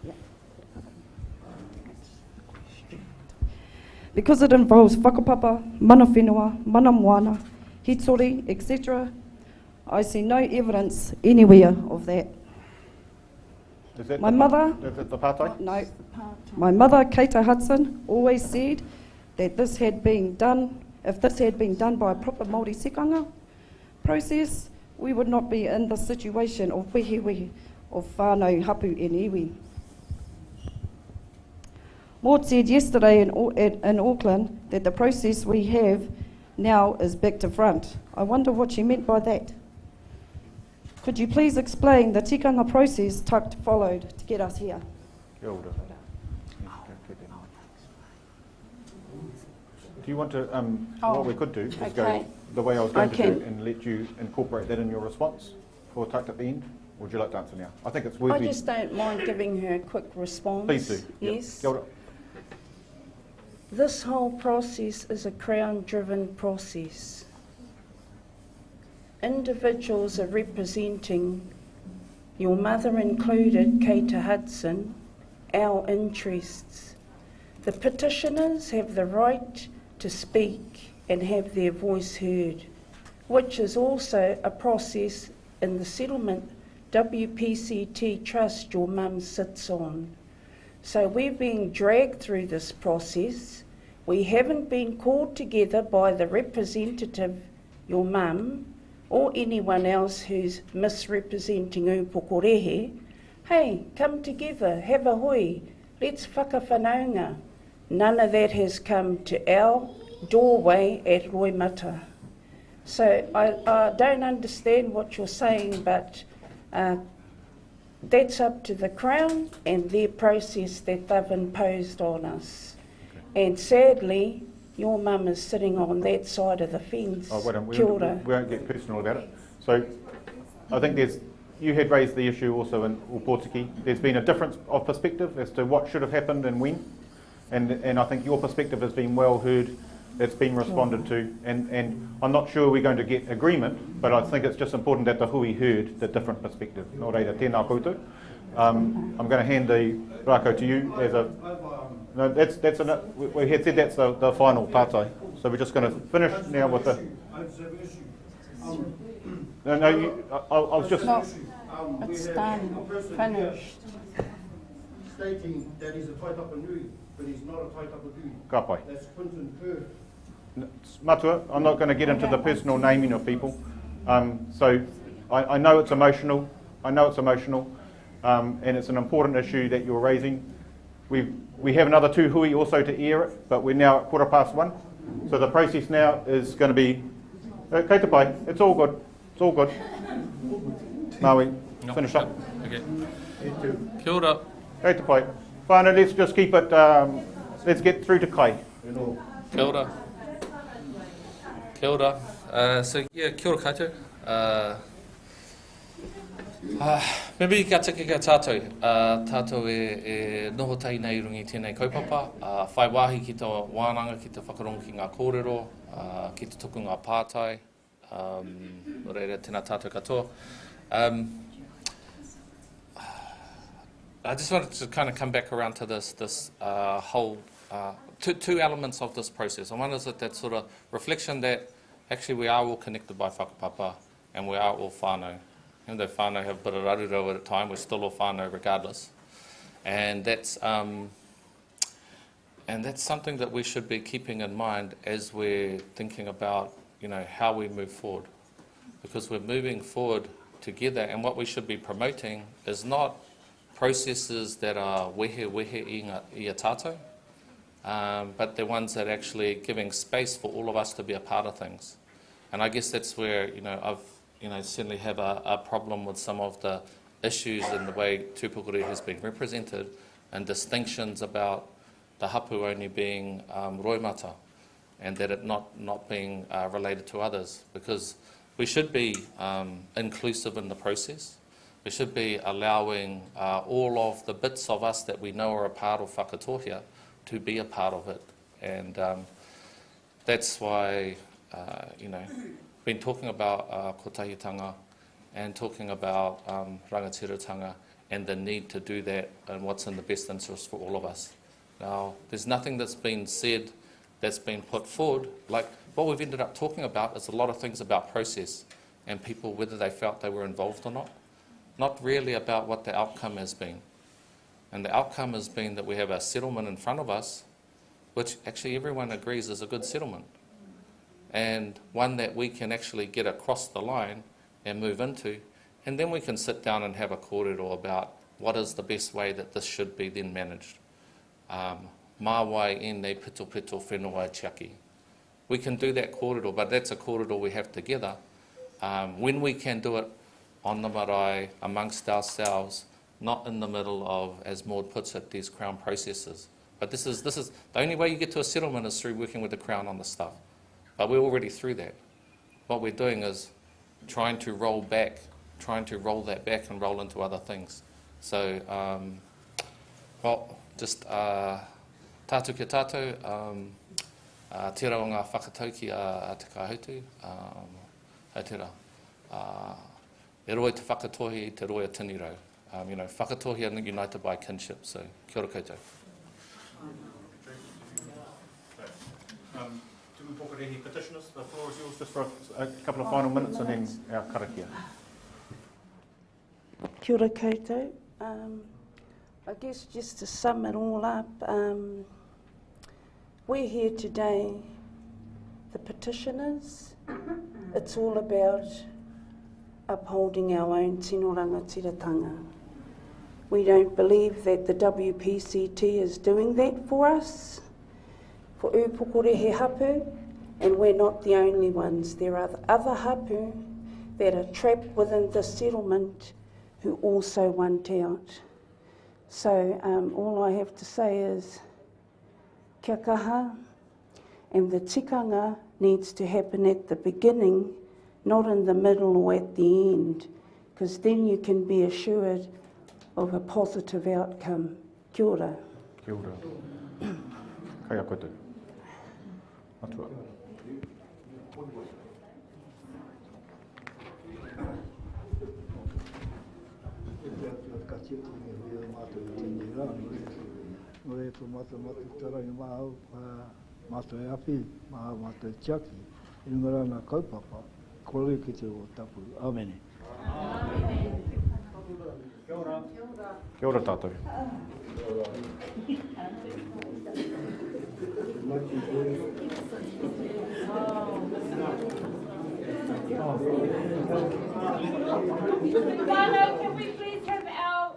Yeah. Because it involves whakapapa, mana whenua, mana moana, hitori, etc., I see no evidence anywhere of that.
Is that
My mother,
the partai?
No. My mother, Keita Hudson, always said that if this had been done by a proper Māori tikanga process,
we would not be in the situation of wehe of whānau hapu in iwi. Maud said yesterday in Auckland that the process we have now is back to front. I wonder what she meant by that. Could you please explain the tikanga process Tuck followed to get us here?
Kia ora. Do you want to, what we could do is go the way I was going to do and let you incorporate that in your response for Tuck at the end? Or would you like to answer now? I think it's worth
I just don't mind giving her a quick response.
Please do.
Yes.
Kia ora.
This whole process is a Crown-driven process. Individuals are representing, your mother included, Kate Hudson, our interests. The petitioners have the right to speak and have their voice heard, which is also a process in the settlement WPCT trust your mum sits on. So we're being dragged through this process. We haven't been called together by the representative, your mum, or anyone else who's misrepresenting Upokorehe. Hey, come together, have a hui, let's whakawhanaunga. None of that has come to our doorway at Roimata. So I don't understand what you're saying, but that's up to the Crown and their process that they've imposed on us. Okay. And sadly, your mum is sitting on that side of the fence.
Oh, we won't get personal about it. So I think you had raised the issue also in Upotiki. There's been a difference of perspective as to what should have happened and when. And I think your perspective has been well heard, it's been responded to. And I'm not sure we're going to get agreement, but I think it's just important that the hui heard the different perspective. Nō reira, tēnā koutou. I'm going to hand the rako to you as a... No, we had said that's the final tātai. So we're just going to finish now with the... I was just...
No, it's done, finished.
Stating that he's a taitapa nui, but he's not a taitapa nui.
Ka pai.
That's Quinton Perth.
Matua, I'm not going to get into the personal naming of people. So I know it's emotional. And it's an important issue that you're raising. We have another 2 hui also to air it, but we're now at 1:15. So the process now is going to be... Kei te pai, it's all good. It's all good. Maui, finish up.
Okay. Kia ora.
Kei te pai. Whānau, let's just keep it... let's get through to Kai.
Kia ora. Kia ora. So, yeah, kia ora koutou. Maybe ka tiki ka tātou. Tātou e noho tai nei rungi tēnei kaupapa. Whai wāhi ki tō wānanga, ki te whakarongo ki ngā kōrero, ki te tuku ngā pātai. Reira, tēnā tātou katoa. I just wanted to kind of come back around to this whole two elements of this process. And one is that sort of reflection that actually we are all connected by whakapapa and we are all whānau. Even though whānau have a bit of raruro at a time, we're still all whānau regardless. And that's something that we should be keeping in mind as we're thinking about, how we move forward. Because we're moving forward together, and what we should be promoting is not processes that are wehe i a tātou, but they're ones that are actually giving space for all of us to be a part of things. And I guess that's where, I've certainly have a problem with some of the issues in the way tūpukuri has been represented and distinctions about the hapu only being roimata and that it not being related to others, because we should be inclusive in the process. We should be allowing all of the bits of us that we know are a part of Whakatohea to be a part of it. And that's why, been talking about kotahitanga and talking about rangatiratanga and the need to do that and what's in the best interest for all of us. Now, there's nothing that's been said that's been put forward. Like, what we've ended up talking about is a lot of things about process and people, whether they felt they were involved or not really about what the outcome has been. And the outcome has been that we have a settlement in front of us, which actually everyone agrees is a good settlement, and one that we can actually get across the line and move into, and then we can sit down and have a kōrero about what is the best way that this should be then managed. Mā wai e nei pito pito whenua Tiaki. We can do that kōrero, but that's a kōrero we have together. When we can do it on the marae, amongst ourselves, not in the middle of, as Maud puts it, these Crown processes. But this is the only way you get to a settlement is through working with the Crown on the stuff. But we're already through that. What we're doing is trying to roll that back and roll into other things. So, just tātou ki tātou, te rau ngā whakatau ki a te kāhutu, hei te rā. E roi te whakatohi, te roi a tinirau. Whakatohea united by kinship, so kia ora koutou.
Petitioners, the floor is yours just for a couple of final minutes and then our karakia.
Kia ora koutou. I guess just to sum it all up, we're here today, the petitioners. It's all about upholding our own tino rangatiratanga. We don't believe that the WPCT is doing that for us, for Upukorehe hapu, and we're not the only ones. There are other hapu that are trapped within the settlement who also want out. So all I have to say is kia kaha, and the tikanga needs to happen at the beginning, not in the middle or at the end, because then you can be assured of a positive outcome. Kia ora.
Kia ora. Kaya koutou. Atua.
Noi e mata tarangi mahau, mata e api, mata e Tiaki, i ngara nā kaupapa, kore ki te o tapu. Āmene.
Kia ora. Kia ora tātou.
Can we please have our